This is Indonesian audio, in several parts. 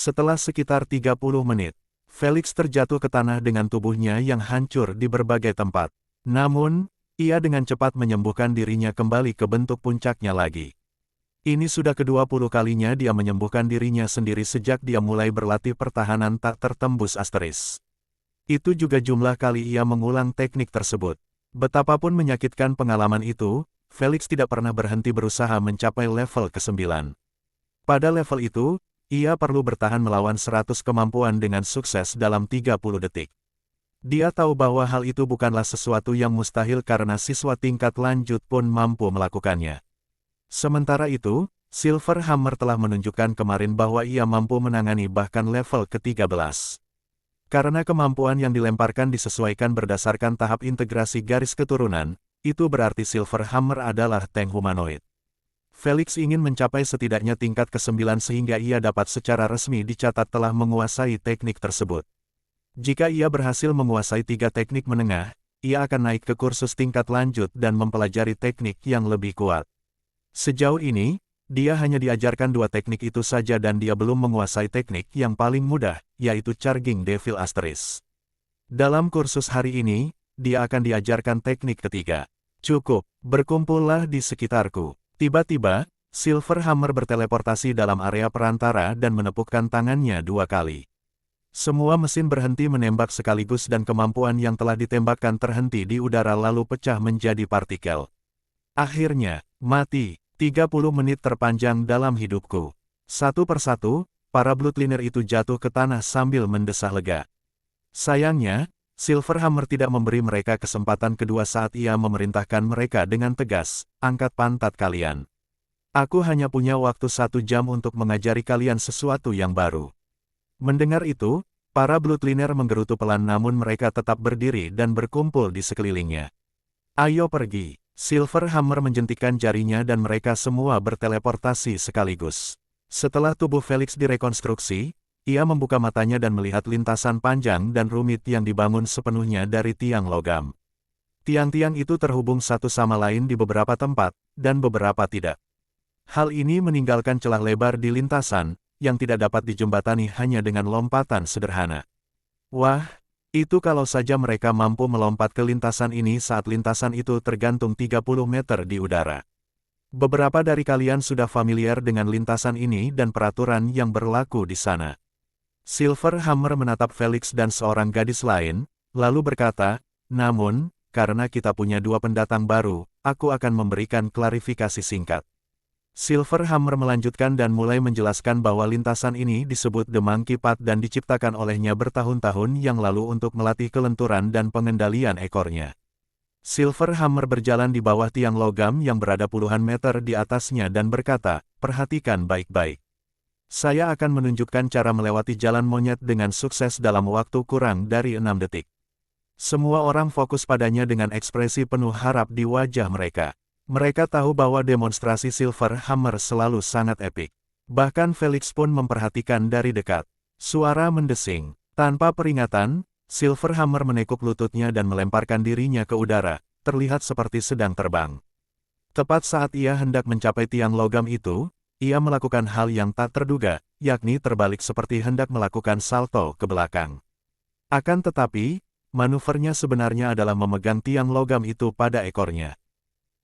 Setelah sekitar 30 menit, Felix terjatuh ke tanah dengan tubuhnya yang hancur di berbagai tempat. Namun, ia dengan cepat menyembuhkan dirinya kembali ke bentuk puncaknya lagi. Ini sudah ke-20 kalinya dia menyembuhkan dirinya sendiri sejak dia mulai berlatih pertahanan tak tertembus asteris. Itu juga jumlah kali ia mengulang teknik tersebut. Betapapun menyakitkan pengalaman itu, Felix tidak pernah berhenti berusaha mencapai level ke-9. Pada level itu, ia perlu bertahan melawan 100 kemampuan dengan sukses dalam 30 detik. Dia tahu bahwa hal itu bukanlah sesuatu yang mustahil karena siswa tingkat lanjut pun mampu melakukannya. Sementara itu, Silver Hammer telah menunjukkan kemarin bahwa ia mampu menangani bahkan level ke-13. Karena kemampuan yang dilemparkan disesuaikan berdasarkan tahap integrasi garis keturunan, itu berarti Silver Hammer adalah tank humanoid. Felix ingin mencapai setidaknya tingkat ke-9 sehingga ia dapat secara resmi dicatat telah menguasai teknik tersebut. Jika ia berhasil menguasai 3 teknik menengah, ia akan naik ke kursus tingkat lanjut dan mempelajari teknik yang lebih kuat. Sejauh ini, dia hanya diajarkan 2 teknik itu saja dan dia belum menguasai teknik yang paling mudah, yaitu Charging Devil Asteris. Dalam kursus hari ini, dia akan diajarkan teknik ketiga. Cukup, berkumpullah di sekitarku. Tiba-tiba, Silver Hammer berteleportasi dalam area perantara dan menepukkan tangannya 2 kali. Semua mesin berhenti menembak sekaligus dan kemampuan yang telah ditembakkan terhenti di udara lalu pecah menjadi partikel. Akhirnya, mati. 30 menit terpanjang dalam hidupku. Satu persatu, para bloodliner itu jatuh ke tanah sambil mendesah lega. Sayangnya, Silver Hammer tidak memberi mereka kesempatan kedua saat ia memerintahkan mereka dengan tegas, angkat pantat kalian. Aku hanya punya waktu 1 jam untuk mengajari kalian sesuatu yang baru. Mendengar itu, para bloodliner menggerutu pelan namun mereka tetap berdiri dan berkumpul di sekelilingnya. Ayo pergi. Silver Hammer menjentikkan jarinya dan mereka semua berteleportasi sekaligus. Setelah tubuh Felix direkonstruksi, ia membuka matanya dan melihat lintasan panjang dan rumit yang dibangun sepenuhnya dari tiang logam. Tiang-tiang itu terhubung satu sama lain di beberapa tempat, dan beberapa tidak. Hal ini meninggalkan celah lebar di lintasan, yang tidak dapat dijembatani hanya dengan lompatan sederhana. Wah! Itu kalau saja mereka mampu melompat ke lintasan ini saat lintasan itu tergantung 30 meter di udara. Beberapa dari kalian sudah familiar dengan lintasan ini dan peraturan yang berlaku di sana. Silver Hammer menatap Felix dan seorang gadis lain, lalu berkata, namun, karena kita punya 2 pendatang baru, aku akan memberikan klarifikasi singkat. Silver Hammer melanjutkan dan mulai menjelaskan bahwa lintasan ini disebut The Monkey Path dan diciptakan olehnya bertahun-tahun yang lalu untuk melatih kelenturan dan pengendalian ekornya. Silver Hammer berjalan di bawah tiang logam yang berada puluhan meter di atasnya dan berkata, perhatikan baik-baik. Saya akan menunjukkan cara melewati jalan monyet dengan sukses dalam waktu kurang dari 6 detik. Semua orang fokus padanya dengan ekspresi penuh harap di wajah mereka. Mereka tahu bahwa demonstrasi Silver Hammer selalu sangat epik. Bahkan Felix pun memperhatikan dari dekat. Suara mendesing. Tanpa peringatan, Silver Hammer menekuk lututnya dan melemparkan dirinya ke udara, terlihat seperti sedang terbang. Tepat saat ia hendak mencapai tiang logam itu, ia melakukan hal yang tak terduga, yakni terbalik seperti hendak melakukan salto ke belakang. Akan tetapi, manuvernya sebenarnya adalah memegang tiang logam itu pada ekornya.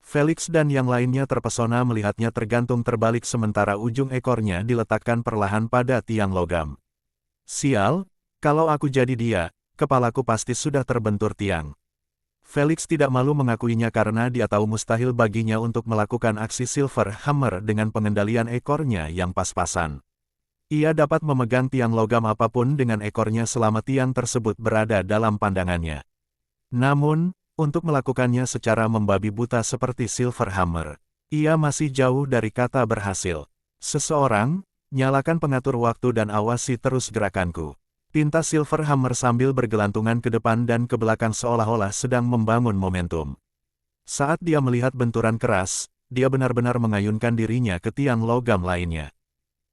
Felix dan yang lainnya terpesona melihatnya tergantung terbalik sementara ujung ekornya diletakkan perlahan pada tiang logam. Sial, kalau aku jadi dia, kepalaku pasti sudah terbentur tiang. Felix tidak malu mengakuinya karena dia tahu mustahil baginya untuk melakukan aksi Silver Hammer dengan pengendalian ekornya yang pas-pasan. Ia dapat memegang tiang logam apapun dengan ekornya selama tiang tersebut berada dalam pandangannya. Namun, untuk melakukannya secara membabi buta seperti Silver Hammer, ia masih jauh dari kata berhasil. Seseorang, nyalakan pengatur waktu dan awasi terus gerakanku. Pinta Silver Hammer sambil bergelantungan ke depan dan ke belakang seolah-olah sedang membangun momentum. Saat dia melihat benturan keras, dia benar-benar mengayunkan dirinya ke tiang logam lainnya.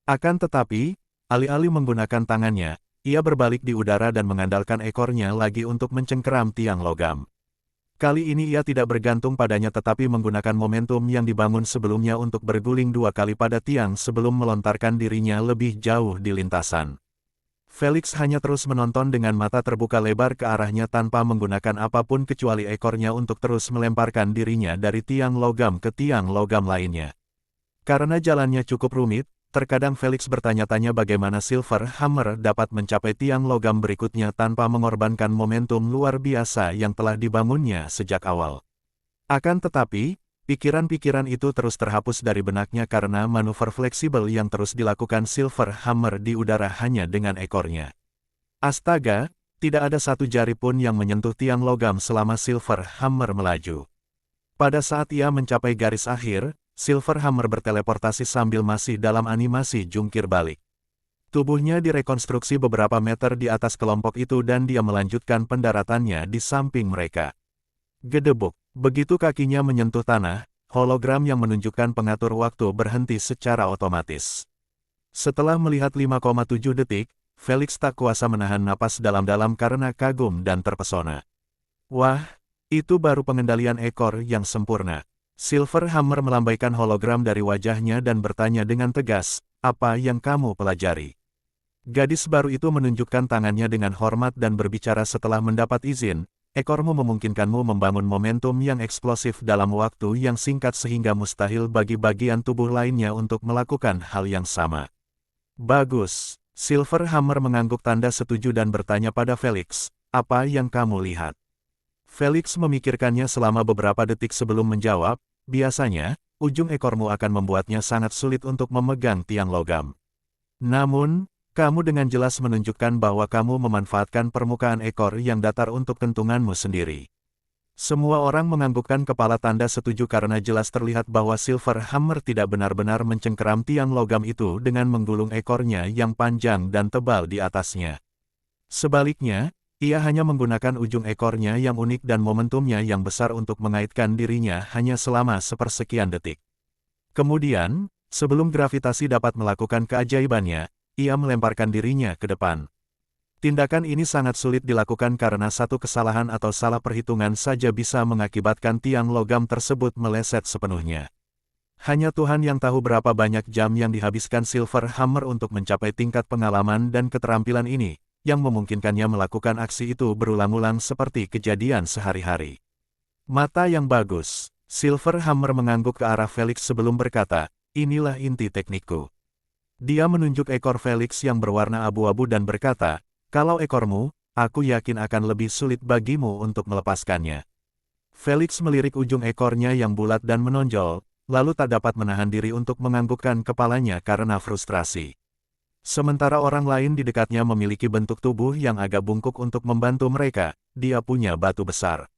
Akan tetapi, alih-alih menggunakan tangannya, ia berbalik di udara dan mengandalkan ekornya lagi untuk mencengkeram tiang logam. Kali ini ia tidak bergantung padanya tetapi menggunakan momentum yang dibangun sebelumnya untuk berguling 2 kali pada tiang sebelum melontarkan dirinya lebih jauh di lintasan. Felix hanya terus menonton dengan mata terbuka lebar ke arahnya tanpa menggunakan apapun kecuali ekornya untuk terus melemparkan dirinya dari tiang logam ke tiang logam lainnya. Karena jalannya cukup rumit, terkadang Felix bertanya-tanya bagaimana Silver Hammer dapat mencapai tiang logam berikutnya tanpa mengorbankan momentum luar biasa yang telah dibangunnya sejak awal. Akan tetapi, pikiran-pikiran itu terus terhapus dari benaknya karena manuver fleksibel yang terus dilakukan Silver Hammer di udara hanya dengan ekornya. Astaga, tidak ada satu jari pun yang menyentuh tiang logam selama Silver Hammer melaju. Pada saat ia mencapai garis akhir, Silver Hammer berteleportasi sambil masih dalam animasi jungkir balik. Tubuhnya direkonstruksi beberapa meter di atas kelompok itu dan dia melanjutkan pendaratannya di samping mereka. Gedebuk, begitu kakinya menyentuh tanah, hologram yang menunjukkan pengatur waktu berhenti secara otomatis. Setelah melihat 5,7 detik, Felix tak kuasa menahan napas dalam-dalam karena kagum dan terpesona. Wah, itu baru pengendalian ekor yang sempurna. Silver Hammer melambaikan hologram dari wajahnya dan bertanya dengan tegas, "Apa yang kamu pelajari?" Gadis baru itu menunjukkan tangannya dengan hormat dan berbicara setelah mendapat izin, "Ekormu memungkinkanmu membangun momentum yang eksplosif dalam waktu yang singkat sehingga mustahil bagi bagian tubuh lainnya untuk melakukan hal yang sama." Bagus. Silver Hammer mengangguk tanda setuju dan bertanya pada Felix, "Apa yang kamu lihat?" Felix memikirkannya selama beberapa detik sebelum menjawab, "Biasanya, ujung ekormu akan membuatnya sangat sulit untuk memegang tiang logam. Namun, kamu dengan jelas menunjukkan bahwa kamu memanfaatkan permukaan ekor yang datar untuk kentunganmu sendiri." Semua orang menganggukkan kepala tanda setuju karena jelas terlihat bahwa Silver Hammer tidak benar-benar mencengkeram tiang logam itu dengan menggulung ekornya yang panjang dan tebal di atasnya. Sebaliknya, ia hanya menggunakan ujung ekornya yang unik dan momentumnya yang besar untuk mengaitkan dirinya hanya selama sepersekian detik. Kemudian, sebelum gravitasi dapat melakukan keajaibannya, ia melemparkan dirinya ke depan. Tindakan ini sangat sulit dilakukan karena satu kesalahan atau salah perhitungan saja bisa mengakibatkan tiang logam tersebut meleset sepenuhnya. Hanya Tuhan yang tahu berapa banyak jam yang dihabiskan Silver Hammer untuk mencapai tingkat pengalaman dan keterampilan ini, yang memungkinkannya melakukan aksi itu berulang-ulang seperti kejadian sehari-hari. Mata yang bagus. Silver Hammer mengangguk ke arah Felix sebelum berkata, "Inilah inti teknikku." Dia menunjuk ekor Felix yang berwarna abu-abu dan berkata, "Kalau ekormu, aku yakin akan lebih sulit bagimu untuk melepaskannya." Felix melirik ujung ekornya yang bulat dan menonjol, lalu tak dapat menahan diri untuk menganggukkan kepalanya karena frustrasi. Sementara orang lain di dekatnya memiliki bentuk tubuh yang agak bungkuk untuk membantu mereka, dia punya batu besar.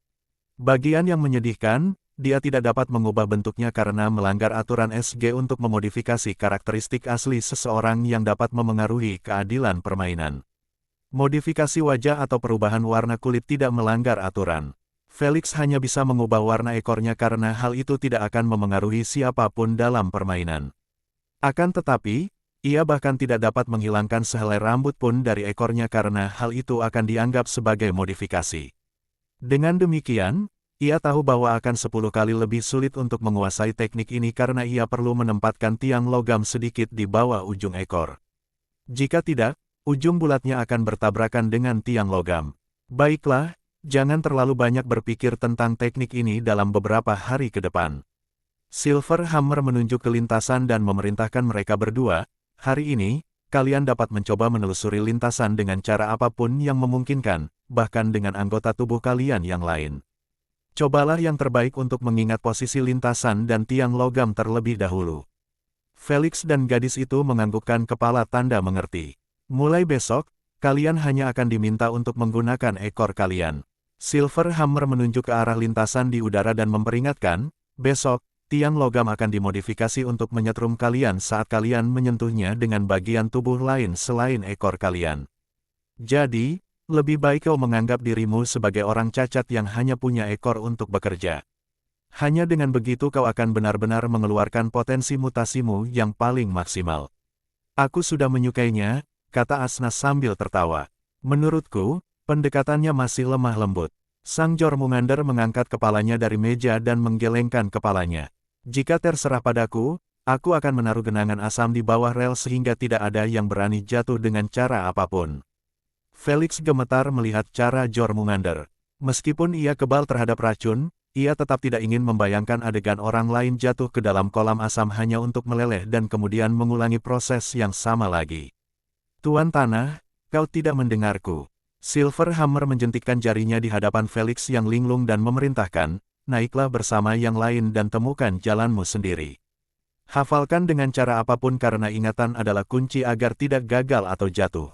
Bagian yang menyedihkan, dia tidak dapat mengubah bentuknya karena melanggar aturan SG untuk memodifikasi karakteristik asli seseorang yang dapat memengaruhi keadilan permainan. Modifikasi wajah atau perubahan warna kulit tidak melanggar aturan. Felix hanya bisa mengubah warna ekornya karena hal itu tidak akan memengaruhi siapapun dalam permainan. Akan tetapi, ia bahkan tidak dapat menghilangkan sehelai rambut pun dari ekornya karena hal itu akan dianggap sebagai modifikasi. Dengan demikian, ia tahu bahwa akan 10 kali lebih sulit untuk menguasai teknik ini karena ia perlu menempatkan tiang logam sedikit di bawah ujung ekor. Jika tidak, ujung bulatnya akan bertabrakan dengan tiang logam. Baiklah, jangan terlalu banyak berpikir tentang teknik ini dalam beberapa hari ke depan. Silver Hammer menunjuk ke lintasan dan memerintahkan mereka berdua, "Hari ini, kalian dapat mencoba menelusuri lintasan dengan cara apapun yang memungkinkan, bahkan dengan anggota tubuh kalian yang lain. Cobalah yang terbaik untuk mengingat posisi lintasan dan tiang logam terlebih dahulu." Felix dan gadis itu menganggukkan kepala tanda mengerti. "Mulai besok, kalian hanya akan diminta untuk menggunakan ekor kalian." Silver Hammer menunjuk ke arah lintasan di udara dan memperingatkan, "Besok, tiang logam akan dimodifikasi untuk menyetrum kalian saat kalian menyentuhnya dengan bagian tubuh lain selain ekor kalian. Jadi, lebih baik kau menganggap dirimu sebagai orang cacat yang hanya punya ekor untuk bekerja. Hanya dengan begitu kau akan benar-benar mengeluarkan potensi mutasimu yang paling maksimal." "Aku sudah menyukainya," kata Asnas sambil tertawa. "Menurutku, pendekatannya masih lemah lembut." Sang Jormungandr mengangkat kepalanya dari meja dan menggelengkan kepalanya. Jika terserah padaku, aku akan menaruh genangan asam di bawah rel sehingga tidak ada yang berani jatuh dengan cara apapun. Felix gemetar melihat cara Jormungandr. Meskipun ia kebal terhadap racun, ia tetap tidak ingin membayangkan adegan orang lain jatuh ke dalam kolam asam hanya untuk meleleh dan kemudian mengulangi proses yang sama lagi. Tuan Tanah, kau tidak mendengarku. Silverhammer menjentikkan jarinya di hadapan Felix yang linglung dan memerintahkan, naiklah bersama yang lain dan temukan jalanmu sendiri. Hafalkan dengan cara apapun karena ingatan adalah kunci agar tidak gagal atau jatuh.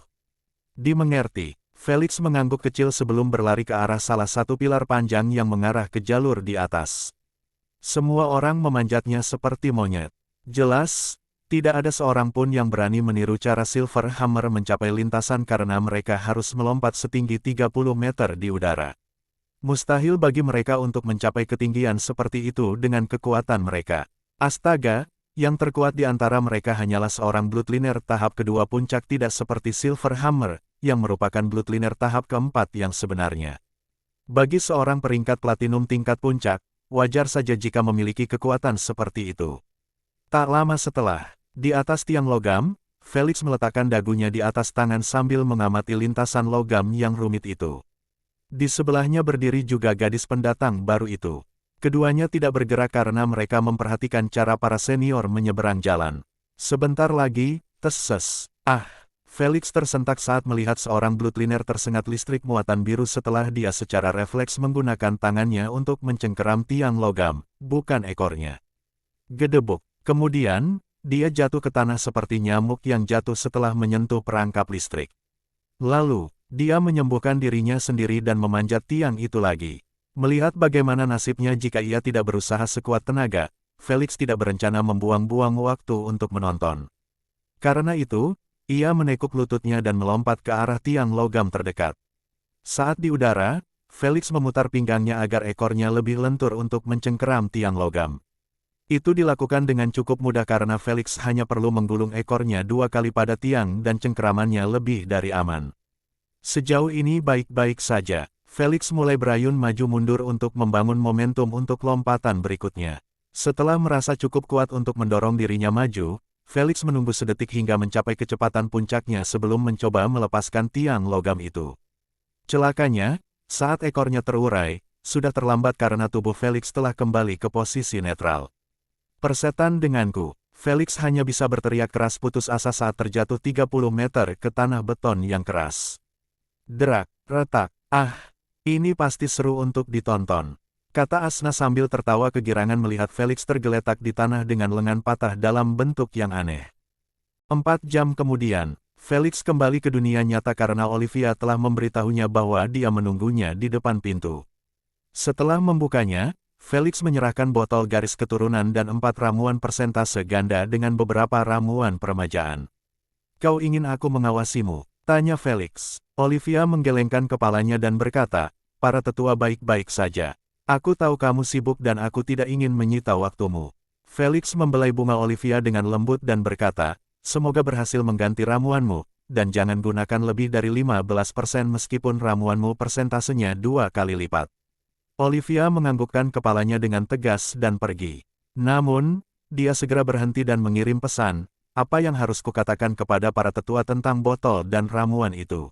Dimengerti, Felix mengangguk kecil sebelum berlari ke arah salah satu pilar panjang yang mengarah ke jalur di atas. Semua orang memanjatnya seperti monyet. Jelas, tidak ada seorang pun yang berani meniru cara Silverhammer mencapai lintasan karena mereka harus melompat setinggi 30 meter di udara. Mustahil bagi mereka untuk mencapai ketinggian seperti itu dengan kekuatan mereka. Astaga, yang terkuat di antara mereka hanyalah seorang Bloodliner tahap kedua puncak tidak seperti Silverhammer, yang merupakan Bloodliner tahap keempat yang sebenarnya. Bagi seorang peringkat platinum tingkat puncak, wajar saja jika memiliki kekuatan seperti itu. Tak lama setelah, di atas tiang logam, Felix meletakkan dagunya di atas tangan sambil mengamati lintasan logam yang rumit itu. Di sebelahnya berdiri juga gadis pendatang baru itu. Keduanya tidak bergerak karena mereka memperhatikan cara para senior menyeberang jalan. Sebentar lagi, tes-ses. Felix tersentak saat melihat seorang Bloodliner tersengat listrik muatan biru setelah dia secara refleks menggunakan tangannya untuk mencengkeram tiang logam, bukan ekornya. Gedebuk. Kemudian, dia jatuh ke tanah seperti nyamuk yang jatuh setelah menyentuh perangkap listrik. Lalu, dia menyembuhkan dirinya sendiri dan memanjat tiang itu lagi. Melihat bagaimana nasibnya jika ia tidak berusaha sekuat tenaga, Felix tidak berencana membuang-buang waktu untuk menonton. Karena itu, ia menekuk lututnya dan melompat ke arah tiang logam terdekat. Saat di udara, Felix memutar pinggangnya agar ekornya lebih lentur untuk mencengkeram tiang logam. Itu dilakukan dengan cukup mudah karena Felix hanya perlu menggulung ekornya 2 kali pada tiang dan cengkeramannya lebih dari aman. Sejauh ini baik-baik saja. Felix mulai berayun maju mundur untuk membangun momentum untuk lompatan berikutnya. Setelah merasa cukup kuat untuk mendorong dirinya maju, Felix menunggu sedetik hingga mencapai kecepatan puncaknya sebelum mencoba melepaskan tiang logam itu. Celakanya, saat ekornya terurai, sudah terlambat karena tubuh Felix telah kembali ke posisi netral. Persetan denganku, Felix hanya bisa berteriak keras putus asa saat terjatuh 30 meter ke tanah beton yang keras. Derak, retak, ini pasti seru untuk ditonton, kata Asna sambil tertawa kegirangan melihat Felix tergeletak di tanah dengan lengan patah dalam bentuk yang aneh. 4 jam kemudian, Felix kembali ke dunia nyata karena Olivia telah memberitahunya bahwa dia menunggunya di depan pintu. Setelah membukanya, Felix menyerahkan botol garis keturunan dan 4 ramuan persentase ganda dengan beberapa ramuan peremajaan. Kau ingin aku mengawasimu? Tanya Felix. Olivia menggelengkan kepalanya dan berkata, para tetua baik-baik saja. Aku tahu kamu sibuk dan aku tidak ingin menyita waktumu. Felix membelai bunga Olivia dengan lembut dan berkata, semoga berhasil mengganti ramuanmu, dan jangan gunakan lebih dari 15% meskipun ramuanmu persentasenya 2 kali lipat. Olivia menganggukkan kepalanya dengan tegas dan pergi. Namun, dia segera berhenti dan mengirim pesan, apa yang harus kukatakan kepada para tetua tentang botol dan ramuan itu.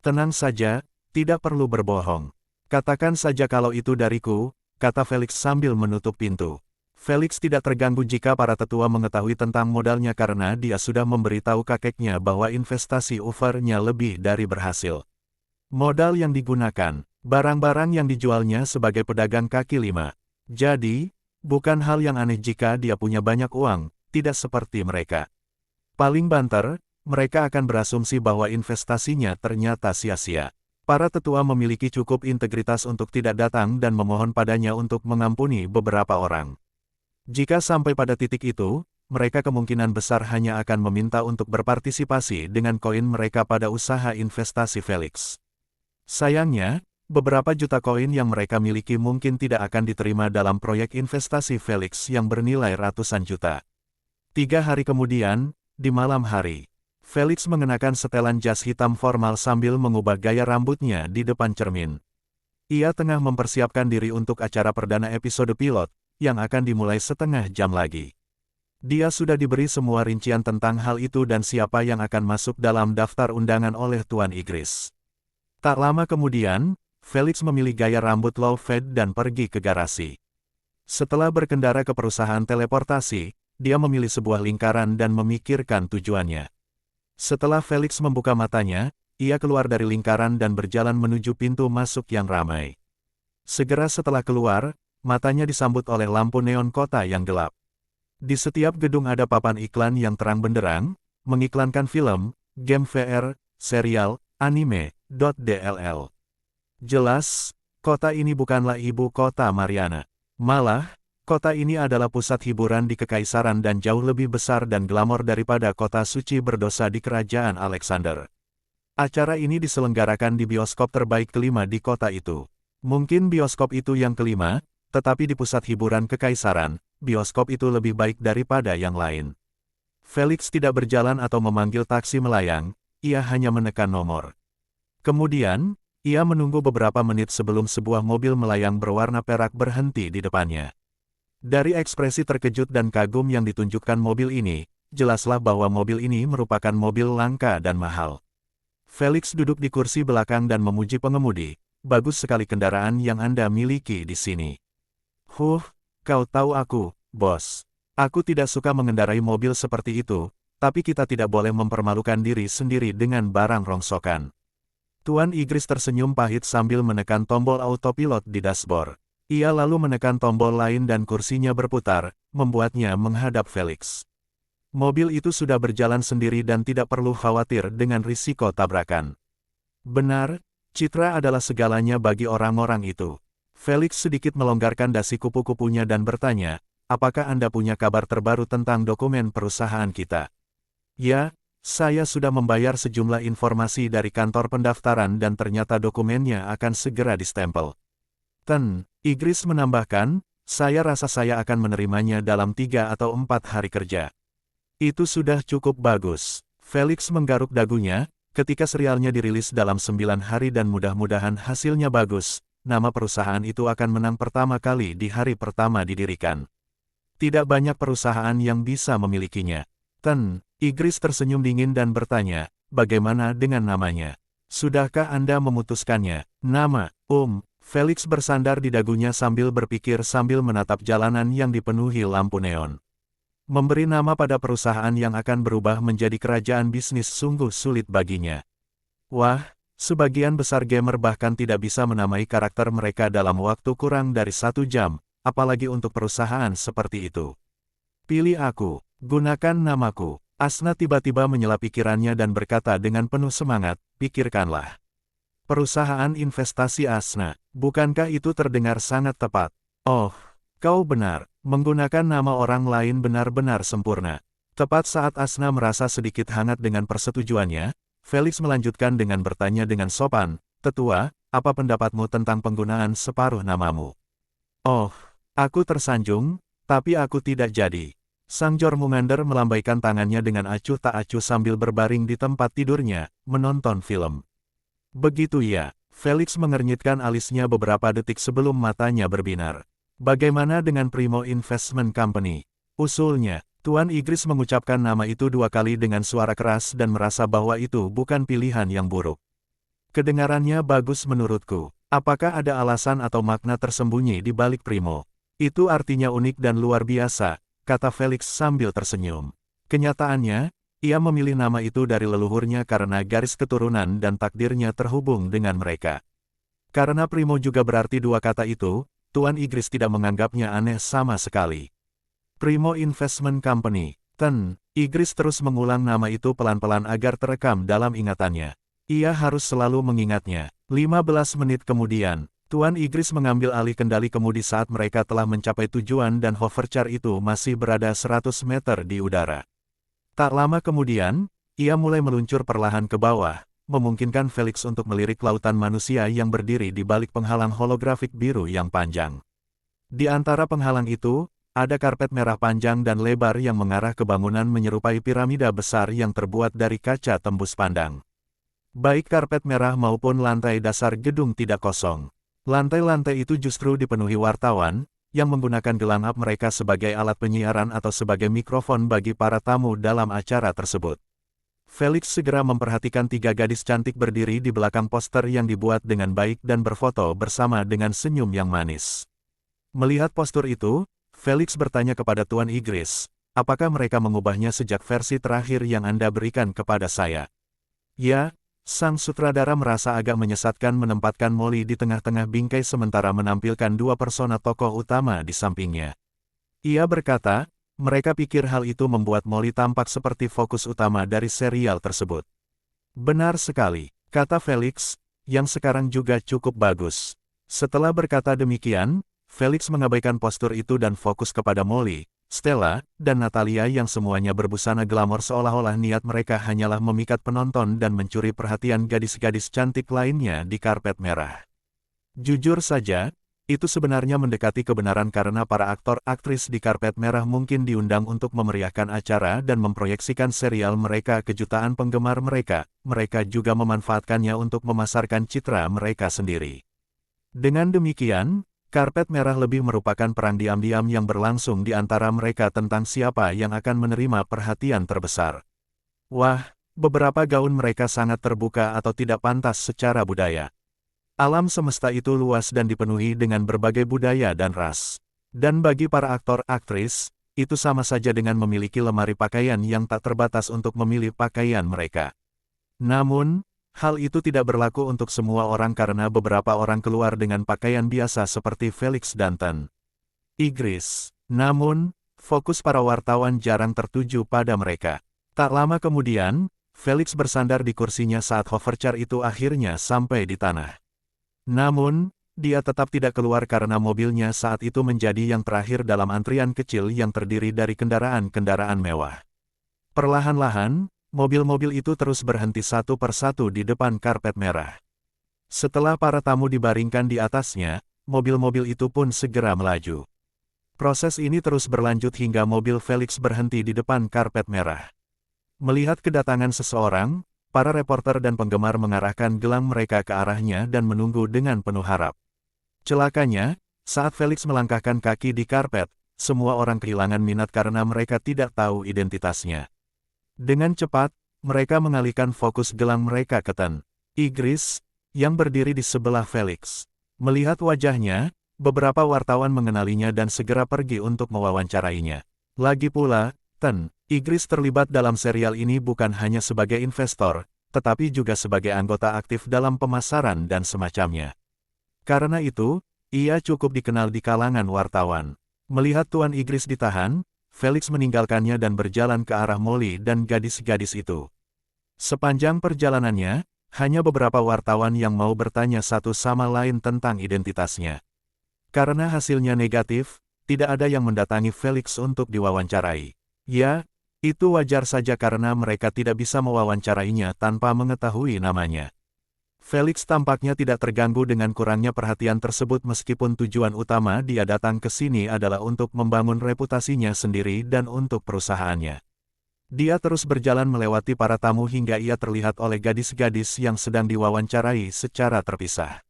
Tenang saja, tidak perlu berbohong. Katakan saja kalau itu dariku, kata Felix sambil menutup pintu. Felix tidak terganggu jika para tetua mengetahui tentang modalnya karena dia sudah memberitahu kakeknya bahwa investasi overnya lebih dari berhasil. Modal yang digunakan, barang-barang yang dijualnya sebagai pedagang kaki lima. Jadi, bukan hal yang aneh jika dia punya banyak uang, tidak seperti mereka. Paling banter, mereka akan berasumsi bahwa investasinya ternyata sia-sia. Para tetua memiliki cukup integritas untuk tidak datang dan memohon padanya untuk mengampuni beberapa orang. Jika sampai pada titik itu, mereka kemungkinan besar hanya akan meminta untuk berpartisipasi dengan koin mereka pada usaha investasi Felix. Sayangnya, beberapa juta koin yang mereka miliki mungkin tidak akan diterima dalam proyek investasi Felix yang bernilai ratusan juta. 3 hari kemudian, di malam hari, Felix mengenakan setelan jas hitam formal sambil mengubah gaya rambutnya di depan cermin. Ia tengah mempersiapkan diri untuk acara perdana episode pilot, yang akan dimulai setengah jam lagi. Dia sudah diberi semua rincian tentang hal itu dan siapa yang akan masuk dalam daftar undangan oleh Tuan Igris. Tak lama kemudian, Felix memilih gaya rambut low fade dan pergi ke garasi. Setelah berkendara ke perusahaan teleportasi, dia memilih sebuah lingkaran dan memikirkan tujuannya. Setelah Felix membuka matanya, ia keluar dari lingkaran dan berjalan menuju pintu masuk yang ramai. Segera setelah keluar, matanya disambut oleh lampu neon kota yang gelap. Di setiap gedung ada papan iklan yang terang benderang, mengiklankan film, game VR, serial, anime, .dll. Jelas, kota ini bukanlah ibu kota Mariana. Malah, kota ini adalah pusat hiburan di kekaisaran dan jauh lebih besar dan glamor daripada kota suci berdosa di kerajaan Alexander. Acara ini diselenggarakan di bioskop terbaik kelima di kota itu. Mungkin bioskop itu yang kelima, tetapi di pusat hiburan kekaisaran, bioskop itu lebih baik daripada yang lain. Felix tidak berjalan atau memanggil taksi melayang, ia hanya menekan nomor. Kemudian, ia menunggu beberapa menit sebelum sebuah mobil melayang berwarna perak berhenti di depannya. Dari ekspresi terkejut dan kagum yang ditunjukkan mobil ini, jelaslah bahwa mobil ini merupakan mobil langka dan mahal. Felix duduk di kursi belakang dan memuji pengemudi, bagus sekali kendaraan yang Anda miliki di sini. Kau tahu aku, bos. Aku tidak suka mengendarai mobil seperti itu, tapi kita tidak boleh mempermalukan diri sendiri dengan barang rongsokan. Tuan Igris tersenyum pahit sambil menekan tombol autopilot di dashboard. Ia lalu menekan tombol lain dan kursinya berputar, membuatnya menghadap Felix. Mobil itu sudah berjalan sendiri dan tidak perlu khawatir dengan risiko tabrakan. Benar, Citra adalah segalanya bagi orang-orang itu. Felix sedikit melonggarkan dasi kupu-kupunya dan bertanya, apakah Anda punya kabar terbaru tentang dokumen perusahaan kita? Ya, saya sudah membayar sejumlah informasi dari kantor pendaftaran dan ternyata dokumennya akan segera distempel. Igris menambahkan, saya rasa saya akan menerimanya dalam 3 atau 4 hari kerja. Itu sudah cukup bagus. Felix menggaruk dagunya, ketika serialnya dirilis dalam 9 hari dan mudah-mudahan hasilnya bagus, nama perusahaan itu akan menang pertama kali di hari pertama didirikan. Tidak banyak perusahaan yang bisa memilikinya. Igris tersenyum dingin dan bertanya, bagaimana dengan namanya? Sudahkah Anda memutuskannya? Nama, Felix bersandar di dagunya sambil berpikir sambil menatap jalanan yang dipenuhi lampu neon. Memberi nama pada perusahaan yang akan berubah menjadi kerajaan bisnis sungguh sulit baginya. Wah, sebagian besar gamer bahkan tidak bisa menamai karakter mereka dalam waktu kurang dari 1 jam, apalagi untuk perusahaan seperti itu. Pilih aku, gunakan namaku. Asna tiba-tiba menyela pikirannya dan berkata dengan penuh semangat, pikirkanlah. Perusahaan investasi Asna, bukankah itu terdengar sangat tepat? Oh, kau benar. Menggunakan nama orang lain benar-benar sempurna. Tepat saat Asna merasa sedikit hangat dengan persetujuannya, Felix melanjutkan dengan bertanya dengan sopan, Tetua, apa pendapatmu tentang penggunaan separuh namamu? Oh, aku tersanjung, tapi aku tidak jadi. Sang Jormungandr melambaikan tangannya dengan acuh tak acuh sambil berbaring di tempat tidurnya, menonton film. Begitu ya, Felix mengernyitkan alisnya beberapa detik sebelum matanya berbinar. Bagaimana dengan Primo Investment Company? Usulnya, Tuan Igris mengucapkan nama itu 2 kali dengan suara keras dan merasa bahwa itu bukan pilihan yang buruk. Kedengarannya bagus menurutku. Apakah ada alasan atau makna tersembunyi di balik Primo? Itu artinya unik dan luar biasa, kata Felix sambil tersenyum. Kenyataannya, ia memilih nama itu dari leluhurnya karena garis keturunan dan takdirnya terhubung dengan mereka. Karena Primo juga berarti 2 kata itu, Tuan Igris tidak menganggapnya aneh sama sekali. Primo Investment Company. Igris terus mengulang nama itu pelan-pelan agar terekam dalam ingatannya. Ia harus selalu mengingatnya. 15 menit kemudian, Tuan Igris mengambil alih kendali kemudi saat mereka telah mencapai tujuan dan hovercar itu masih berada 100 meter di udara. Tak lama kemudian, ia mulai meluncur perlahan ke bawah, memungkinkan Felix untuk melirik lautan manusia yang berdiri di balik penghalang holografik biru yang panjang. Di antara penghalang itu, ada karpet merah panjang dan lebar yang mengarah ke bangunan menyerupai piramida besar yang terbuat dari kaca tembus pandang. Baik karpet merah maupun lantai dasar gedung tidak kosong. Lantai-lantai itu justru dipenuhi wartawan, yang menggunakan gelang mereka sebagai alat penyiaran atau sebagai mikrofon bagi para tamu dalam acara tersebut. Felix segera memperhatikan 3 gadis cantik berdiri di belakang poster yang dibuat dengan baik dan berfoto bersama dengan senyum yang manis. Melihat postur itu, Felix bertanya kepada Tuan Igris, apakah mereka mengubahnya sejak versi terakhir yang Anda berikan kepada saya? Ya, sang sutradara merasa agak menyesatkan menempatkan Molly di tengah-tengah bingkai sementara menampilkan 2 persona tokoh utama di sampingnya. Ia berkata, mereka pikir hal itu membuat Molly tampak seperti fokus utama dari serial tersebut. Benar sekali, kata Felix, yang sekarang juga cukup bagus. Setelah berkata demikian, Felix mengabaikan postur itu dan fokus kepada Molly, Stella, dan Natalia yang semuanya berbusana glamor seolah-olah niat mereka hanyalah memikat penonton dan mencuri perhatian gadis-gadis cantik lainnya di karpet merah. Jujur saja, itu sebenarnya mendekati kebenaran karena para aktor-aktris di karpet merah mungkin diundang untuk memeriahkan acara dan memproyeksikan serial mereka ke jutaan penggemar mereka. Mereka juga memanfaatkannya untuk memasarkan citra mereka sendiri. Dengan demikian, karpet merah lebih merupakan perang diam-diam yang berlangsung di antara mereka tentang siapa yang akan menerima perhatian terbesar. Wah, beberapa gaun mereka sangat terbuka atau tidak pantas secara budaya. Alam semesta itu luas dan dipenuhi dengan berbagai budaya dan ras. Dan bagi para aktor-aktris, itu sama saja dengan memiliki lemari pakaian yang tak terbatas untuk memilih pakaian mereka. Namun, hal itu tidak berlaku untuk semua orang karena beberapa orang keluar dengan pakaian biasa seperti Felix Danton. Igris. Namun, fokus para wartawan jarang tertuju pada mereka. Tak lama kemudian, Felix bersandar di kursinya saat hovercar itu akhirnya sampai di tanah. Namun, dia tetap tidak keluar karena mobilnya saat itu menjadi yang terakhir dalam antrian kecil yang terdiri dari kendaraan-kendaraan mewah. Perlahan-lahan, mobil-mobil itu terus berhenti satu persatu di depan karpet merah. Setelah para tamu dibaringkan di atasnya, mobil-mobil itu pun segera melaju. Proses ini terus berlanjut hingga mobil Felix berhenti di depan karpet merah. Melihat kedatangan seseorang, para reporter dan penggemar mengarahkan gelang mereka ke arahnya dan menunggu dengan penuh harap. Celakanya, saat Felix melangkahkan kaki di karpet, semua orang kehilangan minat karena mereka tidak tahu identitasnya. Dengan cepat, mereka mengalihkan fokus gelang mereka ke Tuan Igris, yang berdiri di sebelah Felix. Melihat wajahnya, beberapa wartawan mengenalinya dan segera pergi untuk mewawancarainya. Lagi pula, Tuan Igris terlibat dalam serial ini bukan hanya sebagai investor, tetapi juga sebagai anggota aktif dalam pemasaran dan semacamnya. Karena itu, ia cukup dikenal di kalangan wartawan. Melihat Tuan Igris ditahan, Felix meninggalkannya dan berjalan ke arah Molly dan gadis-gadis itu. Sepanjang perjalanannya, hanya beberapa wartawan yang mau bertanya satu sama lain tentang identitasnya. Karena hasilnya negatif, tidak ada yang mendatangi Felix untuk diwawancarai. Ya, itu wajar saja karena mereka tidak bisa mewawancarainya tanpa mengetahui namanya. Felix tampaknya tidak terganggu dengan kurangnya perhatian tersebut meskipun tujuan utama dia datang ke sini adalah untuk membangun reputasinya sendiri dan untuk perusahaannya. Dia terus berjalan melewati para tamu hingga ia terlihat oleh gadis-gadis yang sedang diwawancarai secara terpisah.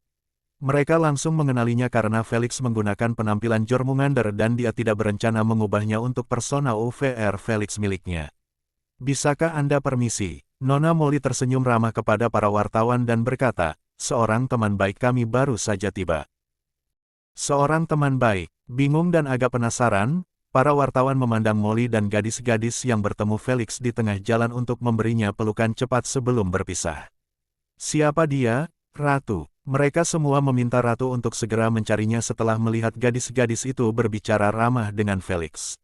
Mereka langsung mengenalinya karena Felix menggunakan penampilan Jormungandr dan dia tidak berencana mengubahnya untuk persona OVR Felix miliknya. Bisakah Anda permisi? Nona Molly tersenyum ramah kepada para wartawan dan berkata, seorang teman baik kami baru saja tiba. Seorang teman baik, bingung dan agak penasaran, para wartawan memandang Molly dan gadis-gadis yang bertemu Felix di tengah jalan untuk memberinya pelukan cepat sebelum berpisah. Siapa dia, Ratu? Mereka semua meminta Ratu untuk segera mencarinya setelah melihat gadis-gadis itu berbicara ramah dengan Felix.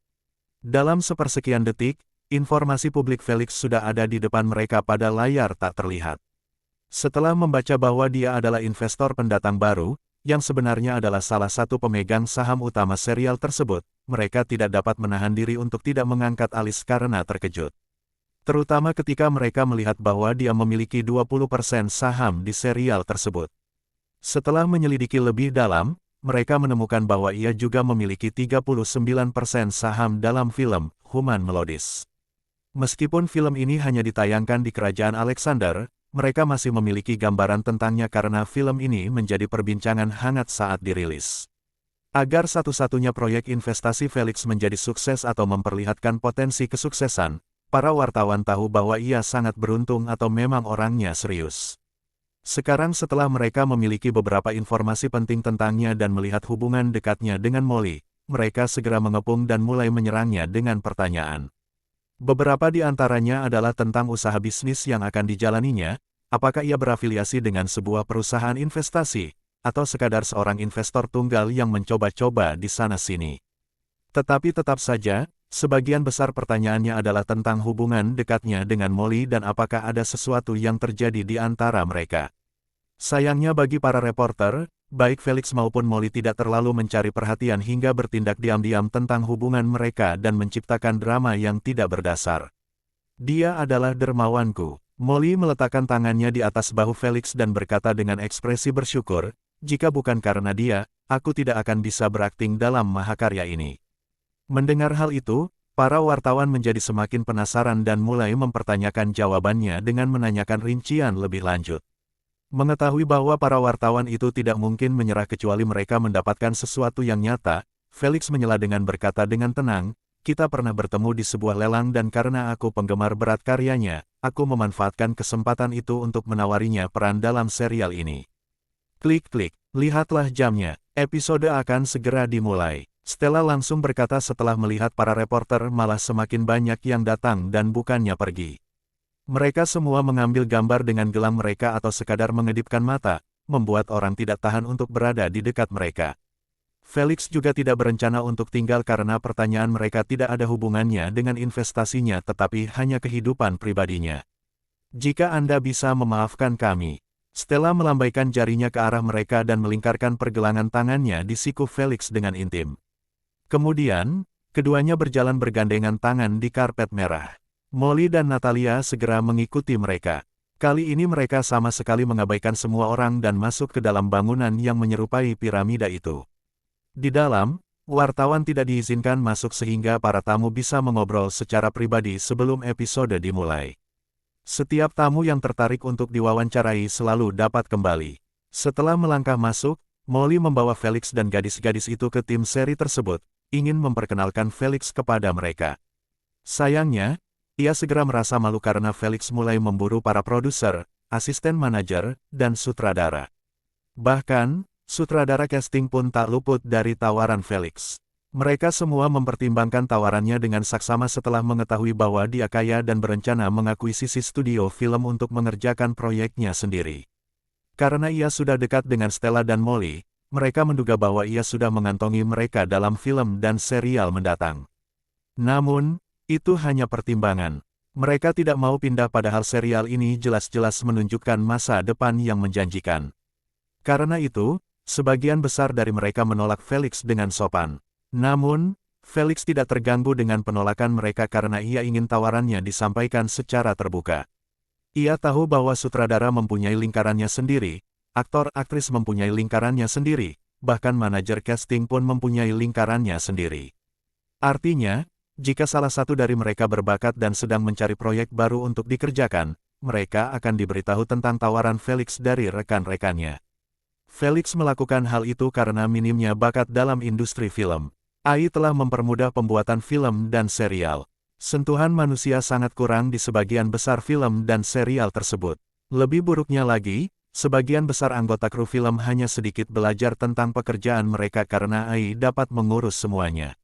Dalam sepersekian detik, informasi publik Felix sudah ada di depan mereka pada layar tak terlihat. Setelah membaca bahwa dia adalah investor pendatang baru, yang sebenarnya adalah salah satu pemegang saham utama serial tersebut, mereka tidak dapat menahan diri untuk tidak mengangkat alis karena terkejut. Terutama ketika mereka melihat bahwa dia memiliki 20% saham di serial tersebut. Setelah menyelidiki lebih dalam, mereka menemukan bahwa ia juga memiliki 39% saham dalam film Human Melodies. Meskipun film ini hanya ditayangkan di Kerajaan Alexander, mereka masih memiliki gambaran tentangnya karena film ini menjadi perbincangan hangat saat dirilis. Agar satu-satunya proyek investasi Felix menjadi sukses atau memperlihatkan potensi kesuksesan, para wartawan tahu bahwa ia sangat beruntung atau memang orangnya serius. Sekarang setelah mereka memiliki beberapa informasi penting tentangnya dan melihat hubungan dekatnya dengan Molly, mereka segera mengepung dan mulai menyerangnya dengan pertanyaan. Beberapa di antaranya adalah tentang usaha bisnis yang akan dijalaninya, apakah ia berafiliasi dengan sebuah perusahaan investasi, atau sekadar seorang investor tunggal yang mencoba-coba di sana-sini. Tetapi tetap saja, sebagian besar pertanyaannya adalah tentang hubungan dekatnya dengan Molly dan apakah ada sesuatu yang terjadi di antara mereka. Sayangnya bagi para reporter, baik Felix maupun Molly tidak terlalu mencari perhatian hingga bertindak diam-diam tentang hubungan mereka dan menciptakan drama yang tidak berdasar. Dia adalah dermawanku. Molly meletakkan tangannya di atas bahu Felix dan berkata dengan ekspresi bersyukur, jika bukan karena dia, aku tidak akan bisa berakting dalam mahakarya ini. Mendengar hal itu, para wartawan menjadi semakin penasaran dan mulai mempertanyakan jawabannya dengan menanyakan rincian lebih lanjut. Mengetahui bahwa para wartawan itu tidak mungkin menyerah kecuali mereka mendapatkan sesuatu yang nyata, Felix menyela dengan berkata dengan tenang, kita pernah bertemu di sebuah lelang dan karena aku penggemar berat karyanya, aku memanfaatkan kesempatan itu untuk menawarinya peran dalam serial ini. Klik-klik, lihatlah jamnya, episode akan segera dimulai. Stella langsung berkata setelah melihat para reporter malah semakin banyak yang datang dan bukannya pergi. Mereka semua mengambil gambar dengan gelang mereka atau sekadar mengedipkan mata, membuat orang tidak tahan untuk berada di dekat mereka. Felix juga tidak berencana untuk tinggal karena pertanyaan mereka tidak ada hubungannya dengan investasinya tetapi hanya kehidupan pribadinya. Jika Anda bisa memaafkan kami. Stella melambaikan jarinya ke arah mereka dan melingkarkan pergelangan tangannya di siku Felix dengan intim. Kemudian, keduanya berjalan bergandengan tangan di karpet merah. Molly dan Natalia segera mengikuti mereka. Kali ini mereka sama sekali mengabaikan semua orang dan masuk ke dalam bangunan yang menyerupai piramida itu. Di dalam, wartawan tidak diizinkan masuk sehingga para tamu bisa mengobrol secara pribadi sebelum episode dimulai. Setiap tamu yang tertarik untuk diwawancarai selalu dapat kembali. Setelah melangkah masuk, Molly membawa Felix dan gadis-gadis itu ke tim seri tersebut, ingin memperkenalkan Felix kepada mereka. Sayangnya, ia segera merasa malu karena Felix mulai memburu para produser, asisten manajer, dan sutradara. Bahkan, sutradara casting pun tak luput dari tawaran Felix. Mereka semua mempertimbangkan tawarannya dengan saksama setelah mengetahui bahwa dia kaya dan berencana mengakuisisi studio film untuk mengerjakan proyeknya sendiri. Karena ia sudah dekat dengan Stella dan Molly, mereka menduga bahwa ia sudah mengantongi mereka dalam film dan serial mendatang. Namun, itu hanya pertimbangan. Mereka tidak mau pindah padahal serial ini jelas-jelas menunjukkan masa depan yang menjanjikan. Karena itu, sebagian besar dari mereka menolak Felix dengan sopan. Namun, Felix tidak terganggu dengan penolakan mereka karena ia ingin tawarannya disampaikan secara terbuka. Ia tahu bahwa sutradara mempunyai lingkarannya sendiri, aktor-aktris mempunyai lingkarannya sendiri, bahkan manajer casting pun mempunyai lingkarannya sendiri. Artinya, jika salah satu dari mereka berbakat dan sedang mencari proyek baru untuk dikerjakan, mereka akan diberitahu tentang tawaran Felix dari rekan-rekannya. Felix melakukan hal itu karena minimnya bakat dalam industri film. AI telah mempermudah pembuatan film dan serial. Sentuhan manusia sangat kurang di sebagian besar film dan serial tersebut. Lebih buruknya lagi, sebagian besar anggota kru film hanya sedikit belajar tentang pekerjaan mereka karena AI dapat mengurus semuanya.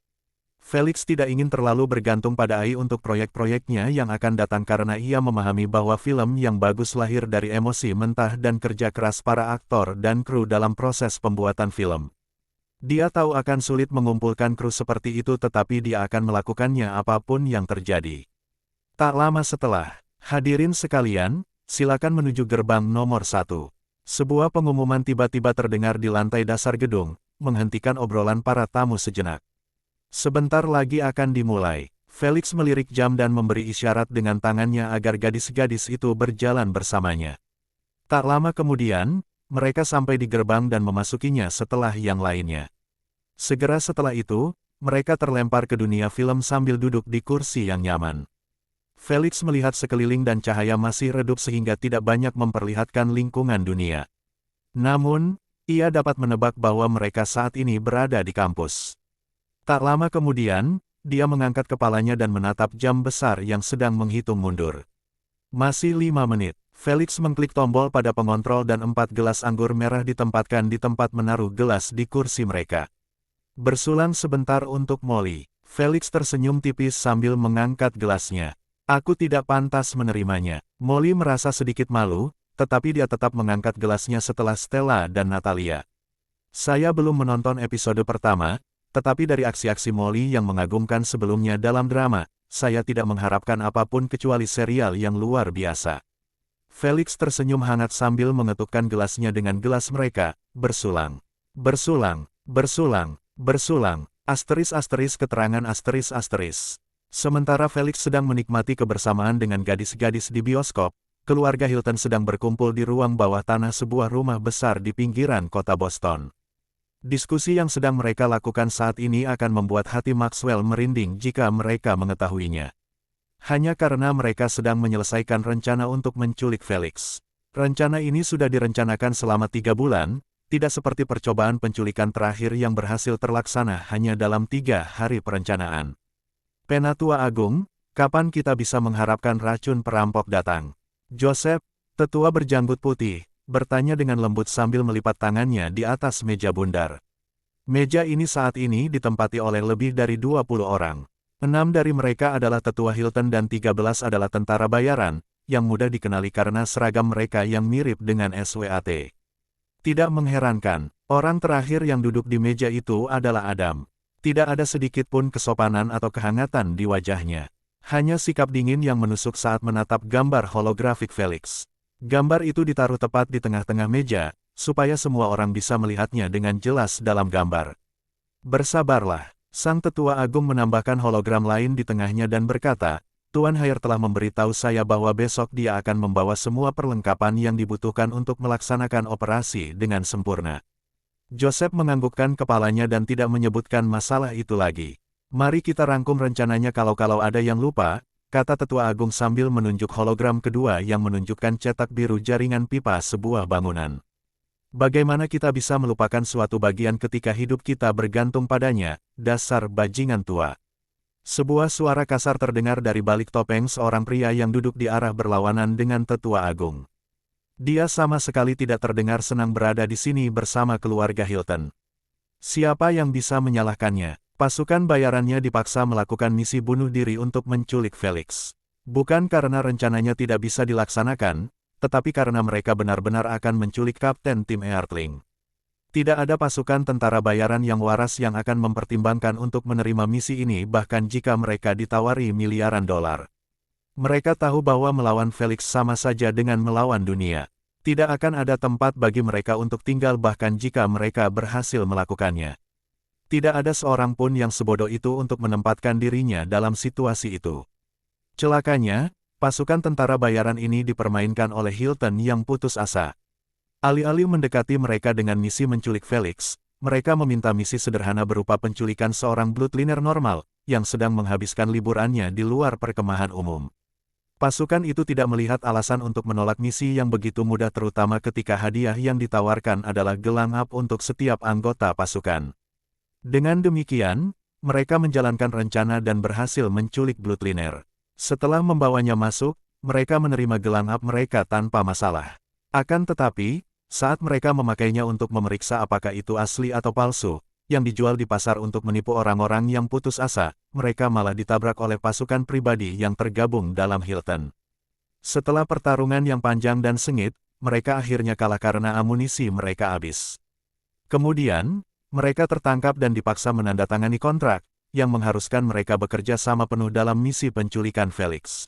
Felix tidak ingin terlalu bergantung pada AI untuk proyek-proyeknya yang akan datang karena ia memahami bahwa film yang bagus lahir dari emosi mentah dan kerja keras para aktor dan kru dalam proses pembuatan film. Dia tahu akan sulit mengumpulkan kru seperti itu tetapi dia akan melakukannya apapun yang terjadi. Tak lama setelah, hadirin sekalian, silakan menuju gerbang nomor 1. Sebuah pengumuman tiba-tiba terdengar di lantai dasar gedung, menghentikan obrolan para tamu sejenak. Sebentar lagi akan dimulai. Felix melirik jam dan memberi isyarat dengan tangannya agar gadis-gadis itu berjalan bersamanya. Tak lama kemudian, mereka sampai di gerbang dan memasukinya setelah yang lainnya. Segera setelah itu, mereka terlempar ke dunia film sambil duduk di kursi yang nyaman. Felix melihat sekeliling dan cahaya masih redup sehingga tidak banyak memperlihatkan lingkungan dunia. Namun, ia dapat menebak bahwa mereka saat ini berada di kampus. Tak lama kemudian, dia mengangkat kepalanya dan menatap jam besar yang sedang menghitung mundur. Masih 5 menit. Felix mengklik tombol pada pengontrol dan 4 gelas anggur merah ditempatkan di tempat menaruh gelas di kursi mereka. Bersulang sebentar untuk Molly. Felix tersenyum tipis sambil mengangkat gelasnya. Aku tidak pantas menerimanya. Molly merasa sedikit malu, tetapi dia tetap mengangkat gelasnya setelah Stella dan Natalia. Saya belum menonton episode pertama, tetapi dari aksi-aksi Molly yang mengagumkan sebelumnya dalam drama, saya tidak mengharapkan apapun kecuali serial yang luar biasa. Felix tersenyum hangat sambil mengetukkan gelasnya dengan gelas mereka, bersulang. Bersulang, bersulang, bersulang, asteris keterangan asteris. Sementara Felix sedang menikmati kebersamaan dengan gadis-gadis di bioskop, keluarga Hilton sedang berkumpul di ruang bawah tanah sebuah rumah besar di pinggiran kota Boston. Diskusi yang sedang mereka lakukan saat ini akan membuat hati Maxwell merinding jika mereka mengetahuinya. Hanya karena mereka sedang menyelesaikan rencana untuk menculik Felix. Rencana ini sudah direncanakan selama 3 bulan, tidak seperti percobaan penculikan terakhir yang berhasil terlaksana hanya dalam 3 hari perencanaan. Penatua Agung, kapan kita bisa mengharapkan racun perampok datang? Joseph, tetua berjanggut putih, bertanya dengan lembut sambil melipat tangannya di atas meja bundar. Meja ini saat ini ditempati oleh lebih dari 20 orang. 6 dari mereka adalah tetua Hilton dan 13 adalah tentara bayaran, yang mudah dikenali karena seragam mereka yang mirip dengan SWAT. Tidak mengherankan, orang terakhir yang duduk di meja itu adalah Adam. Tidak ada sedikit pun kesopanan atau kehangatan di wajahnya. Hanya sikap dingin yang menusuk saat menatap gambar holografik Felix. Gambar itu ditaruh tepat di tengah-tengah meja, supaya semua orang bisa melihatnya dengan jelas dalam gambar. Bersabarlah. Sang tetua agung menambahkan hologram lain di tengahnya dan berkata, Tuan Haier telah memberitahu saya bahwa besok dia akan membawa semua perlengkapan yang dibutuhkan untuk melaksanakan operasi dengan sempurna. Joseph menganggukkan kepalanya dan tidak menyebutkan masalah itu lagi. Mari kita rangkum rencananya kalau ada yang lupa, kata tetua agung sambil menunjuk hologram kedua yang menunjukkan cetak biru jaringan pipa sebuah bangunan. Bagaimana kita bisa melupakan suatu bagian ketika hidup kita bergantung padanya, dasar bajingan tua. Sebuah suara kasar terdengar dari balik topeng seorang pria yang duduk di arah berlawanan dengan tetua agung. Dia sama sekali tidak terdengar senang berada di sini bersama keluarga Hilton. Siapa yang bisa menyalahkannya? Pasukan bayarannya dipaksa melakukan misi bunuh diri untuk menculik Felix. Bukan karena rencananya tidak bisa dilaksanakan, tetapi karena mereka benar-benar akan menculik Kapten Tim Earthling. Tidak ada pasukan tentara bayaran yang waras yang akan mempertimbangkan untuk menerima misi ini bahkan jika mereka ditawari miliaran dolar. Mereka tahu bahwa melawan Felix sama saja dengan melawan dunia. Tidak akan ada tempat bagi mereka untuk tinggal bahkan jika mereka berhasil melakukannya. Tidak ada seorang pun yang sebodoh itu untuk menempatkan dirinya dalam situasi itu. Celakanya, pasukan tentara bayaran ini dipermainkan oleh Hilton yang putus asa. Alih-alih mendekati mereka dengan misi menculik Felix, mereka meminta misi sederhana berupa penculikan seorang bloodliner normal, yang sedang menghabiskan liburannya di luar perkemahan umum. Pasukan itu tidak melihat alasan untuk menolak misi yang begitu mudah terutama ketika hadiah yang ditawarkan adalah gelang up untuk setiap anggota pasukan. Dengan demikian, mereka menjalankan rencana dan berhasil menculik bloodliner. Setelah membawanya masuk, mereka menerima gelang up mereka tanpa masalah. Akan tetapi, saat mereka memakainya untuk memeriksa apakah itu asli atau palsu, yang dijual di pasar untuk menipu orang-orang yang putus asa, mereka malah ditabrak oleh pasukan pribadi yang tergabung dalam Hilton. Setelah pertarungan yang panjang dan sengit, mereka akhirnya kalah karena amunisi mereka habis. Kemudian, mereka tertangkap dan dipaksa menandatangani kontrak, yang mengharuskan mereka bekerja sama penuh dalam misi penculikan Felix.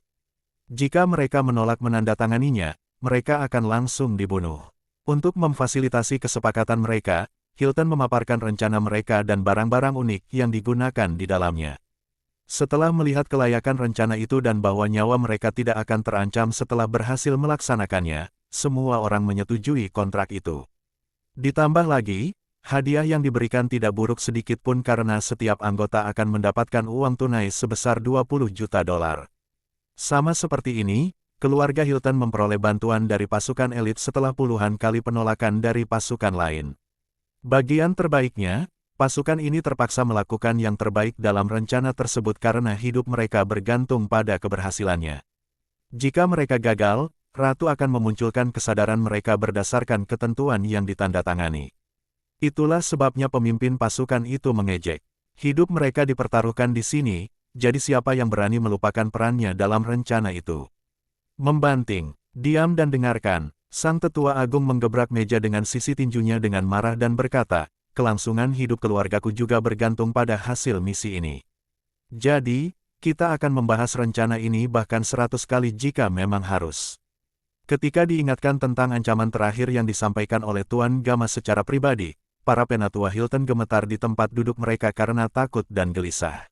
Jika mereka menolak menandatanganinya, mereka akan langsung dibunuh. Untuk memfasilitasi kesepakatan mereka, Hilton memaparkan rencana mereka dan barang-barang unik yang digunakan di dalamnya. Setelah melihat kelayakan rencana itu dan bahwa nyawa mereka tidak akan terancam setelah berhasil melaksanakannya, semua orang menyetujui kontrak itu. Ditambah lagi, hadiah yang diberikan tidak buruk sedikit pun karena setiap anggota akan mendapatkan uang tunai sebesar $20 juta. Sama seperti ini, keluarga Hilton memperoleh bantuan dari pasukan elit setelah puluhan kali penolakan dari pasukan lain. Bagian terbaiknya, pasukan ini terpaksa melakukan yang terbaik dalam rencana tersebut karena hidup mereka bergantung pada keberhasilannya. Jika mereka gagal, Ratu akan memunculkan kesadaran mereka berdasarkan ketentuan yang ditandatangani. Itulah sebabnya pemimpin pasukan itu mengejek. Hidup mereka dipertaruhkan di sini, jadi siapa yang berani melupakan perannya dalam rencana itu? Membanting, diam dan dengarkan. Sang tetua agung menggebrak meja dengan sisi tinjunya dengan marah dan berkata, kelangsungan hidup keluargaku juga bergantung pada hasil misi ini. Jadi, kita akan membahas rencana ini bahkan 100 kali jika memang harus. Ketika diingatkan tentang ancaman terakhir yang disampaikan oleh Tuan Gama secara pribadi, para penatua Hilton gemetar di tempat duduk mereka karena takut dan gelisah.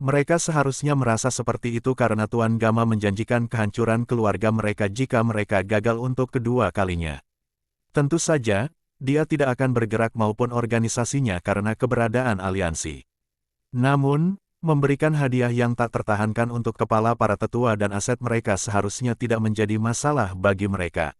Mereka seharusnya merasa seperti itu karena Tuan Gama menjanjikan kehancuran keluarga mereka jika mereka gagal untuk kedua kalinya. Tentu saja, dia tidak akan bergerak maupun organisasinya karena keberadaan aliansi. Namun, memberikan hadiah yang tak tertahankan untuk kepala para tetua dan aset mereka seharusnya tidak menjadi masalah bagi mereka.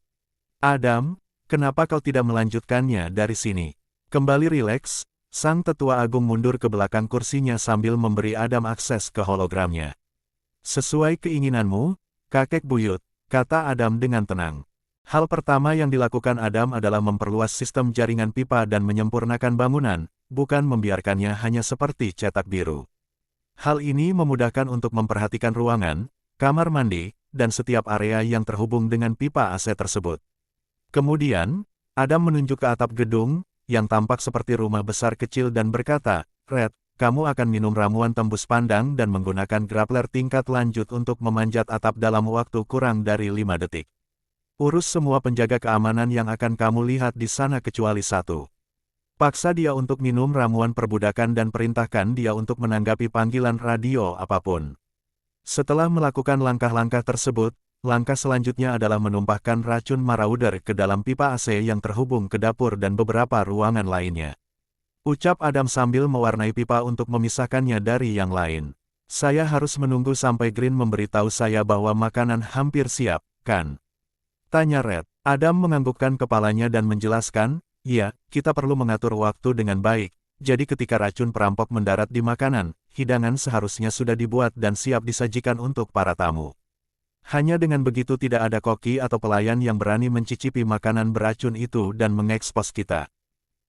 Adam, kenapa kau tidak melanjutkannya dari sini? Kembali rileks. Sang tetua agung mundur ke belakang kursinya sambil memberi Adam akses ke hologramnya. Sesuai keinginanmu, kakek buyut, kata Adam dengan tenang. Hal pertama yang dilakukan Adam adalah memperluas sistem jaringan pipa dan menyempurnakan bangunan, bukan membiarkannya hanya seperti cetak biru. Hal ini memudahkan untuk memperhatikan ruangan, kamar mandi, dan setiap area yang terhubung dengan pipa AC tersebut. Kemudian, Adam menunjuk ke atap gedung, yang tampak seperti rumah besar kecil dan berkata, Red, kamu akan minum ramuan tembus pandang dan menggunakan grappler tingkat lanjut untuk memanjat atap dalam waktu kurang dari 5 detik. Urus semua penjaga keamanan yang akan kamu lihat di sana kecuali satu. Paksa dia untuk minum ramuan perbudakan dan perintahkan dia untuk menanggapi panggilan radio apapun. Setelah melakukan langkah-langkah tersebut, langkah selanjutnya adalah menumpahkan racun marauder ke dalam pipa AC yang terhubung ke dapur dan beberapa ruangan lainnya. Ucap Adam sambil mewarnai pipa untuk memisahkannya dari yang lain. Saya harus menunggu sampai Green memberitahu saya bahwa makanan hampir siap, kan? Tanya Red. Adam menganggukkan kepalanya dan menjelaskan, ya, kita perlu mengatur waktu dengan baik, jadi ketika racun perampok mendarat di makanan, hidangan seharusnya sudah dibuat dan siap disajikan untuk para tamu. Hanya dengan begitu tidak ada koki atau pelayan yang berani mencicipi makanan beracun itu dan mengekspos kita.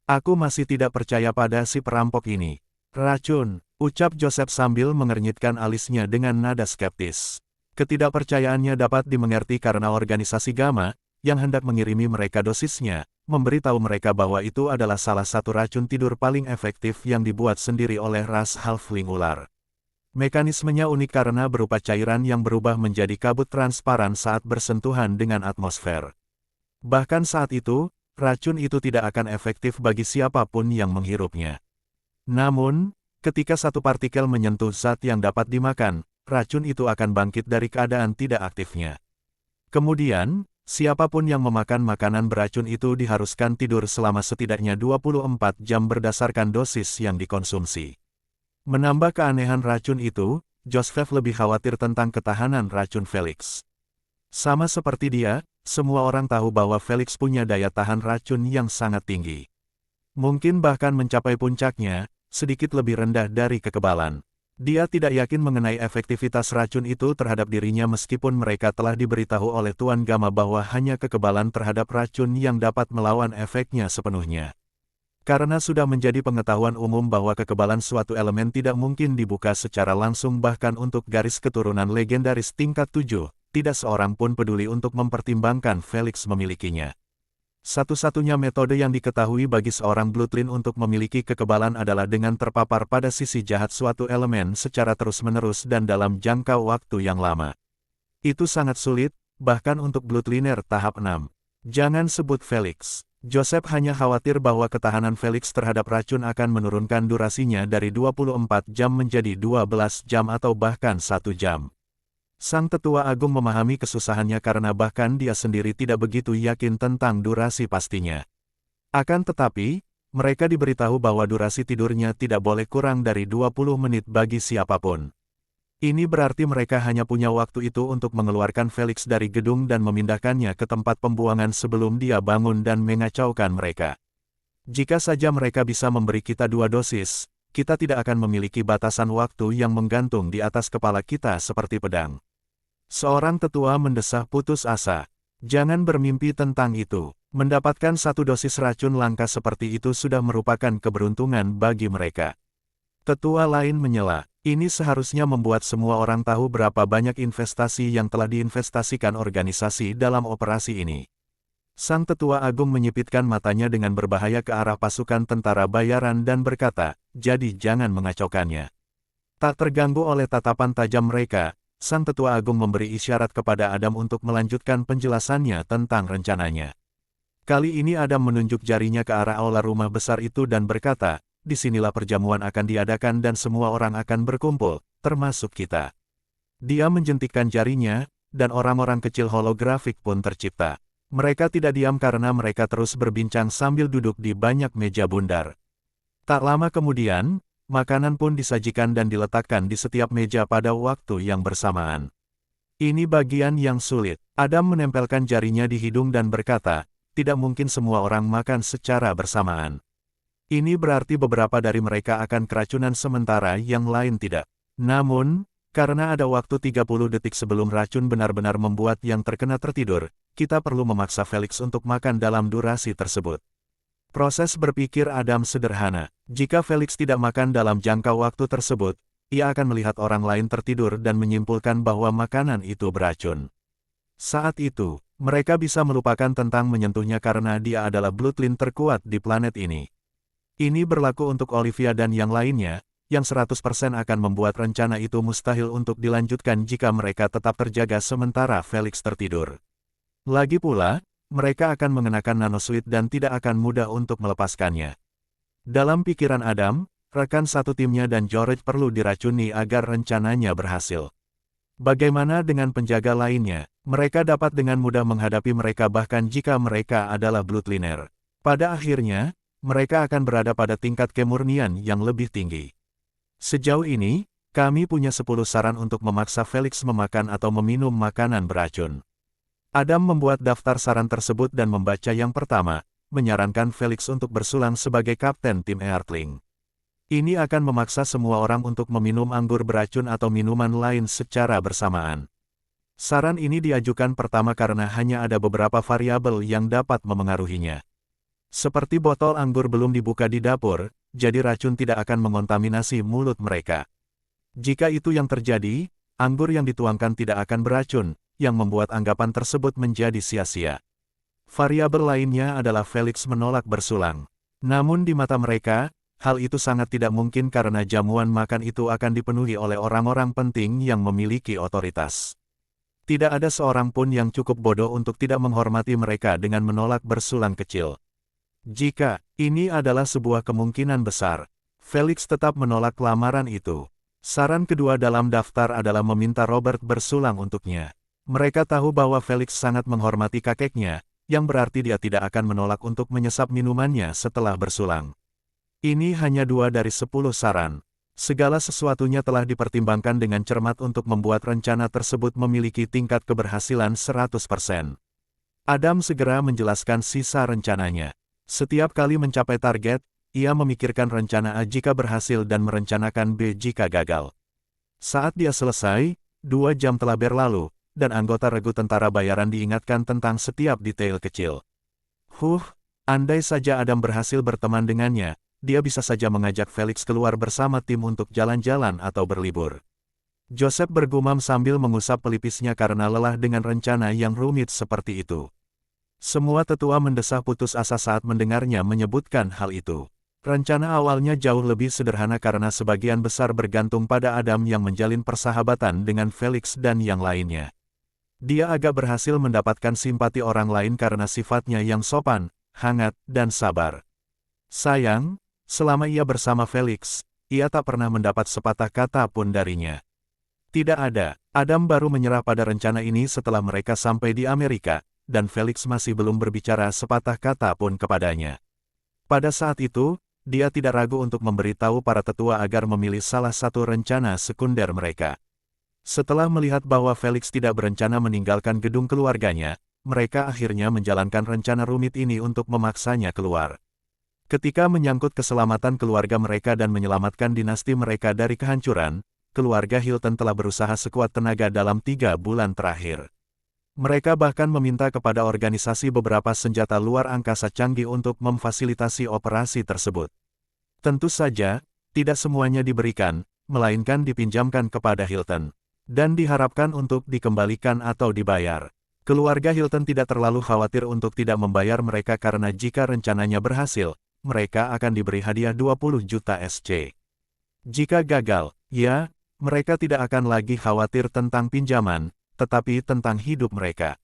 Aku masih tidak percaya pada si perampok ini. Racun, ucap Joseph sambil mengernyitkan alisnya dengan nada skeptis. Ketidakpercayaannya dapat dimengerti karena organisasi Gama, yang hendak mengirimi mereka dosisnya, memberitahu mereka bahwa itu adalah salah satu racun tidur paling efektif yang dibuat sendiri oleh ras halfling ular. Mekanismenya unik karena berupa cairan yang berubah menjadi kabut transparan saat bersentuhan dengan atmosfer. Bahkan saat itu, racun itu tidak akan efektif bagi siapapun yang menghirupnya. Namun, ketika satu partikel menyentuh zat yang dapat dimakan, racun itu akan bangkit dari keadaan tidak aktifnya. Kemudian, siapapun yang memakan makanan beracun itu diharuskan tidur selama setidaknya 24 jam berdasarkan dosis yang dikonsumsi. Menambah keanehan racun itu, Joseph lebih khawatir tentang ketahanan racun Felix. Sama seperti dia, semua orang tahu bahwa Felix punya daya tahan racun yang sangat tinggi. Mungkin bahkan mencapai puncaknya, sedikit lebih rendah dari kekebalan. Dia tidak yakin mengenai efektivitas racun itu terhadap dirinya meskipun mereka telah diberitahu oleh Tuan Gama bahwa hanya kekebalan terhadap racun yang dapat melawan efeknya sepenuhnya. Karena sudah menjadi pengetahuan umum bahwa kekebalan suatu elemen tidak mungkin dibuka secara langsung bahkan untuk garis keturunan legendaris tingkat 7, tidak seorang pun peduli untuk mempertimbangkan Felix memilikinya. Satu-satunya metode yang diketahui bagi seorang Bloodline untuk memiliki kekebalan adalah dengan terpapar pada sisi jahat suatu elemen secara terus-menerus dan dalam jangka waktu yang lama. Itu sangat sulit, bahkan untuk Bloodliner tahap 6. Jangan sebut Felix. Joseph hanya khawatir bahwa ketahanan Felix terhadap racun akan menurunkan durasinya dari 24 jam menjadi 12 jam atau bahkan 1 jam. Sang tetua agung memahami kesusahannya karena bahkan dia sendiri tidak begitu yakin tentang durasi pastinya. Akan tetapi, mereka diberitahu bahwa durasi tidurnya tidak boleh kurang dari 20 menit bagi siapapun. Ini berarti mereka hanya punya waktu itu untuk mengeluarkan Felix dari gedung dan memindahkannya ke tempat pembuangan sebelum dia bangun dan mengacaukan mereka. Jika saja mereka bisa memberi kita 2 dosis, kita tidak akan memiliki batasan waktu yang menggantung di atas kepala kita seperti pedang. Seorang tetua mendesah putus asa. Jangan bermimpi tentang itu. Mendapatkan 1 dosis racun langka seperti itu sudah merupakan keberuntungan bagi mereka. Tetua lain menyela. Ini seharusnya membuat semua orang tahu berapa banyak investasi yang telah diinvestasikan organisasi dalam operasi ini. Sang tetua agung menyipitkan matanya dengan berbahaya ke arah pasukan tentara bayaran dan berkata, "Jadi jangan mengacaukannya." Tak terganggu oleh tatapan tajam mereka, sang tetua agung memberi isyarat kepada Adam untuk melanjutkan penjelasannya tentang rencananya. Kali ini Adam menunjuk jarinya ke arah aula rumah besar itu dan berkata, "Disinilah perjamuan akan diadakan dan semua orang akan berkumpul, termasuk kita." Dia menjentikkan jarinya, dan orang-orang kecil holografik pun tercipta. Mereka tidak diam karena mereka terus berbincang sambil duduk di banyak meja bundar. Tak lama kemudian, makanan pun disajikan dan diletakkan di setiap meja pada waktu yang bersamaan. Ini bagian yang sulit. Adam menempelkan jarinya di hidung dan berkata, "Tidak mungkin semua orang makan secara bersamaan. Ini berarti beberapa dari mereka akan keracunan sementara yang lain tidak. Namun, karena ada waktu 30 detik sebelum racun benar-benar membuat yang terkena tertidur, kita perlu memaksa Felix untuk makan dalam durasi tersebut." Proses berpikir Adam sederhana. Jika Felix tidak makan dalam jangka waktu tersebut, ia akan melihat orang lain tertidur dan menyimpulkan bahwa makanan itu beracun. Saat itu, mereka bisa melupakan tentang menyentuhnya karena dia adalah bloodline terkuat di planet ini. Ini berlaku untuk Olivia dan yang lainnya, yang 100% akan membuat rencana itu mustahil untuk dilanjutkan jika mereka tetap terjaga sementara Felix tertidur. Lagi pula, mereka akan mengenakan nanosuit dan tidak akan mudah untuk melepaskannya. Dalam pikiran Adam, rekan satu timnya dan George perlu diracuni agar rencananya berhasil. Bagaimana dengan penjaga lainnya? Mereka dapat dengan mudah menghadapi mereka bahkan jika mereka adalah bloodliner. Pada akhirnya, mereka akan berada pada tingkat kemurnian yang lebih tinggi. Sejauh ini, kami punya 10 saran untuk memaksa Felix memakan atau meminum makanan beracun. Adam membuat daftar saran tersebut dan membaca yang pertama, menyarankan Felix untuk bersulang sebagai kapten tim Earthling. Ini akan memaksa semua orang untuk meminum anggur beracun atau minuman lain secara bersamaan. Saran ini diajukan pertama karena hanya ada beberapa variabel yang dapat memengaruhinya. Seperti botol anggur belum dibuka di dapur, jadi racun tidak akan mengontaminasi mulut mereka. Jika itu yang terjadi, anggur yang dituangkan tidak akan beracun, yang membuat anggapan tersebut menjadi sia-sia. Variabel lainnya adalah Felix menolak bersulang. Namun di mata mereka, hal itu sangat tidak mungkin karena jamuan makan itu akan dipenuhi oleh orang-orang penting yang memiliki otoritas. Tidak ada seorang pun yang cukup bodoh untuk tidak menghormati mereka dengan menolak bersulang kecil. Jika ini adalah sebuah kemungkinan besar, Felix tetap menolak lamaran itu. Saran kedua dalam daftar adalah meminta Robert bersulang untuknya. Mereka tahu bahwa Felix sangat menghormati kakeknya, yang berarti dia tidak akan menolak untuk menyesap minumannya setelah bersulang. Ini hanya 2 dari 10 saran. Segala sesuatunya telah dipertimbangkan dengan cermat untuk membuat rencana tersebut memiliki tingkat keberhasilan 100%. Adam segera menjelaskan sisa rencananya. Setiap kali mencapai target, ia memikirkan rencana A jika berhasil dan merencanakan B jika gagal. Saat dia selesai, 2 jam telah berlalu, dan anggota regu tentara bayaran diingatkan tentang setiap detail kecil. Andai saja Adam berhasil berteman dengannya, dia bisa saja mengajak Felix keluar bersama tim untuk jalan-jalan atau berlibur. Joseph bergumam sambil mengusap pelipisnya karena lelah dengan rencana yang rumit seperti itu. Semua tetua mendesah putus asa saat mendengarnya menyebutkan hal itu. Rencana awalnya jauh lebih sederhana karena sebagian besar bergantung pada Adam yang menjalin persahabatan dengan Felix dan yang lainnya. Dia agak berhasil mendapatkan simpati orang lain karena sifatnya yang sopan, hangat, dan sabar. Sayang, selama ia bersama Felix, ia tak pernah mendapat sepatah kata pun darinya. Tidak ada. Adam baru menyerah pada rencana ini setelah mereka sampai di Amerika, dan Felix masih belum berbicara sepatah kata pun kepadanya. Pada saat itu, dia tidak ragu untuk memberitahu para tetua agar memilih salah satu rencana sekunder mereka. Setelah melihat bahwa Felix tidak berencana meninggalkan gedung keluarganya, mereka akhirnya menjalankan rencana rumit ini untuk memaksanya keluar. Ketika menyangkut keselamatan keluarga mereka dan menyelamatkan dinasti mereka dari kehancuran, keluarga Hilton telah berusaha sekuat tenaga dalam 3 bulan terakhir. Mereka bahkan meminta kepada organisasi beberapa senjata luar angkasa canggih untuk memfasilitasi operasi tersebut. Tentu saja, tidak semuanya diberikan, melainkan dipinjamkan kepada Hilton. Dan diharapkan untuk dikembalikan atau dibayar. Keluarga Hilton tidak terlalu khawatir untuk tidak membayar mereka karena jika rencananya berhasil, mereka akan diberi hadiah 20 juta SC. Jika gagal, ya, mereka tidak akan lagi khawatir tentang pinjaman, tetapi tentang hidup mereka.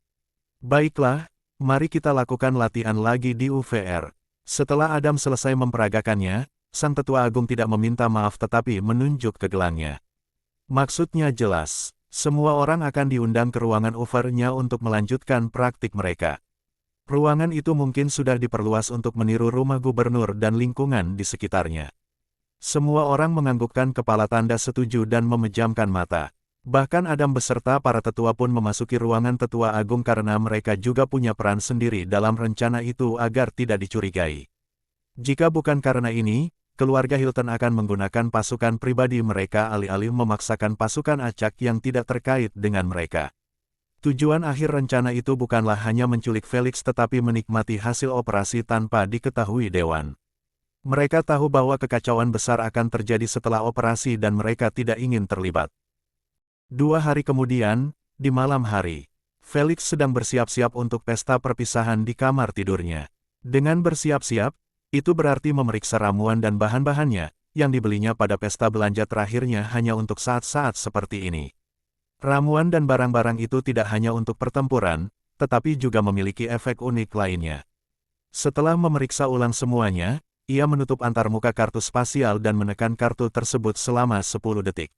Baiklah, mari kita lakukan latihan lagi di UVR. Setelah Adam selesai memperagakannya, Sang Tetua Agung tidak meminta maaf tetapi menunjuk ke gelangnya. Maksudnya jelas, semua orang akan diundang ke ruangan UVR-nya untuk melanjutkan praktik mereka. Ruangan itu mungkin sudah diperluas untuk meniru rumah gubernur dan lingkungan di sekitarnya. Semua orang menganggukkan kepala tanda setuju dan memejamkan mata. Bahkan Adam beserta para tetua pun memasuki ruangan Tetua Agung karena mereka juga punya peran sendiri dalam rencana itu agar tidak dicurigai. Jika bukan karena ini, keluarga Hilton akan menggunakan pasukan pribadi mereka alih-alih memaksakan pasukan acak yang tidak terkait dengan mereka. Tujuan akhir rencana itu bukanlah hanya menculik Felix tetapi menikmati hasil operasi tanpa diketahui Dewan. Mereka tahu bahwa kekacauan besar akan terjadi setelah operasi dan mereka tidak ingin terlibat. 2 hari kemudian, di malam hari, Felix sedang bersiap-siap untuk pesta perpisahan di kamar tidurnya. Dengan bersiap-siap, itu berarti memeriksa ramuan dan bahan-bahannya, yang dibelinya pada pesta belanja terakhirnya hanya untuk saat-saat seperti ini. Ramuan dan barang-barang itu tidak hanya untuk pertempuran, tetapi juga memiliki efek unik lainnya. Setelah memeriksa ulang semuanya, ia menutup antarmuka kartu spasial dan menekan kartu tersebut selama 10 detik.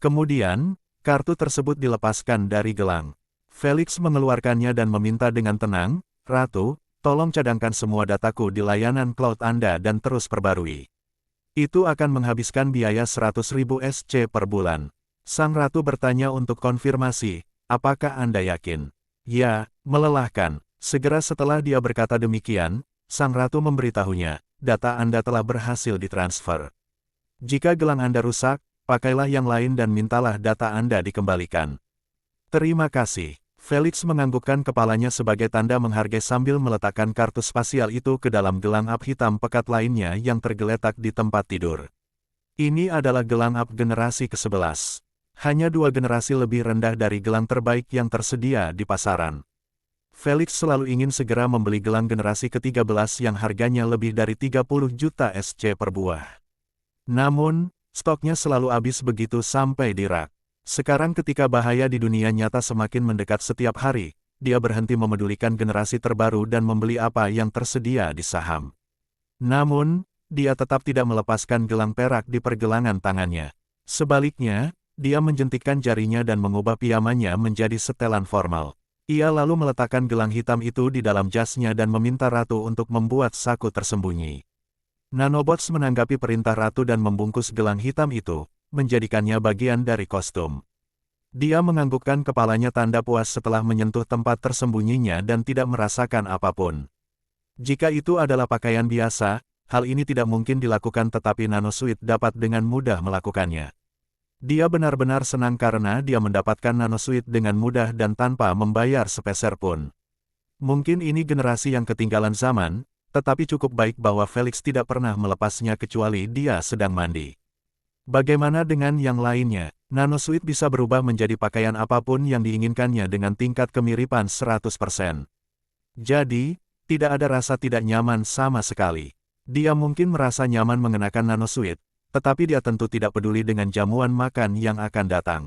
Kemudian, kartu tersebut dilepaskan dari gelang. Felix mengeluarkannya dan meminta dengan tenang, "Ratu, tolong cadangkan semua dataku di layanan cloud Anda dan terus perbarui. Itu akan menghabiskan biaya 100.000 SC per bulan." Sang Ratu bertanya untuk konfirmasi, "Apakah Anda yakin?" "Ya, melelahkan." Segera setelah dia berkata demikian, Sang Ratu memberitahunya, "Data Anda telah berhasil ditransfer. Jika gelang Anda rusak, pakailah yang lain dan mintalah data Anda dikembalikan." "Terima kasih." Felix menganggukkan kepalanya sebagai tanda menghargai sambil meletakkan kartu spasial itu ke dalam gelang up hitam pekat lainnya yang tergeletak di tempat tidur. Ini adalah gelang up generasi ke-11. Hanya 2 generasi lebih rendah dari gelang terbaik yang tersedia di pasaran. Felix selalu ingin segera membeli gelang generasi ke-13 yang harganya lebih dari 30 juta SC per buah. Namun, stoknya selalu habis begitu sampai di rak. Sekarang ketika bahaya di dunia nyata semakin mendekat setiap hari, dia berhenti memedulikan generasi terbaru dan membeli apa yang tersedia di saham. Namun, dia tetap tidak melepaskan gelang perak di pergelangan tangannya. Sebaliknya, dia menjentikkan jarinya dan mengubah pijamannya menjadi setelan formal. Ia lalu meletakkan gelang hitam itu di dalam jasnya dan meminta Ratu untuk membuat saku tersembunyi. Nanobots menanggapi perintah Ratu dan membungkus gelang hitam itu, menjadikannya bagian dari kostum. Dia menganggukkan kepalanya tanda puas setelah menyentuh tempat tersembunyinya dan tidak merasakan apapun. Jika itu adalah pakaian biasa, hal ini tidak mungkin dilakukan tetapi Nanosuit dapat dengan mudah melakukannya. Dia benar-benar senang karena dia mendapatkan Nanosuit dengan mudah dan tanpa membayar sepeser pun. Mungkin ini generasi yang ketinggalan zaman, tetapi cukup baik bahwa Felix tidak pernah melepasnya kecuali dia sedang mandi. Bagaimana dengan yang lainnya? Nanosuit bisa berubah menjadi pakaian apapun yang diinginkannya dengan tingkat kemiripan 100%. Jadi, tidak ada rasa tidak nyaman sama sekali. Dia mungkin merasa nyaman mengenakan Nanosuit, tetapi dia tentu tidak peduli dengan jamuan makan yang akan datang.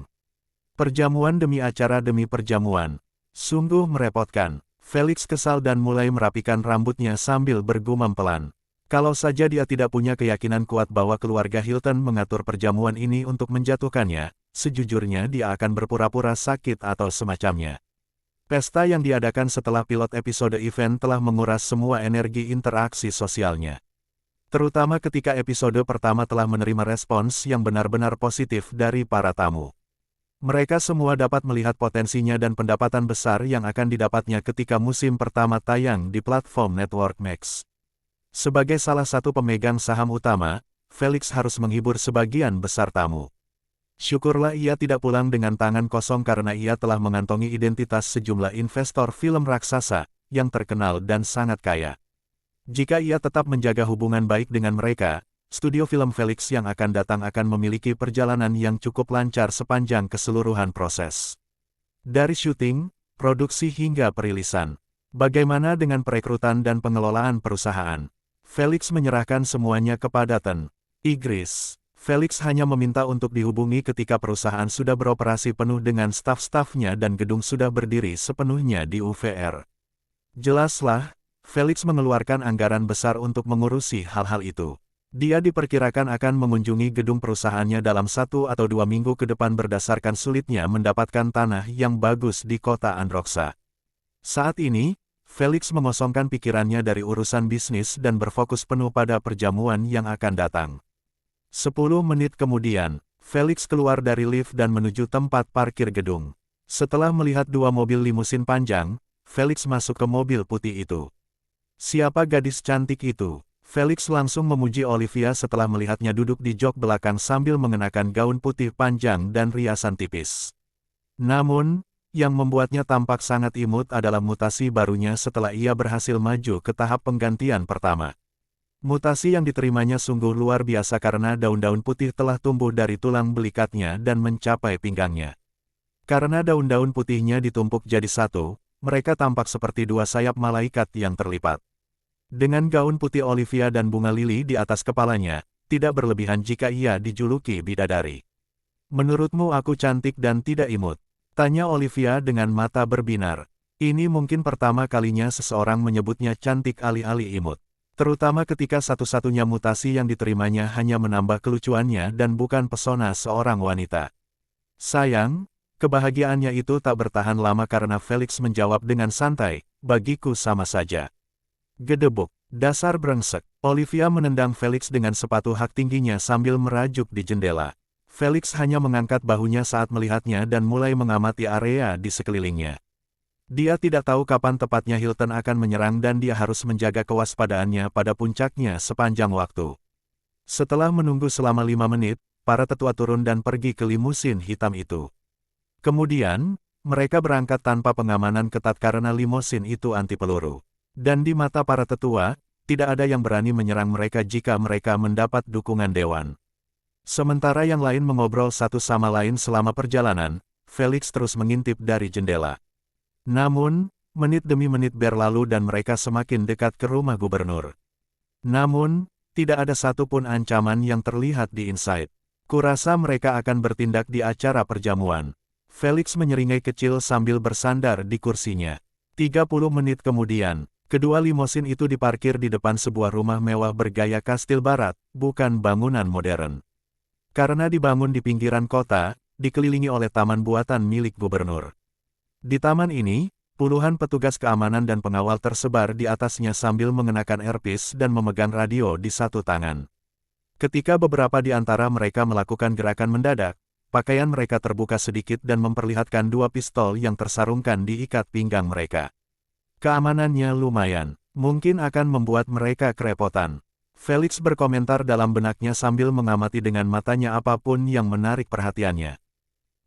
Perjamuan demi acara demi perjamuan. Sungguh merepotkan. Felix kesal dan mulai merapikan rambutnya sambil bergumam pelan. Kalau saja dia tidak punya keyakinan kuat bahwa keluarga Hilton mengatur perjamuan ini untuk menjatuhkannya, sejujurnya dia akan berpura-pura sakit atau semacamnya. Pesta yang diadakan setelah pilot episode event telah menguras semua energi interaksi sosialnya. Terutama ketika episode pertama telah menerima respons yang benar-benar positif dari para tamu. Mereka semua dapat melihat potensinya dan pendapatan besar yang akan didapatnya ketika musim pertama tayang di platform Network Max. Sebagai salah satu pemegang saham utama, Felix harus menghibur sebagian besar tamu. Syukurlah ia tidak pulang dengan tangan kosong karena ia telah mengantongi identitas sejumlah investor film raksasa yang terkenal dan sangat kaya. Jika ia tetap menjaga hubungan baik dengan mereka, studio film Felix yang akan datang akan memiliki perjalanan yang cukup lancar sepanjang keseluruhan proses. Dari syuting, produksi hingga perilisan. Bagaimana dengan perekrutan dan pengelolaan perusahaan? Felix menyerahkan semuanya kepada Ten Igris. Felix hanya meminta untuk dihubungi ketika perusahaan sudah beroperasi penuh dengan staf-stafnya dan gedung sudah berdiri sepenuhnya di UVR. Jelaslah, Felix mengeluarkan anggaran besar untuk mengurusi hal-hal itu. Dia diperkirakan akan mengunjungi gedung perusahaannya dalam 1 atau 2 minggu ke depan berdasarkan sulitnya mendapatkan tanah yang bagus di kota Androxa. Saat ini, Felix mengosongkan pikirannya dari urusan bisnis dan berfokus penuh pada perjamuan yang akan datang. 10 menit kemudian, Felix keluar dari lift dan menuju tempat parkir gedung. Setelah melihat 2 mobil limusin panjang, Felix masuk ke mobil putih itu. Siapa gadis cantik itu? Felix langsung memuji Olivia setelah melihatnya duduk di jok belakang sambil mengenakan gaun putih panjang dan riasan tipis. Namun, yang membuatnya tampak sangat imut adalah mutasi barunya setelah ia berhasil maju ke tahap penggantian pertama. Mutasi yang diterimanya sungguh luar biasa karena daun-daun putih telah tumbuh dari tulang belikatnya dan mencapai pinggangnya. Karena daun-daun putihnya ditumpuk jadi satu, mereka tampak seperti 2 sayap malaikat yang terlipat. Dengan gaun putih Olivia dan bunga lili di atas kepalanya, tidak berlebihan jika ia dijuluki bidadari. "Menurutmu aku cantik dan tidak imut?" tanya Olivia dengan mata berbinar. Ini mungkin pertama kalinya seseorang menyebutnya cantik alih-alih imut. Terutama ketika satu-satunya mutasi yang diterimanya hanya menambah kelucuannya dan bukan pesona seorang wanita. Sayang, kebahagiaannya itu tak bertahan lama karena Felix menjawab dengan santai, "Bagiku sama saja." Gedebuk, dasar brengsek. Olivia menendang Felix dengan sepatu hak tingginya sambil merajuk di jendela. Felix hanya mengangkat bahunya saat melihatnya dan mulai mengamati area di sekelilingnya. Dia tidak tahu kapan tepatnya Hilton akan menyerang dan dia harus menjaga kewaspadaannya pada puncaknya sepanjang waktu. Setelah menunggu selama 5 menit, para tetua turun dan pergi ke limusin hitam itu. Kemudian, mereka berangkat tanpa pengamanan ketat karena limusin itu anti peluru. Dan di mata para tetua, tidak ada yang berani menyerang mereka jika mereka mendapat dukungan dewan. Sementara yang lain mengobrol satu sama lain selama perjalanan, Felix terus mengintip dari jendela. Namun, menit demi menit berlalu dan mereka semakin dekat ke rumah gubernur. Namun, tidak ada satupun ancaman yang terlihat di inside. Kurasa mereka akan bertindak di acara perjamuan. Felix menyeringai kecil sambil bersandar di kursinya. 30 menit kemudian, kedua limusin itu diparkir di depan sebuah rumah mewah bergaya kastil barat, bukan bangunan modern. Karena dibangun di pinggiran kota, dikelilingi oleh taman buatan milik gubernur. Di taman ini, puluhan petugas keamanan dan pengawal tersebar di atasnya sambil mengenakan earpiece dan memegang radio di satu tangan. Ketika beberapa di antara mereka melakukan gerakan mendadak, pakaian mereka terbuka sedikit dan memperlihatkan 2 pistol yang tersarungkan di ikat pinggang mereka. Keamanannya lumayan, mungkin akan membuat mereka kerepotan. Felix berkomentar dalam benaknya sambil mengamati dengan matanya apapun yang menarik perhatiannya.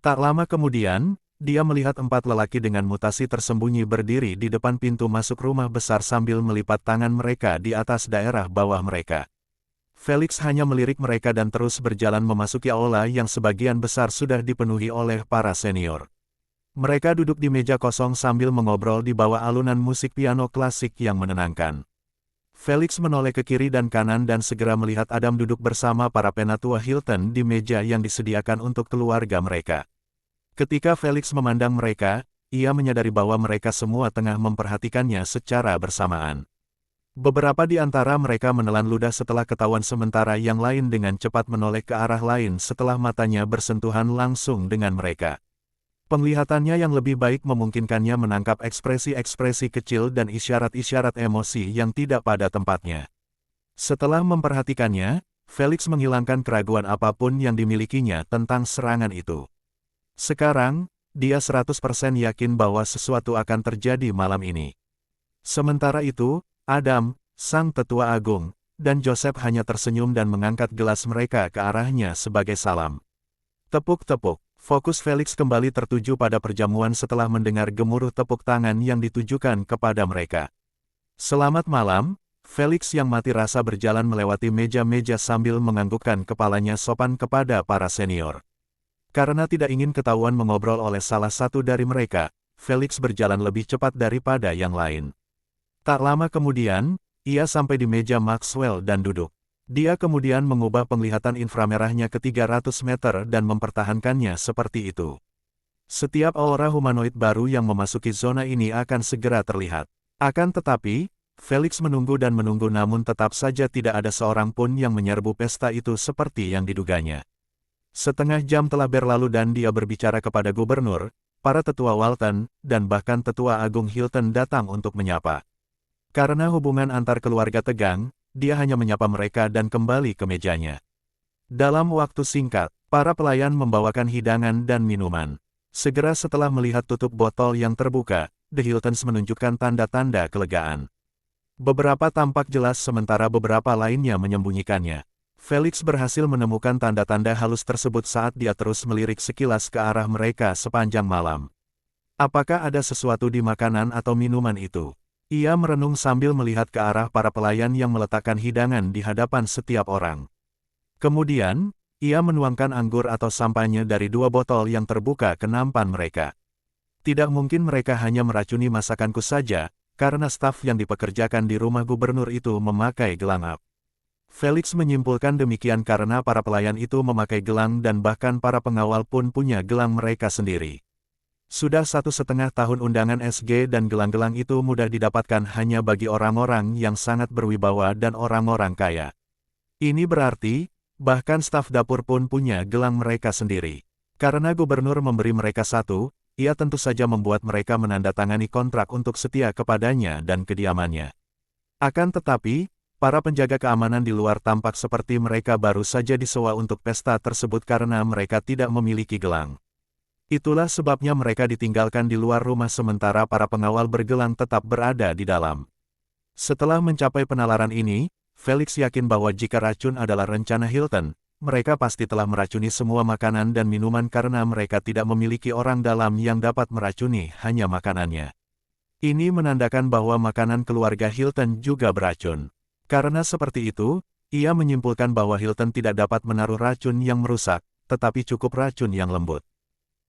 Tak lama kemudian, dia melihat 4 lelaki dengan mutasi tersembunyi berdiri di depan pintu masuk rumah besar sambil melipat tangan mereka di atas daerah bawah mereka. Felix hanya melirik mereka dan terus berjalan memasuki aula yang sebagian besar sudah dipenuhi oleh para senior. Mereka duduk di meja kosong sambil mengobrol di bawah alunan musik piano klasik yang menenangkan. Felix menoleh ke kiri dan kanan dan segera melihat Adam duduk bersama para penatua Hilton di meja yang disediakan untuk keluarga mereka. Ketika Felix memandang mereka, ia menyadari bahwa mereka semua tengah memperhatikannya secara bersamaan. Beberapa di antara mereka menelan ludah setelah ketahuan sementara yang lain dengan cepat menoleh ke arah lain setelah matanya bersentuhan langsung dengan mereka. Penglihatannya yang lebih baik memungkinkannya menangkap ekspresi-ekspresi kecil dan isyarat-isyarat emosi yang tidak pada tempatnya. Setelah memperhatikannya, Felix menghilangkan keraguan apapun yang dimilikinya tentang serangan itu. Sekarang, dia 100% yakin bahwa sesuatu akan terjadi malam ini. Sementara itu, Adam, sang tetua agung, dan Joseph hanya tersenyum dan mengangkat gelas mereka ke arahnya sebagai salam. Tepuk-tepuk, fokus Felix kembali tertuju pada perjamuan setelah mendengar gemuruh tepuk tangan yang ditujukan kepada mereka. Selamat malam, Felix yang mati rasa berjalan melewati meja-meja sambil menganggukkan kepalanya sopan kepada para senior. Karena tidak ingin ketahuan mengobrol oleh salah satu dari mereka, Felix berjalan lebih cepat daripada yang lain. Tak lama kemudian, ia sampai di meja Maxwell dan duduk. Dia kemudian mengubah penglihatan inframerahnya ke 300 meter dan mempertahankannya seperti itu. Setiap aura humanoid baru yang memasuki zona ini akan segera terlihat. Akan tetapi, Felix menunggu dan menunggu namun tetap saja tidak ada seorang pun yang menyerbu pesta itu seperti yang diduganya. Setengah jam telah berlalu dan dia berbicara kepada gubernur, para tetua Walton, dan bahkan tetua agung Hilton datang untuk menyapa. Karena hubungan antar keluarga tegang, dia hanya menyapa mereka dan kembali ke mejanya. Dalam waktu singkat, para pelayan membawakan hidangan dan minuman. Segera setelah melihat tutup botol yang terbuka, The Hiltons menunjukkan tanda-tanda kelegaan. Beberapa tampak jelas sementara beberapa lainnya menyembunyikannya. Felix berhasil menemukan tanda-tanda halus tersebut saat dia terus melirik sekilas ke arah mereka sepanjang malam. Apakah ada sesuatu di makanan atau minuman itu? Ia merenung sambil melihat ke arah para pelayan yang meletakkan hidangan di hadapan setiap orang. Kemudian, ia menuangkan anggur atau sampahnya dari 2 botol yang terbuka ke nampan mereka. Tidak mungkin mereka hanya meracuni masakanku saja, karena staf yang dipekerjakan di rumah gubernur itu memakai gelang up. Felix menyimpulkan demikian karena para pelayan itu memakai gelang dan bahkan para pengawal pun punya gelang mereka sendiri. Sudah 1,5 tahun undangan SG dan gelang-gelang itu mudah didapatkan hanya bagi orang-orang yang sangat berwibawa dan orang-orang kaya. Ini berarti, bahkan staf dapur pun punya gelang mereka sendiri. Karena gubernur memberi mereka satu, ia tentu saja membuat mereka menandatangani kontrak untuk setia kepadanya dan kediamannya. Akan tetapi, para penjaga keamanan di luar tampak seperti mereka baru saja disewa untuk pesta tersebut karena mereka tidak memiliki gelang. Itulah sebabnya mereka ditinggalkan di luar rumah sementara para pengawal bergelang tetap berada di dalam. Setelah mencapai penalaran ini, Felix yakin bahwa jika racun adalah rencana Hilton, mereka pasti telah meracuni semua makanan dan minuman karena mereka tidak memiliki orang dalam yang dapat meracuni hanya makanannya. Ini menandakan bahwa makanan keluarga Hilton juga beracun. Karena seperti itu, ia menyimpulkan bahwa Hilton tidak dapat menaruh racun yang merusak, tetapi cukup racun yang lembut.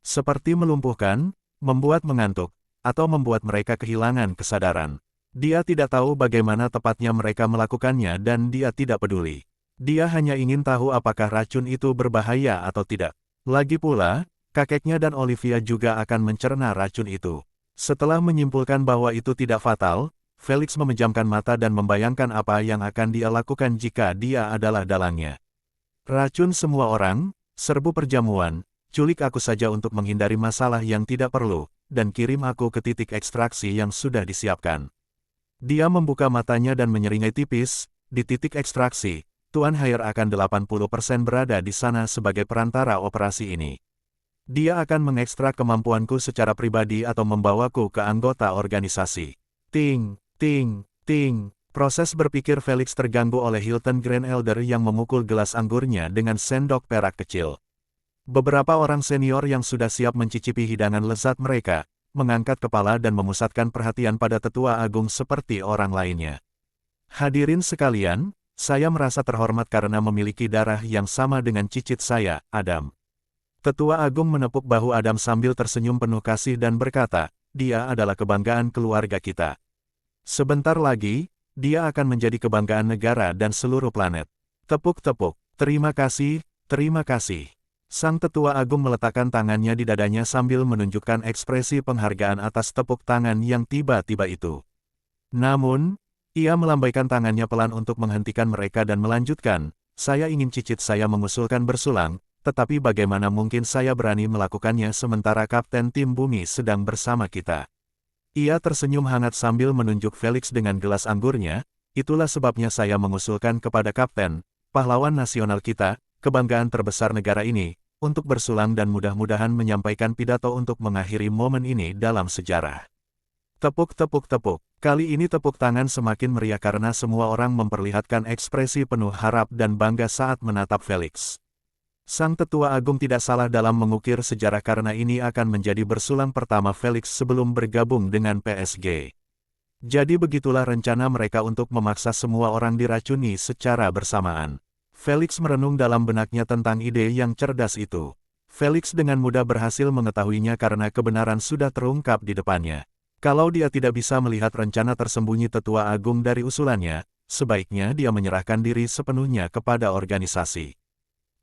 Seperti melumpuhkan, membuat mengantuk, atau membuat mereka kehilangan kesadaran. Dia tidak tahu bagaimana tepatnya mereka melakukannya dan dia tidak peduli. Dia hanya ingin tahu apakah racun itu berbahaya atau tidak. Lagi pula, kakeknya dan Olivia juga akan mencerna racun itu. Setelah menyimpulkan bahwa itu tidak fatal, Felix memejamkan mata dan membayangkan apa yang akan dia lakukan jika dia adalah dalangnya. Racun semua orang, serbu perjamuan, culik aku saja untuk menghindari masalah yang tidak perlu, dan kirim aku ke titik ekstraksi yang sudah disiapkan. Dia membuka matanya dan menyeringai tipis, di titik ekstraksi, Tuan Hare akan 80% berada di sana sebagai perantara operasi ini. Dia akan mengekstrak kemampuanku secara pribadi atau membawaku ke anggota organisasi. Ting, ting, ting. Proses berpikir Felix terganggu oleh Hilton Grand Elder yang memukul gelas anggurnya dengan sendok perak kecil. Beberapa orang senior yang sudah siap mencicipi hidangan lezat mereka, mengangkat kepala dan memusatkan perhatian pada tetua agung seperti orang lainnya. Hadirin sekalian, saya merasa terhormat karena memiliki darah yang sama dengan cicit saya, Adam. Tetua agung menepuk bahu Adam sambil tersenyum penuh kasih dan berkata, dia adalah kebanggaan keluarga kita. Sebentar lagi, dia akan menjadi kebanggaan negara dan seluruh planet. Tepuk-tepuk, terima kasih, terima kasih. Sang tetua agung meletakkan tangannya di dadanya sambil menunjukkan ekspresi penghargaan atas tepuk tangan yang tiba-tiba itu. Namun, ia melambaikan tangannya pelan untuk menghentikan mereka dan melanjutkan, saya ingin cicit saya mengusulkan bersulang, tetapi bagaimana mungkin saya berani melakukannya sementara Kapten Tim Bumi sedang bersama kita. Ia tersenyum hangat sambil menunjuk Felix dengan gelas anggurnya, itulah sebabnya saya mengusulkan kepada Kapten, pahlawan nasional kita, kebanggaan terbesar negara ini, untuk bersulang dan mudah-mudahan menyampaikan pidato untuk mengakhiri momen ini dalam sejarah. Tepuk tepuk tepuk. Kali ini tepuk tangan semakin meriah karena semua orang memperlihatkan ekspresi penuh harap dan bangga saat menatap Felix. Sang Tetua Agung tidak salah dalam mengukir sejarah karena ini akan menjadi bersulang pertama Felix sebelum bergabung dengan PSG. Jadi begitulah rencana mereka untuk memaksa semua orang diracuni secara bersamaan. Felix merenung dalam benaknya tentang ide yang cerdas itu. Felix dengan mudah berhasil mengetahuinya karena kebenaran sudah terungkap di depannya. Kalau dia tidak bisa melihat rencana tersembunyi Tetua Agung dari usulannya, sebaiknya dia menyerahkan diri sepenuhnya kepada organisasi.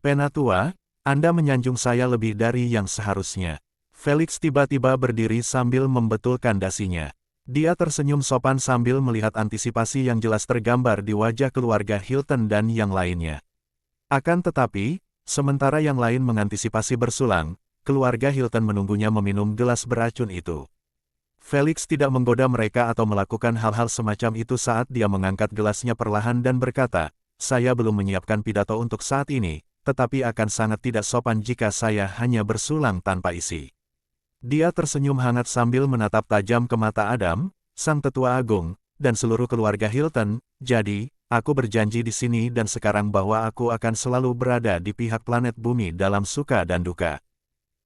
Penatua, Anda menyanjung saya lebih dari yang seharusnya. Felix tiba-tiba berdiri sambil membetulkan dasinya. Dia tersenyum sopan sambil melihat antisipasi yang jelas tergambar di wajah keluarga Hilton dan yang lainnya. Akan tetapi, sementara yang lain mengantisipasi bersulang, keluarga Hilton menunggunya meminum gelas beracun itu. Felix tidak menggoda mereka atau melakukan hal-hal semacam itu saat dia mengangkat gelasnya perlahan dan berkata, "Saya belum menyiapkan pidato untuk saat ini, tetapi akan sangat tidak sopan jika saya hanya bersulang tanpa isi." Dia tersenyum hangat sambil menatap tajam ke mata Adam, sang Tetua Agung, dan seluruh keluarga Hilton. "Jadi, aku berjanji di sini dan sekarang bahwa aku akan selalu berada di pihak planet bumi dalam suka dan duka."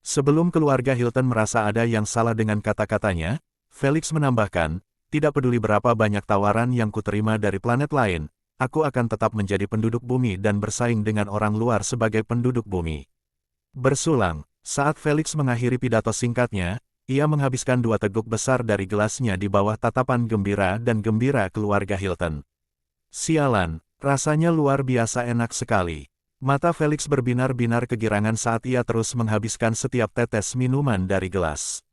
Sebelum keluarga Hilton merasa ada yang salah dengan kata-katanya, Felix menambahkan, "Tidak peduli berapa banyak tawaran yang kuterima dari planet lain, aku akan tetap menjadi penduduk bumi dan bersaing dengan orang luar sebagai penduduk bumi." Bersulang, saat Felix mengakhiri pidato singkatnya, ia menghabiskan 2 teguk besar dari gelasnya di bawah tatapan gembira dan gembira keluarga Hilton. Sialan, rasanya luar biasa enak sekali. Mata Felix berbinar-binar kegirangan saat ia terus menghabiskan setiap tetes minuman dari gelas.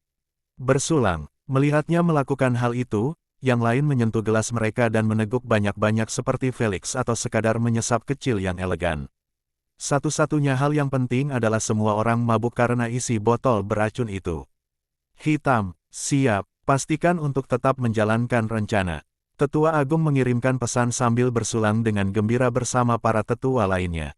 Bersulang, melihatnya melakukan hal itu, yang lain menyentuh gelas mereka dan meneguk banyak-banyak seperti Felix atau sekadar menyesap kecil yang elegan. Satu-satunya hal yang penting adalah semua orang mabuk karena isi botol beracun itu. Hitam, siap, pastikan untuk tetap menjalankan rencana. Tetua Agung mengirimkan pesan sambil bersulang dengan gembira bersama para tetua lainnya.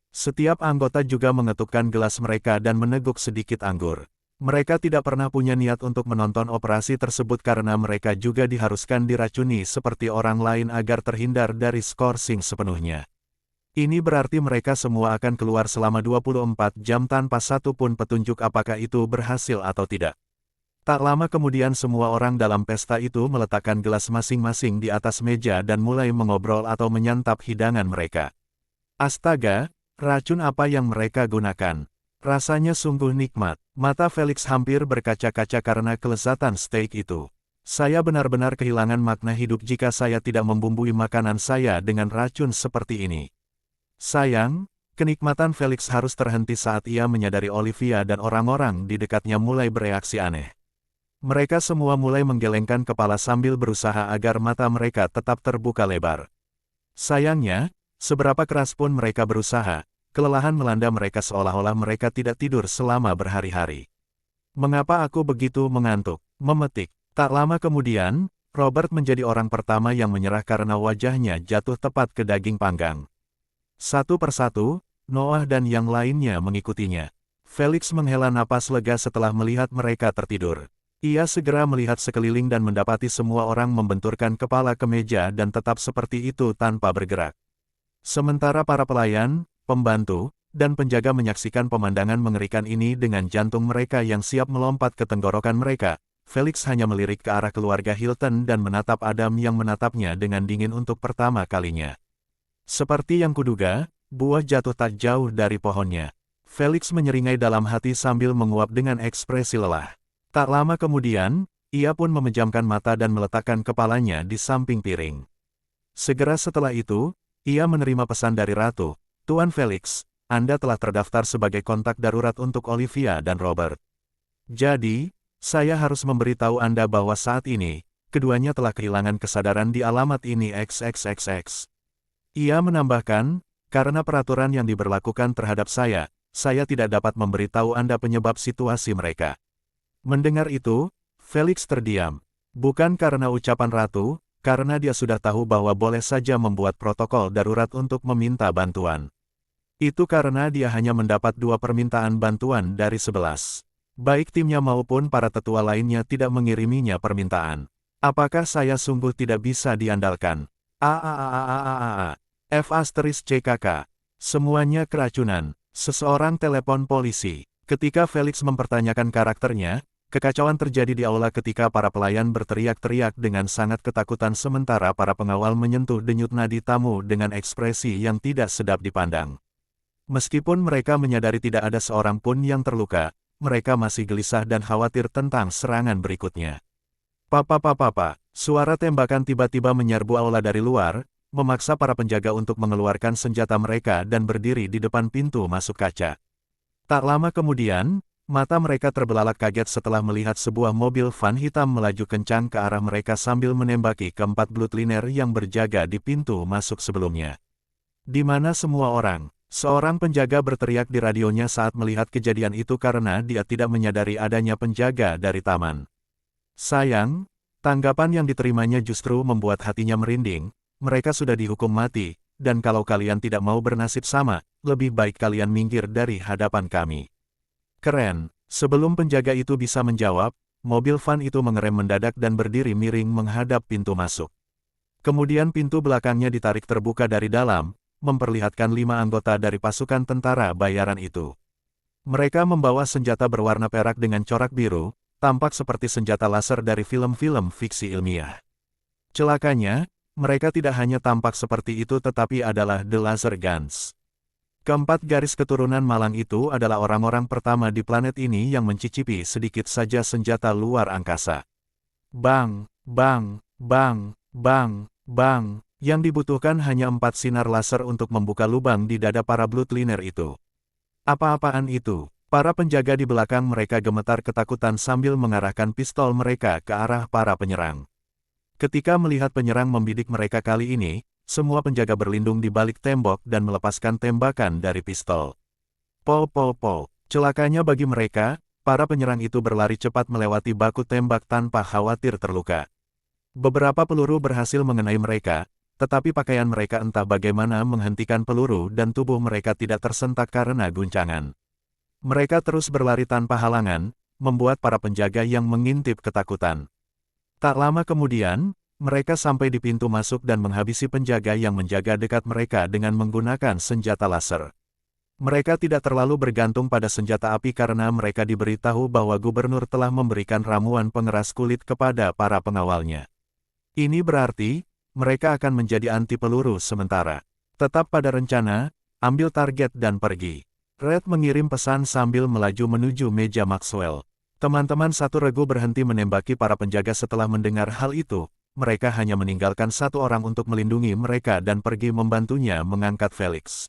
Setiap anggota juga mengetukkan gelas mereka dan meneguk sedikit anggur. Mereka tidak pernah punya niat untuk menonton operasi tersebut karena mereka juga diharuskan diracuni seperti orang lain agar terhindar dari skorsing sepenuhnya. Ini berarti mereka semua akan keluar selama 24 jam tanpa satu pun petunjuk apakah itu berhasil atau tidak. Tak lama kemudian semua orang dalam pesta itu meletakkan gelas masing-masing di atas meja dan mulai mengobrol atau menyantap hidangan mereka. Astaga, racun apa yang mereka gunakan? Rasanya sungguh nikmat. Mata Felix hampir berkaca-kaca karena kelezatan steak itu. Saya benar-benar kehilangan makna hidup jika saya tidak membumbui makanan saya dengan racun seperti ini. Sayang, kenikmatan Felix harus terhenti saat ia menyadari Olivia dan orang-orang di dekatnya mulai bereaksi aneh. Mereka semua mulai menggelengkan kepala sambil berusaha agar mata mereka tetap terbuka lebar. Sayangnya, seberapa keras pun mereka berusaha, kelelahan melanda mereka seolah-olah mereka tidak tidur selama berhari-hari. "Mengapa aku begitu mengantuk?" memetik. Tak lama kemudian, Robert menjadi orang pertama yang menyerah karena wajahnya jatuh tepat ke daging panggang. Satu persatu, Noah dan yang lainnya mengikutinya. Felix menghela napas lega setelah melihat mereka tertidur. Ia segera melihat sekeliling dan mendapati semua orang membenturkan kepala ke meja dan tetap seperti itu tanpa bergerak. Sementara para pelayan, pembantu, dan penjaga menyaksikan pemandangan mengerikan ini dengan jantung mereka yang siap melompat ke tenggorokan mereka, Felix hanya melirik ke arah keluarga Hilton dan menatap Adam yang menatapnya dengan dingin untuk pertama kalinya. Seperti yang kuduga, buah jatuh tak jauh dari pohonnya. Felix menyeringai dalam hati sambil menguap dengan ekspresi lelah. Tak lama kemudian, ia pun memejamkan mata dan meletakkan kepalanya di samping piring. Segera setelah itu, ia menerima pesan dari Ratu. "Tuan Felix, Anda telah terdaftar sebagai kontak darurat untuk Olivia dan Robert. Jadi, saya harus memberitahu Anda bahwa saat ini, keduanya telah kehilangan kesadaran di alamat ini XXXX. Ia menambahkan, karena peraturan yang diberlakukan terhadap saya tidak dapat memberitahu Anda penyebab situasi mereka." Mendengar itu, Felix terdiam. Bukan karena ucapan Ratu, karena dia sudah tahu bahwa boleh saja membuat protokol darurat untuk meminta bantuan. Itu karena dia hanya mendapat 2 permintaan bantuan dari 11. Baik timnya maupun para tetua lainnya tidak mengiriminya permintaan. Apakah saya sungguh tidak bisa diandalkan? F*CKK. Semuanya keracunan. Seseorang telepon polisi. Ketika Felix mempertanyakan karakternya, kekacauan terjadi di aula ketika para pelayan berteriak-teriak dengan sangat ketakutan sementara para pengawal menyentuh denyut nadi tamu dengan ekspresi yang tidak sedap dipandang. Meskipun mereka menyadari tidak ada seorang pun yang terluka, mereka masih gelisah dan khawatir tentang serangan berikutnya. Papa, suara tembakan tiba-tiba menyerbu aula dari luar, memaksa para penjaga untuk mengeluarkan senjata mereka dan berdiri di depan pintu masuk kaca. Tak lama kemudian, mata mereka terbelalak kaget setelah melihat sebuah mobil van hitam melaju kencang ke arah mereka sambil menembaki keempat bloodliner yang berjaga di pintu masuk sebelumnya. Di mana semua orang? Seorang penjaga berteriak di radionya saat melihat kejadian itu karena dia tidak menyadari adanya penjaga dari taman. Sayang, tanggapan yang diterimanya justru membuat hatinya merinding. Mereka sudah dihukum mati, dan kalau kalian tidak mau bernasib sama, lebih baik kalian minggir dari hadapan kami. Keren. Sebelum penjaga itu bisa menjawab, mobil van itu mengerem mendadak dan berdiri miring menghadap pintu masuk. Kemudian pintu belakangnya ditarik terbuka dari dalam, memperlihatkan 5 anggota dari pasukan tentara bayaran itu. Mereka membawa senjata berwarna perak dengan corak biru, tampak seperti senjata laser dari film-film fiksi ilmiah. Celakanya, mereka tidak hanya tampak seperti itu tetapi adalah The Laser Guns. Keempat garis keturunan malang itu adalah orang-orang pertama di planet ini yang mencicipi sedikit saja senjata luar angkasa. Bang, bang, bang, bang, bang, yang dibutuhkan hanya 4 sinar laser untuk membuka lubang di dada para bloodliner itu. Apa-apaan itu? Para penjaga di belakang mereka gemetar ketakutan sambil mengarahkan pistol mereka ke arah para penyerang. Ketika melihat penyerang membidik mereka kali ini, semua penjaga berlindung di balik tembok dan melepaskan tembakan dari pistol. Pol. Celakanya bagi mereka, para penyerang itu berlari cepat melewati baku tembak tanpa khawatir terluka. Beberapa peluru berhasil mengenai mereka, tetapi pakaian mereka entah bagaimana menghentikan peluru dan tubuh mereka tidak tersentak karena guncangan. Mereka terus berlari tanpa halangan, membuat para penjaga yang mengintip ketakutan. Tak lama kemudian, mereka sampai di pintu masuk dan menghabisi penjaga yang menjaga dekat mereka dengan menggunakan senjata laser. Mereka tidak terlalu bergantung pada senjata api karena mereka diberitahu bahwa gubernur telah memberikan ramuan pengeras kulit kepada para pengawalnya. Ini berarti, mereka akan menjadi anti peluru sementara. Tetap pada rencana, ambil target dan pergi. Red mengirim pesan sambil melaju menuju meja Maxwell. Teman-teman satu regu berhenti menembaki para penjaga setelah mendengar hal itu. Mereka hanya meninggalkan 1 orang untuk melindungi mereka dan pergi membantunya mengangkat Felix.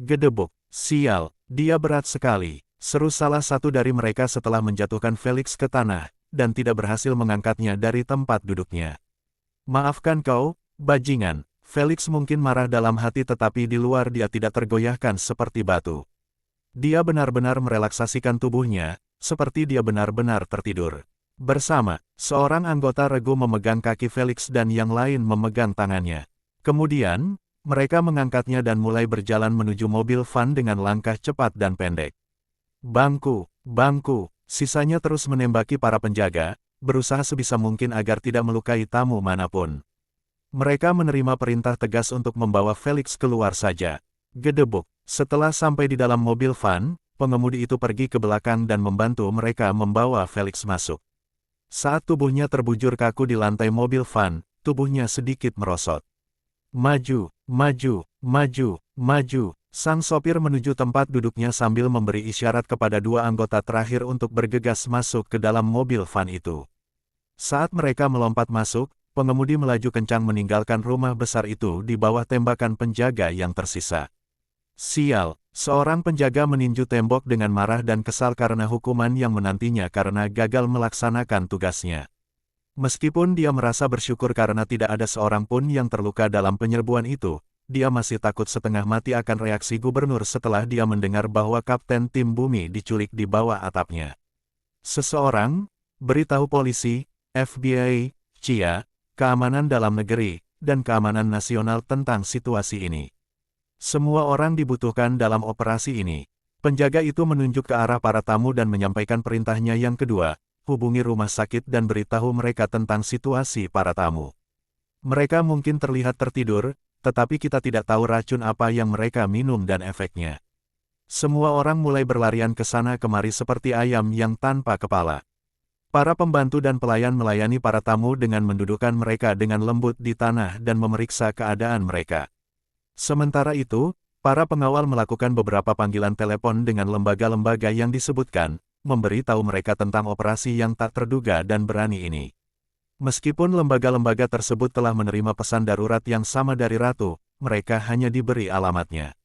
Gedebuk, sial, dia berat sekali, seru salah satu dari mereka setelah menjatuhkan Felix ke tanah, dan tidak berhasil mengangkatnya dari tempat duduknya. Maafkan kau, bajingan. Felix mungkin marah dalam hati tetapi di luar dia tidak tergoyahkan seperti batu. Dia benar-benar merelaksasikan tubuhnya, seperti dia benar-benar tertidur. Bersama, seorang anggota regu memegang kaki Felix dan yang lain memegang tangannya. Kemudian, mereka mengangkatnya dan mulai berjalan menuju mobil van dengan langkah cepat dan pendek. Bangku, sisanya terus menembaki para penjaga, berusaha sebisa mungkin agar tidak melukai tamu manapun. Mereka menerima perintah tegas untuk membawa Felix keluar saja. Gedebuk, setelah sampai di dalam mobil van, pengemudi itu pergi ke belakang dan membantu mereka membawa Felix masuk. Saat tubuhnya terbujur kaku di lantai mobil van, tubuhnya sedikit merosot. Maju. Sang sopir menuju tempat duduknya sambil memberi isyarat kepada 2 anggota terakhir untuk bergegas masuk ke dalam mobil van itu. Saat mereka melompat masuk, pengemudi melaju kencang meninggalkan rumah besar itu di bawah tembakan penjaga yang tersisa. Sial, seorang penjaga meninju tembok dengan marah dan kesal karena hukuman yang menantinya karena gagal melaksanakan tugasnya. Meskipun dia merasa bersyukur karena tidak ada seorang pun yang terluka dalam penyerbuan itu, dia masih takut setengah mati akan reaksi gubernur setelah dia mendengar bahwa kapten tim bumi diculik di bawah atapnya. Seseorang, beritahu polisi, FBI, CIA, keamanan dalam negeri, dan keamanan nasional tentang situasi ini. Semua orang dibutuhkan dalam operasi ini. Penjaga itu menunjuk ke arah para tamu dan menyampaikan perintahnya yang kedua, hubungi rumah sakit dan beritahu mereka tentang situasi para tamu. Mereka mungkin terlihat tertidur, tetapi kita tidak tahu racun apa yang mereka minum dan efeknya. Semua orang mulai berlarian ke sana kemari seperti ayam yang tanpa kepala. Para pembantu dan pelayan melayani para tamu dengan mendudukkan mereka dengan lembut di tanah dan memeriksa keadaan mereka. Sementara itu, para pengawal melakukan beberapa panggilan telepon dengan lembaga-lembaga yang disebutkan, memberi tahu mereka tentang operasi yang tak terduga dan berani ini. Meskipun lembaga-lembaga tersebut telah menerima pesan darurat yang sama dari Ratu, mereka hanya diberi alamatnya.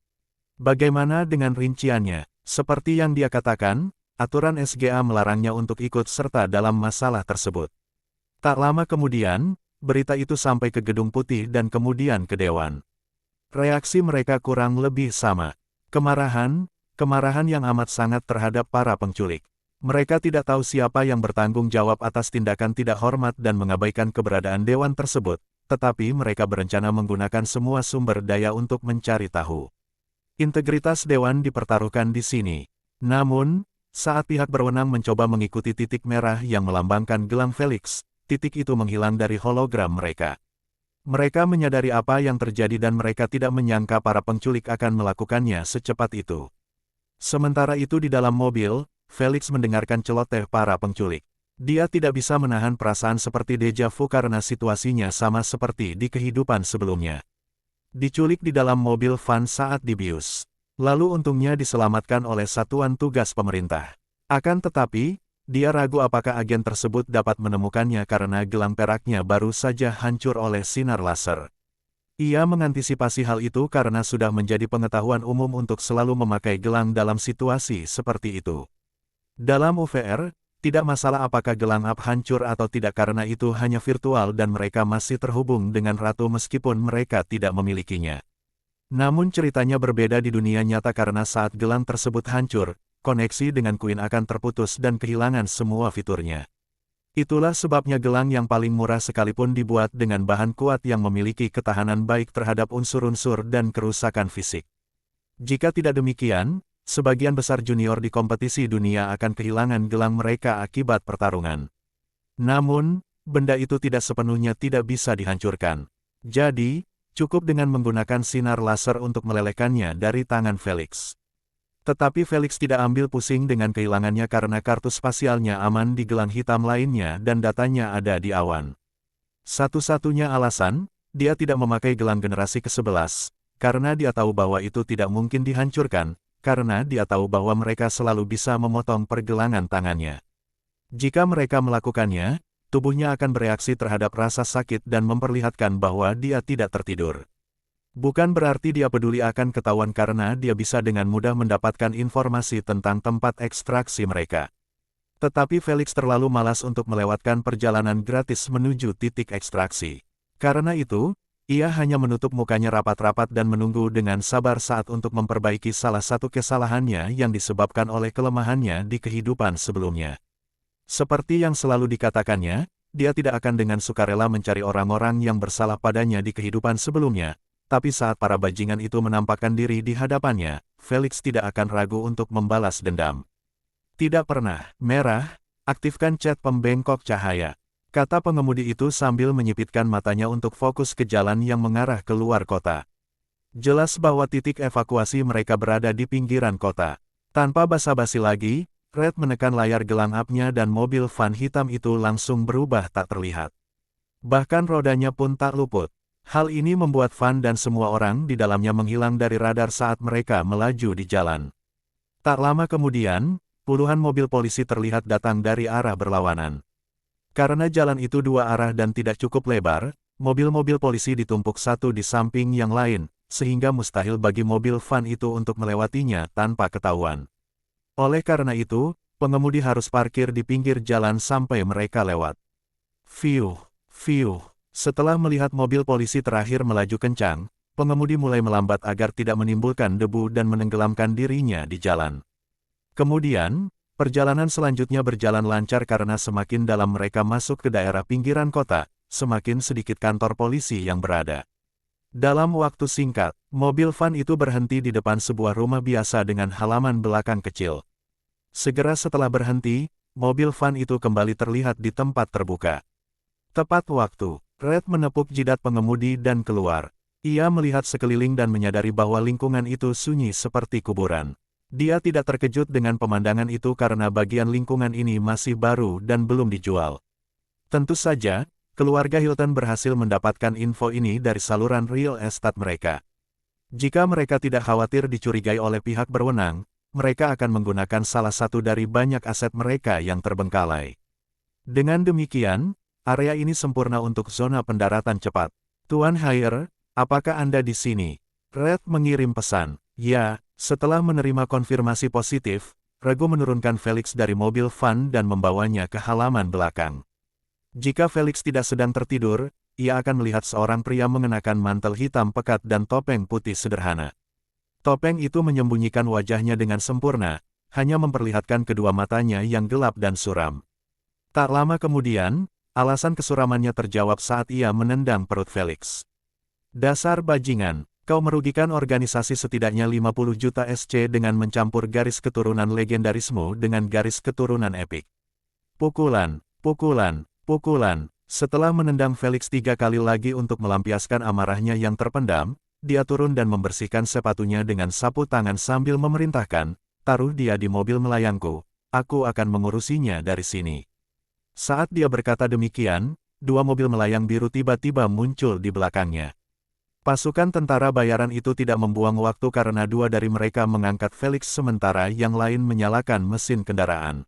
Bagaimana dengan rinciannya? Seperti yang dia katakan, aturan SGA melarangnya untuk ikut serta dalam masalah tersebut. Tak lama kemudian, berita itu sampai ke Gedung Putih dan kemudian ke Dewan. Reaksi mereka kurang lebih sama. Kemarahan yang amat sangat terhadap para penculik. Mereka tidak tahu siapa yang bertanggung jawab atas tindakan tidak hormat dan mengabaikan keberadaan dewan tersebut, tetapi mereka berencana menggunakan semua sumber daya untuk mencari tahu. Integritas dewan dipertaruhkan di sini. Namun, saat pihak berwenang mencoba mengikuti titik merah yang melambangkan gelang Felix, titik itu menghilang dari hologram mereka. Mereka menyadari apa yang terjadi dan mereka tidak menyangka para penculik akan melakukannya secepat itu. Sementara itu di dalam mobil, Felix mendengarkan celoteh para penculik. Dia tidak bisa menahan perasaan seperti deja vu karena situasinya sama seperti di kehidupan sebelumnya. Diculik di dalam mobil van saat dibius. Lalu untungnya diselamatkan oleh satuan tugas pemerintah. Akan tetapi, dia ragu apakah agen tersebut dapat menemukannya karena gelang peraknya baru saja hancur oleh sinar laser. Ia mengantisipasi hal itu karena sudah menjadi pengetahuan umum untuk selalu memakai gelang dalam situasi seperti itu. Dalam UVR, tidak masalah apakah gelang up hancur atau tidak karena itu hanya virtual dan mereka masih terhubung dengan Ratu meskipun mereka tidak memilikinya. Namun ceritanya berbeda di dunia nyata karena saat gelang tersebut hancur, koneksi dengan Queen akan terputus dan kehilangan semua fiturnya. Itulah sebabnya gelang yang paling murah sekalipun dibuat dengan bahan kuat yang memiliki ketahanan baik terhadap unsur-unsur dan kerusakan fisik. Jika tidak demikian, sebagian besar junior di kompetisi dunia akan kehilangan gelang mereka akibat pertarungan. Namun, benda itu tidak sepenuhnya tidak bisa dihancurkan. Jadi, cukup dengan menggunakan sinar laser untuk melelehkannya dari tangan Felix. Tetapi Felix tidak ambil pusing dengan kehilangannya karena kartu spasialnya aman di gelang hitam lainnya dan datanya ada di awan. Satu-satunya alasan, dia tidak memakai gelang generasi ke-11, karena dia tahu bahwa itu tidak mungkin dihancurkan, karena dia tahu bahwa mereka selalu bisa memotong pergelangan tangannya. Jika mereka melakukannya, tubuhnya akan bereaksi terhadap rasa sakit dan memperlihatkan bahwa dia tidak tertidur. Bukan berarti dia peduli akan ketahuan karena dia bisa dengan mudah mendapatkan informasi tentang tempat ekstraksi mereka. Tetapi Felix terlalu malas untuk melewatkan perjalanan gratis menuju titik ekstraksi. Karena itu, ia hanya menutup mukanya rapat-rapat dan menunggu dengan sabar saat untuk memperbaiki salah satu kesalahannya yang disebabkan oleh kelemahannya di kehidupan sebelumnya. Seperti yang selalu dikatakannya, dia tidak akan dengan sukarela mencari orang-orang yang bersalah padanya di kehidupan sebelumnya, tapi saat para bajingan itu menampakkan diri di hadapannya, Felix tidak akan ragu untuk membalas dendam. Tidak pernah, merah, aktifkan chat pembengkok cahaya. Kata pengemudi itu sambil menyipitkan matanya untuk fokus ke jalan yang mengarah ke luar kota. Jelas bahwa titik evakuasi mereka berada di pinggiran kota. Tanpa basa-basi lagi, Red menekan layar gelang up-nya dan mobil van hitam itu langsung berubah tak terlihat. Bahkan rodanya pun tak luput. Hal ini membuat van dan semua orang di dalamnya menghilang dari radar saat mereka melaju di jalan. Tak lama kemudian, puluhan mobil polisi terlihat datang dari arah berlawanan. Karena jalan itu dua arah dan tidak cukup lebar, mobil-mobil polisi ditumpuk satu di samping yang lain, sehingga mustahil bagi mobil van itu untuk melewatinya tanpa ketahuan. Oleh karena itu, pengemudi harus parkir di pinggir jalan sampai mereka lewat. Fiuh. Setelah melihat mobil polisi terakhir melaju kencang, pengemudi mulai melambat agar tidak menimbulkan debu dan menenggelamkan dirinya di jalan. Kemudian, perjalanan selanjutnya berjalan lancar karena semakin dalam mereka masuk ke daerah pinggiran kota, semakin sedikit kantor polisi yang berada. Dalam waktu singkat, mobil van itu berhenti di depan sebuah rumah biasa dengan halaman belakang kecil. Segera setelah berhenti, mobil van itu kembali terlihat di tempat terbuka. Tepat waktu, Red menepuk jidat pengemudi dan keluar. Ia melihat sekeliling dan menyadari bahwa lingkungan itu sunyi seperti kuburan. Dia tidak terkejut dengan pemandangan itu karena bagian lingkungan ini masih baru dan belum dijual. Tentu saja, keluarga Hilton berhasil mendapatkan info ini dari saluran real estate mereka. Jika mereka tidak khawatir dicurigai oleh pihak berwenang, mereka akan menggunakan salah satu dari banyak aset mereka yang terbengkalai. Dengan demikian, area ini sempurna untuk zona pendaratan cepat. Tuan Haier, apakah Anda di sini? Red mengirim pesan. Ya, setelah menerima konfirmasi positif, Regu menurunkan Felix dari mobil van dan membawanya ke halaman belakang. Jika Felix tidak sedang tertidur, ia akan melihat seorang pria mengenakan mantel hitam pekat dan topeng putih sederhana. Topeng itu menyembunyikan wajahnya dengan sempurna, hanya memperlihatkan kedua matanya yang gelap dan suram. Tak lama kemudian, alasan kesuramannya terjawab saat ia menendang perut Felix. Dasar bajingan, kau merugikan organisasi setidaknya 50 juta SC dengan mencampur garis keturunan legendarismu dengan garis keturunan epik. Pukulan, pukulan, pukulan. Setelah menendang Felix 3 kali lagi untuk melampiaskan amarahnya yang terpendam, dia turun dan membersihkan sepatunya dengan sapu tangan sambil memerintahkan, taruh dia di mobil melayangku, aku akan mengurusinya dari sini. Saat dia berkata demikian, 2 mobil melayang biru tiba-tiba muncul di belakangnya. Pasukan tentara bayaran itu tidak membuang waktu karena 2 dari mereka mengangkat Felix sementara yang lain menyalakan mesin kendaraan.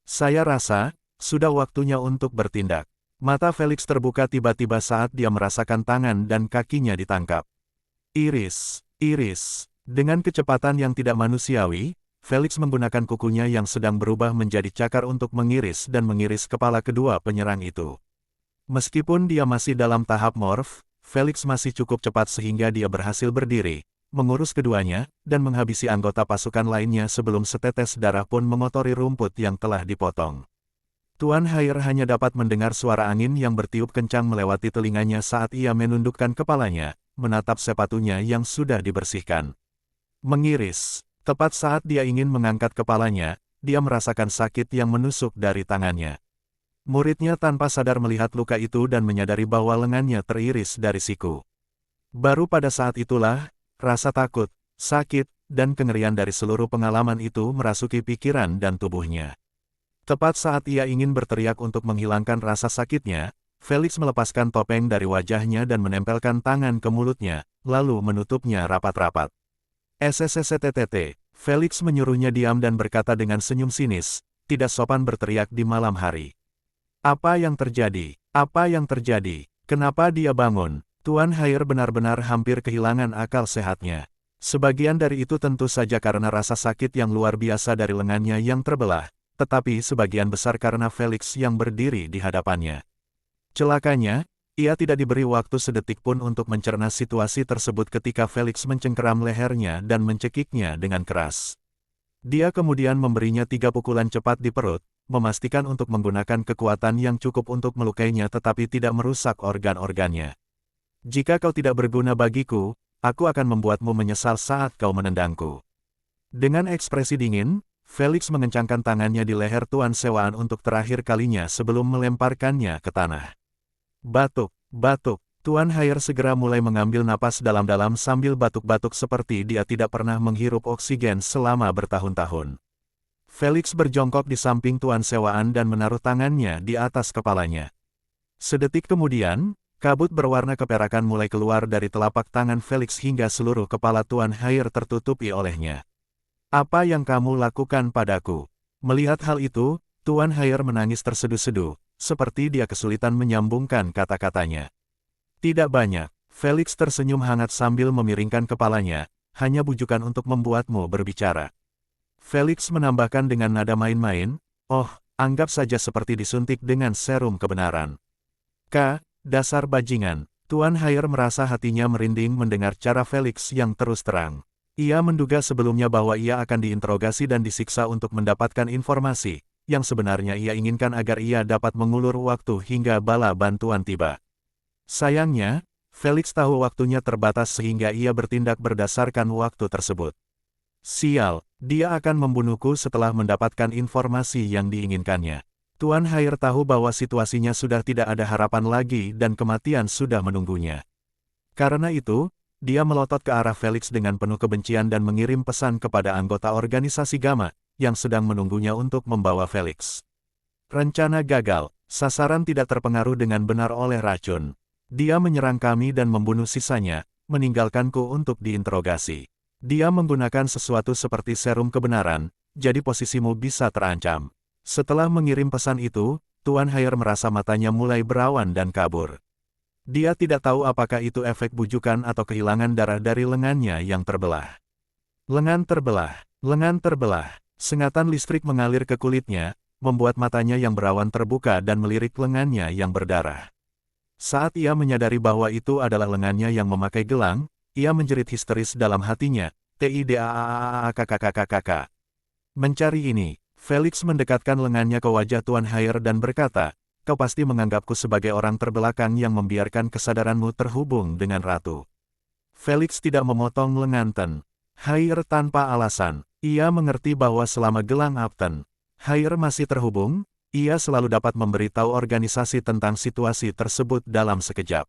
Saya rasa, sudah waktunya untuk bertindak. Mata Felix terbuka tiba-tiba saat dia merasakan tangan dan kakinya ditangkap. Iris, iris. Dengan kecepatan yang tidak manusiawi, Felix menggunakan kukunya yang sedang berubah menjadi cakar untuk mengiris dan mengiris kepala kedua penyerang itu. Meskipun dia masih dalam tahap morph, Felix masih cukup cepat sehingga dia berhasil berdiri, mengurus keduanya, dan menghabisi anggota pasukan lainnya sebelum setetes darah pun mengotori rumput yang telah dipotong. Tuan Haier hanya dapat mendengar suara angin yang bertiup kencang melewati telinganya saat ia menundukkan kepalanya, menatap sepatunya yang sudah dibersihkan. Mengiris. Tepat saat dia ingin mengangkat kepalanya, dia merasakan sakit yang menusuk dari tangannya. Muridnya tanpa sadar melihat luka itu dan menyadari bahwa lengannya teriris dari siku. Baru pada saat itulah, rasa takut, sakit, dan kengerian dari seluruh pengalaman itu merasuki pikiran dan tubuhnya. Tepat saat ia ingin berteriak untuk menghilangkan rasa sakitnya, Felix melepaskan topeng dari wajahnya dan menempelkan tangan ke mulutnya, lalu menutupnya rapat-rapat. SSSTTT, Felix menyuruhnya diam dan berkata dengan senyum sinis, tidak sopan berteriak di malam hari. Apa yang terjadi? Apa yang terjadi? Kenapa dia bangun? Tuan Haier benar-benar hampir kehilangan akal sehatnya. Sebagian dari itu tentu saja karena rasa sakit yang luar biasa dari lengannya yang terbelah, tetapi sebagian besar karena Felix yang berdiri di hadapannya. Celakanya, ia tidak diberi waktu sedetik pun untuk mencerna situasi tersebut ketika Felix mencengkeram lehernya dan mencekiknya dengan keras. Dia kemudian memberinya 3 pukulan cepat di perut, memastikan untuk menggunakan kekuatan yang cukup untuk melukainya tetapi tidak merusak organ-organnya. Jika kau tidak berguna bagiku, aku akan membuatmu menyesal saat kau menendangku. Dengan ekspresi dingin, Felix mengencangkan tangannya di leher Tuan Sewaan untuk terakhir kalinya sebelum melemparkannya ke tanah. Batuk, batuk. Tuan Haier segera mulai mengambil napas dalam-dalam sambil batuk-batuk seperti dia tidak pernah menghirup oksigen selama bertahun-tahun. Felix berjongkok di samping Tuan Sewaan dan menaruh tangannya di atas kepalanya. Sedetik kemudian, kabut berwarna keperakan mulai keluar dari telapak tangan Felix hingga seluruh kepala Tuan Haier tertutupi olehnya. Apa yang kamu lakukan padaku? Melihat hal itu, Tuan Haier menangis terseduh-seduh, seperti dia kesulitan menyambungkan kata-katanya. Tidak banyak, Felix tersenyum hangat sambil memiringkan kepalanya, hanya bujukan untuk membuatmu berbicara. Felix menambahkan dengan nada main-main, oh, anggap saja seperti disuntik dengan serum kebenaran. Dasar bajingan. Tuan Haier merasa hatinya merinding mendengar cara Felix yang terus terang. Ia menduga sebelumnya bahwa ia akan diinterogasi dan disiksa untuk mendapatkan informasi, yang sebenarnya ia inginkan agar ia dapat mengulur waktu hingga bala bantuan tiba. Sayangnya, Felix tahu waktunya terbatas sehingga ia bertindak berdasarkan waktu tersebut. Sial, dia akan membunuhku setelah mendapatkan informasi yang diinginkannya. Tuan Haier tahu bahwa situasinya sudah tidak ada harapan lagi dan kematian sudah menunggunya. Karena itu, dia melotot ke arah Felix dengan penuh kebencian dan mengirim pesan kepada anggota organisasi Gamma, yang sedang menunggunya untuk membawa Felix. Rencana gagal, sasaran tidak terpengaruh dengan benar oleh racun. Dia menyerang kami dan membunuh sisanya, meninggalkanku untuk diinterogasi. Dia menggunakan sesuatu seperti serum kebenaran, jadi posisimu bisa terancam. Setelah mengirim pesan itu, Tuan Haier merasa matanya mulai berawan dan kabur. Dia tidak tahu apakah itu efek bujukan atau kehilangan darah dari lengannya yang terbelah. Lengan terbelah, lengan terbelah. Sengatan listrik mengalir ke kulitnya, membuat matanya yang berawan terbuka dan melirik lengannya yang berdarah. Saat ia menyadari bahwa itu adalah lengannya yang memakai gelang, ia menjerit histeris dalam hatinya, "Tidaaakakakakakak." Mencari ini, Felix mendekatkan lengannya ke wajah Tuan Haier dan berkata, "Kau pasti menganggapku sebagai orang terbelakang yang membiarkan kesadaranmu terhubung dengan ratu." Felix tidak memotong lengan Ten Haier tanpa alasan. Ia mengerti bahwa selama gelang Ten Haier masih terhubung, ia selalu dapat memberitahu organisasi tentang situasi tersebut dalam sekejap.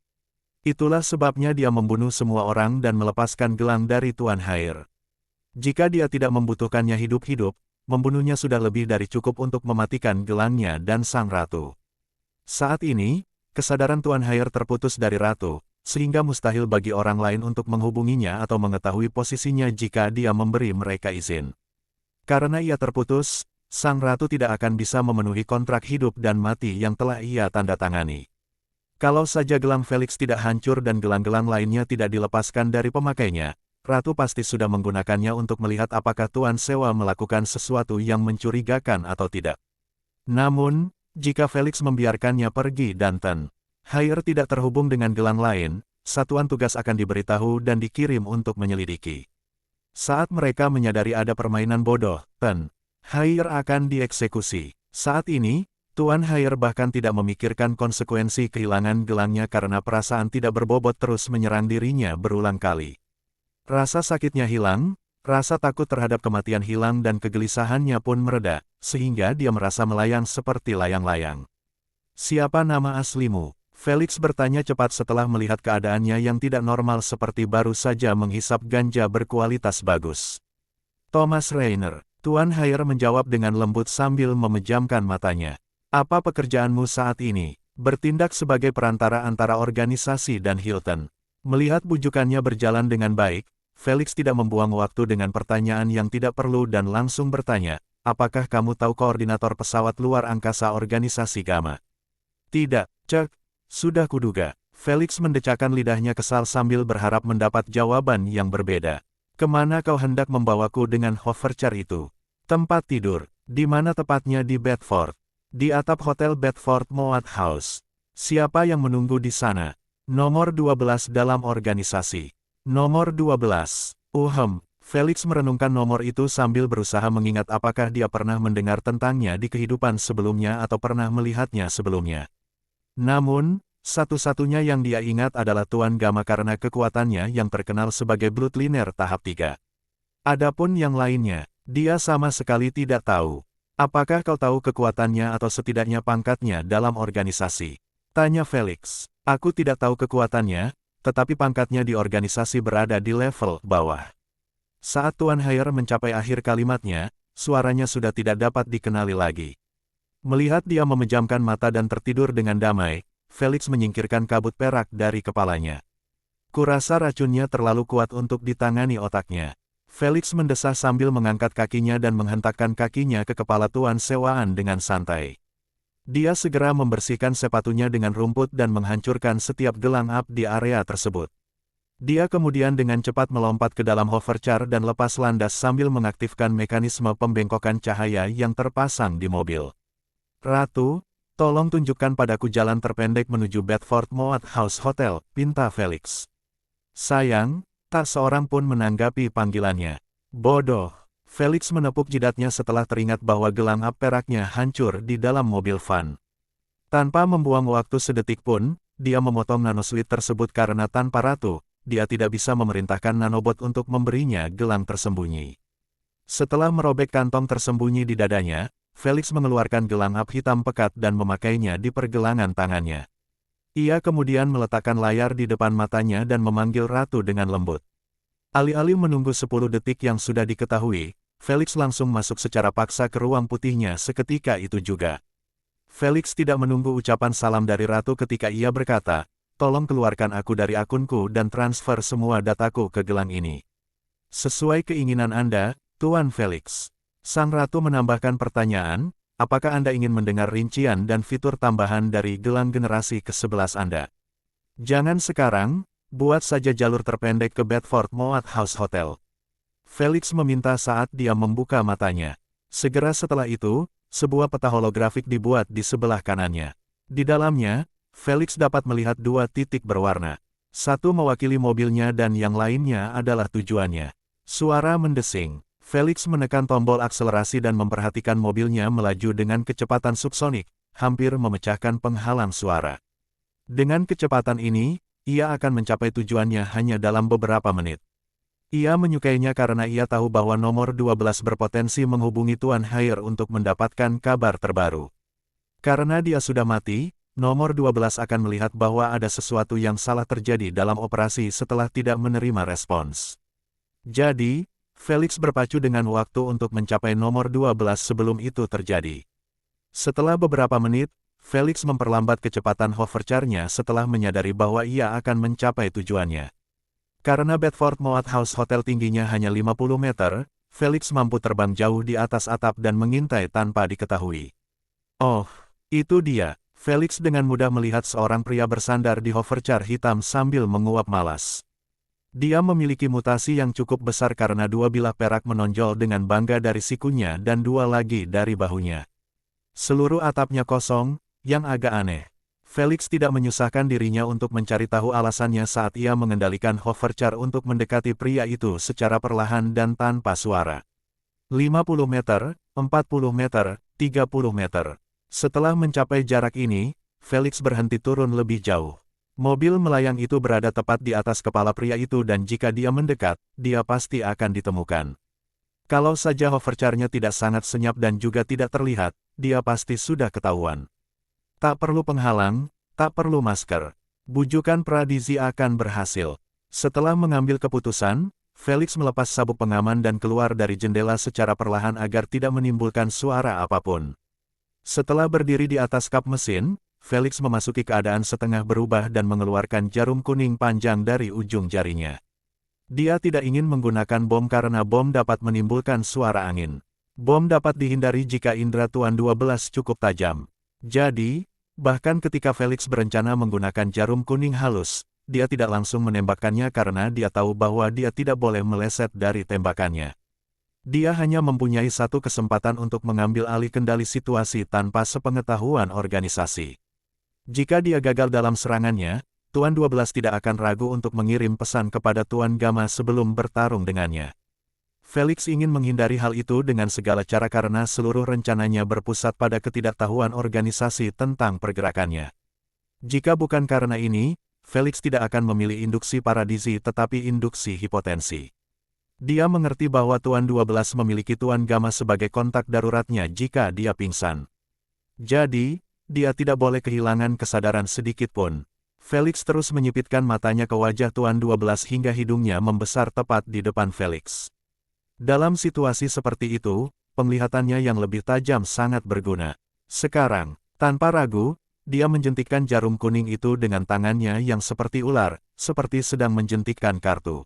Itulah sebabnya dia membunuh semua orang dan melepaskan gelang dari Tuan Haier. Jika dia tidak membutuhkannya hidup-hidup, membunuhnya sudah lebih dari cukup untuk mematikan gelangnya dan sang ratu. Saat ini, kesadaran Tuan Haier terputus dari ratu, sehingga mustahil bagi orang lain untuk menghubunginya atau mengetahui posisinya jika dia memberi mereka izin. Karena ia terputus, sang ratu tidak akan bisa memenuhi kontrak hidup dan mati yang telah ia tanda tangani. Kalau saja gelang Felix tidak hancur dan gelang-gelang lainnya tidak dilepaskan dari pemakainya, ratu pasti sudah menggunakannya untuk melihat apakah Tuan Sewa melakukan sesuatu yang mencurigakan atau tidak. Namun, jika Felix membiarkannya pergi dan Ten Haier tidak terhubung dengan gelang lain, satuan tugas akan diberitahu dan dikirim untuk menyelidiki. Saat mereka menyadari ada permainan bodoh, Ten Haier akan dieksekusi. Saat ini, Tuan Haier bahkan tidak memikirkan konsekuensi kehilangan gelangnya karena perasaan tidak berbobot terus menyerang dirinya berulang kali. Rasa sakitnya hilang, rasa takut terhadap kematian hilang dan kegelisahannya pun mereda, sehingga dia merasa melayang seperti layang-layang. "Siapa nama aslimu?" Felix bertanya cepat setelah melihat keadaannya yang tidak normal seperti baru saja menghisap ganja berkualitas bagus. "Thomas Rainer." Tuan Haier menjawab dengan lembut sambil memejamkan matanya. "Apa pekerjaanmu saat ini?" "Bertindak sebagai perantara antara organisasi dan Hilton." Melihat bujukannya berjalan dengan baik, Felix tidak membuang waktu dengan pertanyaan yang tidak perlu dan langsung bertanya, "Apakah kamu tahu koordinator pesawat luar angkasa organisasi Gamma?" "Tidak, Cek. Sudah kuduga." Felix mendecakkan lidahnya kesal sambil berharap mendapat jawaban yang berbeda. "Kemana kau hendak membawaku dengan hovercar itu?" "Tempat tidur." "Di mana tepatnya?" "Di Bedford." "Di atap Hotel Bedford Moat House." "Siapa yang menunggu di sana?" "Nomor 12 dalam organisasi." "Nomor 12. Felix merenungkan nomor itu sambil berusaha mengingat apakah dia pernah mendengar tentangnya di kehidupan sebelumnya atau pernah melihatnya sebelumnya. Namun, satu-satunya yang dia ingat adalah Tuan Gamma karena kekuatannya yang terkenal sebagai Bloodliner tahap 3. Adapun yang lainnya, dia sama sekali tidak tahu. "Apakah kau tahu kekuatannya atau setidaknya pangkatnya dalam organisasi?" tanya Felix. "Aku tidak tahu kekuatannya, tetapi pangkatnya di organisasi berada di level bawah." Saat Tuan Haier mencapai akhir kalimatnya, suaranya sudah tidak dapat dikenali lagi. Melihat dia memejamkan mata dan tertidur dengan damai, Felix menyingkirkan kabut perak dari kepalanya. "Kurasa racunnya terlalu kuat untuk ditangani otaknya." Felix mendesah sambil mengangkat kakinya dan menghentakkan kakinya ke kepala Tuan Sewaan dengan santai. Dia segera membersihkan sepatunya dengan rumput dan menghancurkan setiap gelang di area tersebut. Dia kemudian dengan cepat melompat ke dalam hovercar dan lepas landas sambil mengaktifkan mekanisme pembengkokan cahaya yang terpasang di mobil. "Ratu, tolong tunjukkan padaku jalan terpendek menuju Bedford Moat House Hotel," pinta Felix. "Sayang, tak seorang pun menanggapi panggilannya." "Bodoh." Felix menepuk jidatnya setelah teringat bahwa gelang peraknya hancur di dalam mobil van. Tanpa membuang waktu sedetik pun, dia memotong nanosweet tersebut karena tanpa Ratu, dia tidak bisa memerintahkan nanobot untuk memberinya gelang tersembunyi. Setelah merobek kantong tersembunyi di dadanya, Felix mengeluarkan gelang hap hitam pekat dan memakainya di pergelangan tangannya. Ia kemudian meletakkan layar di depan matanya dan memanggil Ratu dengan lembut. Alih-alih menunggu 10 detik yang sudah diketahui, Felix langsung masuk secara paksa ke ruang putihnya seketika itu juga. Felix tidak menunggu ucapan salam dari Ratu ketika ia berkata, "Tolong keluarkan aku dari akunku dan transfer semua dataku ke gelang ini." "Sesuai keinginan Anda, Tuan Felix." Sang Ratu menambahkan pertanyaan, "Apakah Anda ingin mendengar rincian dan fitur tambahan dari gelang generasi ke-11 Anda?" "Jangan sekarang, buat saja jalur terpendek ke Bedford Moat House Hotel." Felix meminta saat dia membuka matanya. Segera setelah itu, sebuah peta holografik dibuat di sebelah kanannya. Di dalamnya, Felix dapat melihat 2 titik berwarna. Satu mewakili mobilnya dan yang lainnya adalah tujuannya. Suara mendesing. Felix menekan tombol akselerasi dan memperhatikan mobilnya melaju dengan kecepatan subsonik, hampir memecahkan penghalang suara. Dengan kecepatan ini, ia akan mencapai tujuannya hanya dalam beberapa menit. Ia menyukainya karena ia tahu bahwa nomor 12 berpotensi menghubungi Tuan Haier untuk mendapatkan kabar terbaru. Karena dia sudah mati, nomor 12 akan melihat bahwa ada sesuatu yang salah terjadi dalam operasi setelah tidak menerima respons. Jadi, Felix berpacu dengan waktu untuk mencapai nomor 12 sebelum itu terjadi. Setelah beberapa menit, Felix memperlambat kecepatan hovercar-nya setelah menyadari bahwa ia akan mencapai tujuannya. Karena Bedford Moat House Hotel tingginya hanya 50 meter, Felix mampu terbang jauh di atas atap dan mengintai tanpa diketahui. Oh, itu dia. Felix dengan mudah melihat seorang pria bersandar di hovercar hitam sambil menguap malas. Dia memiliki mutasi yang cukup besar karena 2 bilah perak menonjol dengan bangga dari sikunya dan 2 lagi dari bahunya. Seluruh atapnya kosong, yang agak aneh. Felix tidak menyusahkan dirinya untuk mencari tahu alasannya saat ia mengendalikan hovercar untuk mendekati pria itu secara perlahan dan tanpa suara. 50 meter, 40 meter, 30 meter. Setelah mencapai jarak ini, Felix berhenti turun lebih jauh. Mobil melayang itu berada tepat di atas kepala pria itu dan jika dia mendekat, dia pasti akan ditemukan. Kalau saja hovercar-nya tidak sangat senyap dan juga tidak terlihat, dia pasti sudah ketahuan. Tak perlu penghalang, tak perlu masker. Bujukan Pradizi akan berhasil. Setelah mengambil keputusan, Felix melepas sabuk pengaman dan keluar dari jendela secara perlahan agar tidak menimbulkan suara apapun. Setelah berdiri di atas kap mesin, Felix memasuki keadaan setengah berubah dan mengeluarkan jarum kuning panjang dari ujung jarinya. Dia tidak ingin menggunakan bom karena bom dapat menimbulkan suara angin. Bom dapat dihindari jika indera Tuan 12 cukup tajam. Jadi, bahkan ketika Felix berencana menggunakan jarum kuning halus, dia tidak langsung menembakkannya karena dia tahu bahwa dia tidak boleh meleset dari tembakannya. Dia hanya mempunyai satu kesempatan untuk mengambil alih kendali situasi tanpa sepengetahuan organisasi. Jika dia gagal dalam serangannya, Tuan 12 tidak akan ragu untuk mengirim pesan kepada Tuan Gamma sebelum bertarung dengannya. Felix ingin menghindari hal itu dengan segala cara karena seluruh rencananya berpusat pada ketidaktahuan organisasi tentang pergerakannya. Jika bukan karena ini, Felix tidak akan memilih induksi Paradizi tetapi induksi hipotensi. Dia mengerti bahwa Tuan 12 memiliki Tuan Gamma sebagai kontak daruratnya jika dia pingsan. Jadi, dia tidak boleh kehilangan kesadaran sedikit pun. Felix terus menyipitkan matanya ke wajah Tuan 12 hingga hidungnya membesar tepat di depan Felix. Dalam situasi seperti itu, penglihatannya yang lebih tajam sangat berguna. Sekarang, tanpa ragu, dia menjentikkan jarum kuning itu dengan tangannya yang seperti ular, seperti sedang menjentikkan kartu.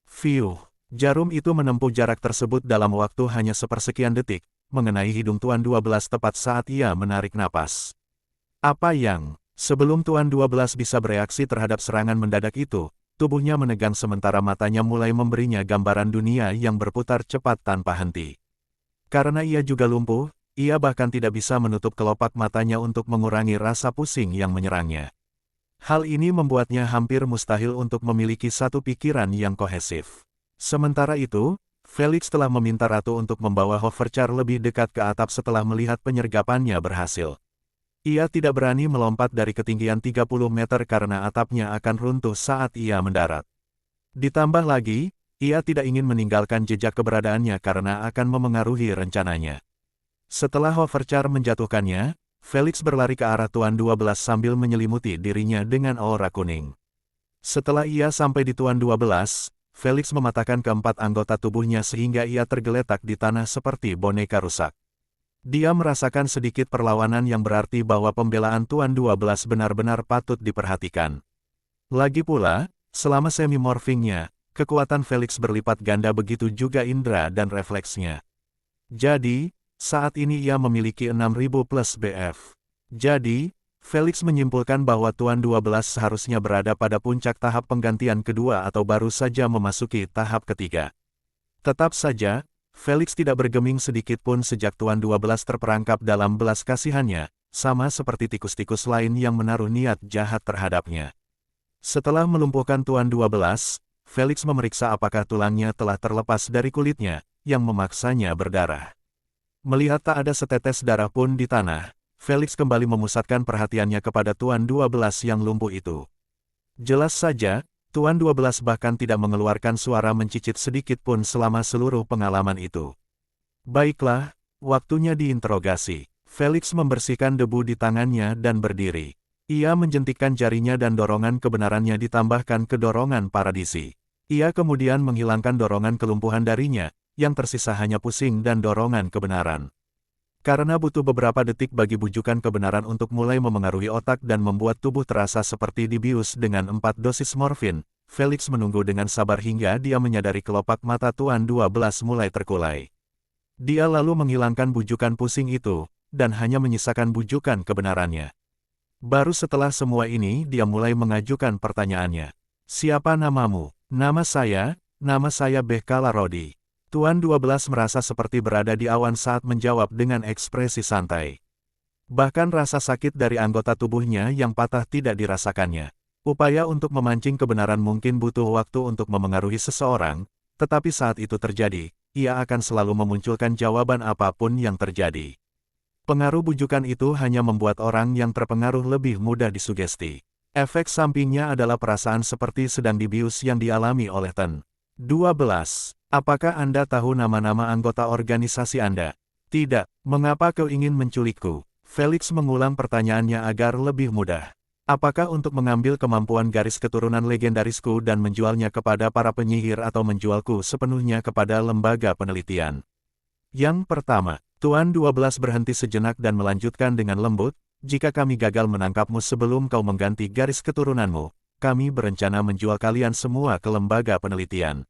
Fiuh, jarum itu menempuh jarak tersebut dalam waktu hanya sepersekian detik, mengenai hidung Tuan 12 tepat saat ia menarik napas. Apa yang, sebelum Tuan 12 bisa bereaksi terhadap serangan mendadak itu, tubuhnya menegang sementara matanya mulai memberinya gambaran dunia yang berputar cepat tanpa henti. Karena ia juga lumpuh, ia bahkan tidak bisa menutup kelopak matanya untuk mengurangi rasa pusing yang menyerangnya. Hal ini membuatnya hampir mustahil untuk memiliki satu pikiran yang kohesif. Sementara itu, Felix telah meminta Ratu untuk membawa hovercar lebih dekat ke atap setelah melihat penyergapannya berhasil. Ia tidak berani melompat dari ketinggian 30 meter karena atapnya akan runtuh saat ia mendarat. Ditambah lagi, ia tidak ingin meninggalkan jejak keberadaannya karena akan memengaruhi rencananya. Setelah Hoverchar menjatuhkannya, Felix berlari ke arah Tuan 12 sambil menyelimuti dirinya dengan aura kuning. Setelah ia sampai di Tuan 12, Felix mematahkan keempat anggota tubuhnya sehingga ia tergeletak di tanah seperti boneka rusak. Dia merasakan sedikit perlawanan yang berarti bahwa pembelaan Tuan 12 benar-benar patut diperhatikan. Lagi pula, selama semi-morphingnya, kekuatan Felix berlipat ganda, begitu juga indera dan refleksnya. Jadi, saat ini ia memiliki 6000 plus BF. Jadi, Felix menyimpulkan bahwa Tuan 12 seharusnya berada pada puncak tahap penggantian kedua atau baru saja memasuki tahap ketiga. Tetap saja, Felix tidak bergeming sedikit pun sejak Tuan 12 terperangkap dalam belas kasihannya, sama seperti tikus-tikus lain yang menaruh niat jahat terhadapnya. Setelah melumpuhkan Tuan 12, Felix memeriksa apakah tulangnya telah terlepas dari kulitnya, yang memaksanya berdarah. Melihat tak ada setetes darah pun di tanah, Felix kembali memusatkan perhatiannya kepada Tuan 12 yang lumpuh itu. Jelas saja, Tuan 12 bahkan tidak mengeluarkan suara mencicit sedikit pun selama seluruh pengalaman itu. Baiklah, waktunya diinterogasi. Felix membersihkan debu di tangannya dan berdiri. Ia menjentikkan jarinya dan dorongan kebenarannya ditambahkan ke dorongan paradisi. Ia kemudian menghilangkan dorongan kelumpuhan darinya, yang tersisa hanya pusing dan dorongan kebenaran. Karena butuh beberapa detik bagi bujukan kebenaran untuk mulai memengaruhi otak dan membuat tubuh terasa seperti dibius dengan 4 dosis morfin, Felix menunggu dengan sabar hingga dia menyadari kelopak mata Tuan 12 mulai terkulai. Dia lalu menghilangkan bujukan pusing itu, dan hanya menyisakan bujukan kebenarannya. Baru setelah semua ini dia mulai mengajukan pertanyaannya. Siapa namamu? Nama saya Bekala Rodi. Tuan 12 merasa seperti berada di awan saat menjawab dengan ekspresi santai. Bahkan rasa sakit dari anggota tubuhnya yang patah tidak dirasakannya. Upaya untuk memancing kebenaran mungkin butuh waktu untuk memengaruhi seseorang, tetapi saat itu terjadi, ia akan selalu memunculkan jawaban apapun yang terjadi. Pengaruh bujukan itu hanya membuat orang yang terpengaruh lebih mudah disugesti. Efek sampingnya adalah perasaan seperti sedang dibius yang dialami oleh Ten 12. Apakah Anda tahu nama-nama anggota organisasi Anda? Tidak. Mengapa kau ingin menculikku? Felix mengulang pertanyaannya agar lebih mudah. Apakah untuk mengambil kemampuan garis keturunan legendarisku dan menjualnya kepada para penyihir atau menjualku sepenuhnya kepada lembaga penelitian? Yang pertama, Tuan 12 berhenti sejenak dan melanjutkan dengan lembut, jika kami gagal menangkapmu sebelum kau mengganti garis keturunanmu, kami berencana menjual kalian semua ke lembaga penelitian.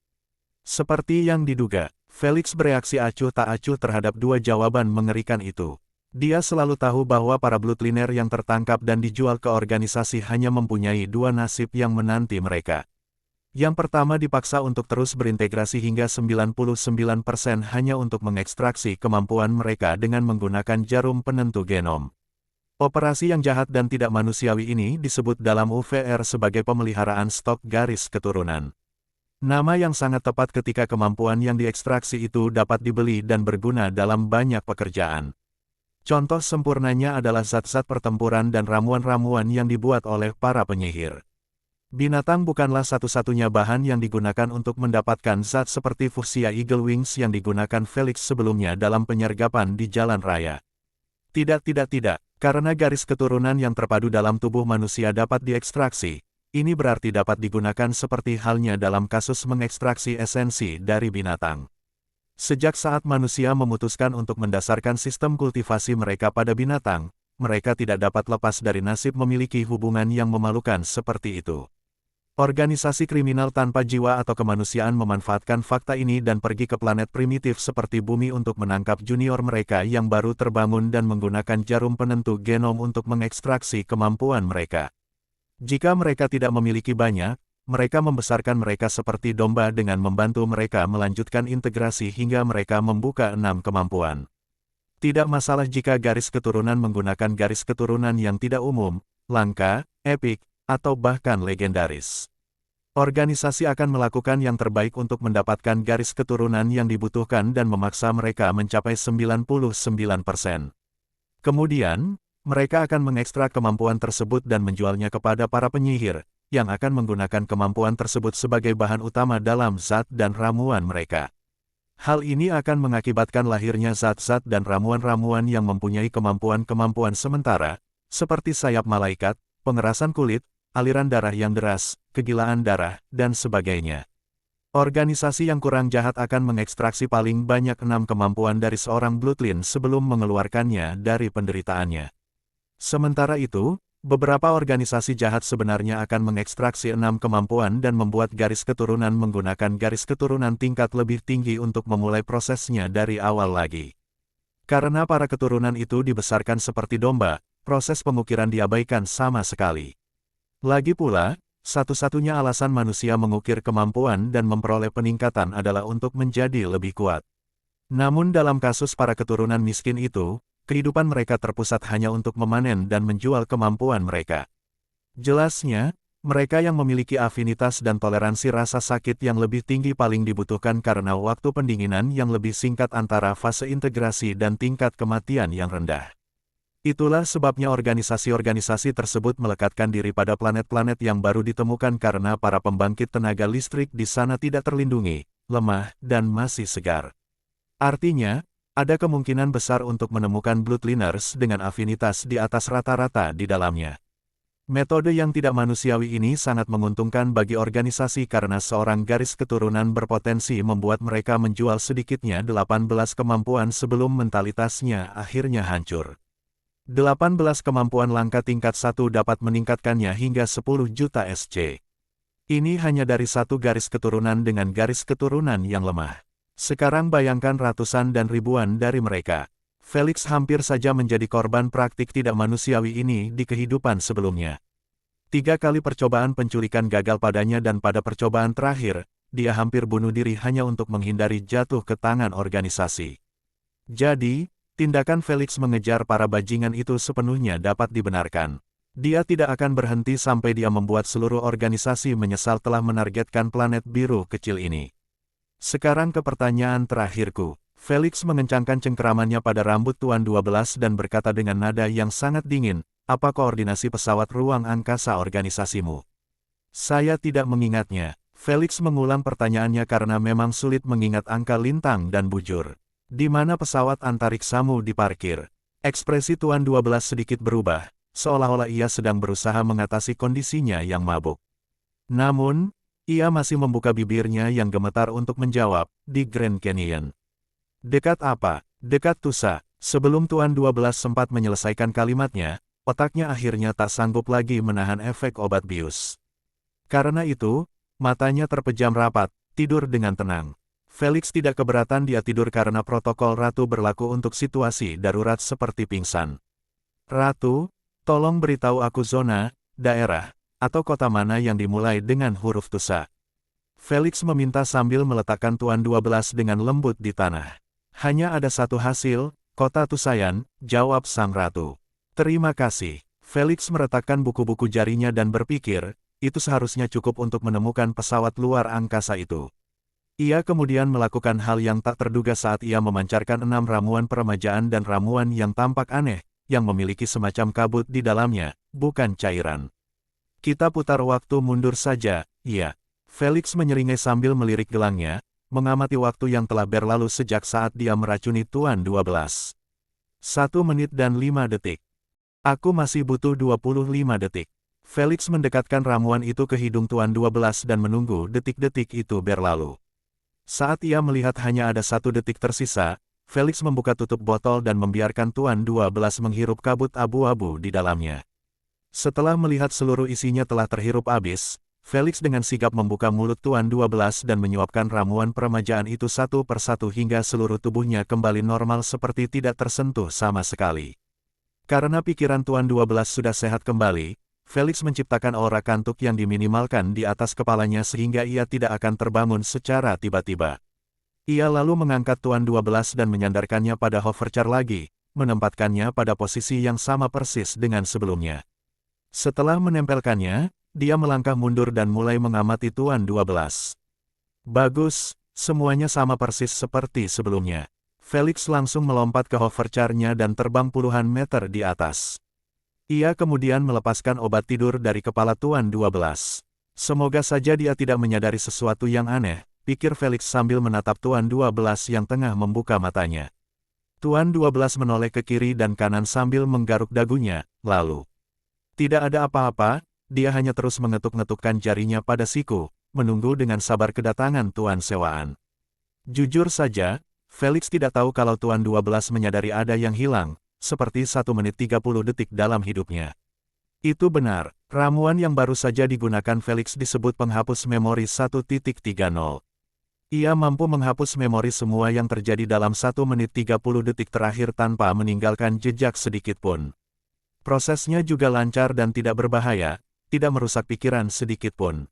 Seperti yang diduga, Felix bereaksi acuh tak acuh terhadap dua jawaban mengerikan itu. Dia selalu tahu bahwa para bloodliner yang tertangkap dan dijual ke organisasi hanya mempunyai dua nasib yang menanti mereka. Yang pertama dipaksa untuk terus berintegrasi hingga 99% hanya untuk mengekstraksi kemampuan mereka dengan menggunakan jarum penentu genom. Operasi yang jahat dan tidak manusiawi ini disebut dalam UVR sebagai pemeliharaan stok garis keturunan. Nama yang sangat tepat ketika kemampuan yang diekstraksi itu dapat dibeli dan berguna dalam banyak pekerjaan. Contoh sempurnanya adalah zat-zat pertempuran dan ramuan-ramuan yang dibuat oleh para penyihir. Binatang bukanlah satu-satunya bahan yang digunakan untuk mendapatkan zat seperti fuchsia eagle wings yang digunakan Felix sebelumnya dalam penyergapan di jalan raya. Tidak, karena garis keturunan yang terpadu dalam tubuh manusia dapat diekstraksi. Ini berarti dapat digunakan seperti halnya dalam kasus mengekstraksi esensi dari binatang. Sejak saat manusia memutuskan untuk mendasarkan sistem kultivasi mereka pada binatang, mereka tidak dapat lepas dari nasib memiliki hubungan yang memalukan seperti itu. Organisasi kriminal tanpa jiwa atau kemanusiaan memanfaatkan fakta ini dan pergi ke planet primitif seperti bumi untuk menangkap junior mereka yang baru terbangun dan menggunakan jarum penentu genom untuk mengekstraksi kemampuan mereka. Jika mereka tidak memiliki banyak, mereka membesarkan mereka seperti domba dengan membantu mereka melanjutkan integrasi hingga mereka membuka 6 kemampuan. Tidak masalah jika garis keturunan menggunakan garis keturunan yang tidak umum, langka, epik, atau bahkan legendaris. Organisasi akan melakukan yang terbaik untuk mendapatkan garis keturunan yang dibutuhkan dan memaksa mereka mencapai 99%. Kemudian, mereka akan mengekstrak kemampuan tersebut dan menjualnya kepada para penyihir, yang akan menggunakan kemampuan tersebut sebagai bahan utama dalam zat dan ramuan mereka. Hal ini akan mengakibatkan lahirnya zat-zat dan ramuan-ramuan yang mempunyai kemampuan-kemampuan sementara, seperti sayap malaikat, pengerasan kulit, aliran darah yang deras, kegilaan darah, dan sebagainya. Organisasi yang kurang jahat akan mengekstraksi paling banyak 6 kemampuan dari seorang Bloodline sebelum mengeluarkannya dari penderitaannya. Sementara itu, beberapa organisasi jahat sebenarnya akan mengekstraksi 6 kemampuan dan membuat garis keturunan menggunakan garis keturunan tingkat lebih tinggi untuk memulai prosesnya dari awal lagi. Karena para keturunan itu dibesarkan seperti domba, proses pengukiran diabaikan sama sekali. Lagi pula, satu-satunya alasan manusia mengukir kemampuan dan memperoleh peningkatan adalah untuk menjadi lebih kuat. Namun dalam kasus para keturunan miskin itu, kehidupan mereka terpusat hanya untuk memanen dan menjual kemampuan mereka. Jelasnya, mereka yang memiliki afinitas dan toleransi rasa sakit yang lebih tinggi paling dibutuhkan karena waktu pendinginan yang lebih singkat antara fase integrasi dan tingkat kematian yang rendah. Itulah sebabnya organisasi-organisasi tersebut melekatkan diri pada planet-planet yang baru ditemukan karena para pembangkit tenaga listrik di sana tidak terlindungi, lemah, dan masih segar. Artinya, ada kemungkinan besar untuk menemukan Bloodliners dengan afinitas di atas rata-rata di dalamnya. Metode yang tidak manusiawi ini sangat menguntungkan bagi organisasi karena seorang garis keturunan berpotensi membuat mereka menjual sedikitnya 18 kemampuan sebelum mentalitasnya akhirnya hancur. 18 kemampuan langka tingkat 1 dapat meningkatkannya hingga 10 juta SC. Ini hanya dari satu garis keturunan dengan garis keturunan yang lemah. Sekarang bayangkan ratusan dan ribuan dari mereka. Felix hampir saja menjadi korban praktik tidak manusiawi ini di kehidupan sebelumnya. 3 kali percobaan penculikan gagal padanya dan pada percobaan terakhir, dia hampir bunuh diri hanya untuk menghindari jatuh ke tangan organisasi. Jadi, tindakan Felix mengejar para bajingan itu sepenuhnya dapat dibenarkan. Dia tidak akan berhenti sampai dia membuat seluruh organisasi menyesal telah menargetkan planet biru kecil ini. Sekarang ke pertanyaan terakhirku. Felix mengencangkan cengkeramannya pada rambut Tuan 12 dan berkata dengan nada yang sangat dingin, apa koordinasi pesawat ruang angkasa organisasimu? Saya tidak mengingatnya. Felix mengulang pertanyaannya karena memang sulit mengingat angka lintang dan bujur. Di mana pesawat antariksamu diparkir? Ekspresi Tuan 12 sedikit berubah, seolah-olah ia sedang berusaha mengatasi kondisinya yang mabuk. Namun, ia masih membuka bibirnya yang gemetar untuk menjawab, di Grand Canyon. Dekat apa? Dekat Tusa. Sebelum Tuan 12 sempat menyelesaikan kalimatnya, otaknya akhirnya tak sanggup lagi menahan efek obat bius. Karena itu, matanya terpejam rapat, tidur dengan tenang. Felix tidak keberatan dia tidur karena protokol Ratu berlaku untuk situasi darurat seperti pingsan. Ratu, tolong beritahu aku zona, daerah, atau kota mana yang dimulai dengan huruf Tusa. Felix meminta sambil meletakkan Tuan 12 dengan lembut di tanah. Hanya ada satu hasil, kota Tusayan, jawab sang ratu. Terima kasih. Felix meretakkan buku-buku jarinya dan berpikir, itu seharusnya cukup untuk menemukan pesawat luar angkasa itu. Ia kemudian melakukan hal yang tak terduga saat ia memancarkan 6 ramuan peremajaan dan ramuan yang tampak aneh, yang memiliki semacam kabut di dalamnya, bukan cairan. Kita putar waktu mundur saja, iya. Felix menyeringai sambil melirik gelangnya, mengamati waktu yang telah berlalu sejak saat dia meracuni Tuan 12. 1 menit dan 5 detik. Aku masih butuh 25 detik. Felix mendekatkan ramuan itu ke hidung Tuan 12 dan menunggu detik-detik itu berlalu. Saat ia melihat hanya ada 1 detik tersisa, Felix membuka tutup botol dan membiarkan Tuan 12 menghirup kabut abu-abu di dalamnya. Setelah melihat seluruh isinya telah terhirup habis, Felix dengan sigap membuka mulut Tuan 12 dan menyuapkan ramuan peremajaan itu satu persatu hingga seluruh tubuhnya kembali normal seperti tidak tersentuh sama sekali. Karena pikiran Tuan 12 sudah sehat kembali, Felix menciptakan aura kantuk yang diminimalkan di atas kepalanya sehingga ia tidak akan terbangun secara tiba-tiba. Ia lalu mengangkat Tuan 12 dan menyandarkannya pada hoverchair lagi, menempatkannya pada posisi yang sama persis dengan sebelumnya. Setelah menempelkannya, dia melangkah mundur dan mulai mengamati Tuan 12. Bagus, semuanya sama persis seperti sebelumnya. Felix langsung melompat ke hoverchair-nya dan terbang puluhan meter di atas. Ia kemudian melepaskan obat tidur dari kepala Tuan 12. Semoga saja dia tidak menyadari sesuatu yang aneh, pikir Felix sambil menatap Tuan 12 yang tengah membuka matanya. Tuan 12 menoleh ke kiri dan kanan sambil menggaruk dagunya, lalu. Tidak ada apa-apa, dia hanya terus mengetuk-ngetukkan jarinya pada siku, menunggu dengan sabar kedatangan Tuan sewaan. Jujur saja, Felix tidak tahu kalau Tuan 12 menyadari ada yang hilang, seperti 1 menit 30 detik dalam hidupnya. Itu benar, ramuan yang baru saja digunakan Felix disebut penghapus memori 1.30. Ia mampu menghapus memori semua yang terjadi dalam 1 menit 30 detik terakhir tanpa meninggalkan jejak sedikit pun. Prosesnya juga lancar dan tidak berbahaya, tidak merusak pikiran sedikit pun.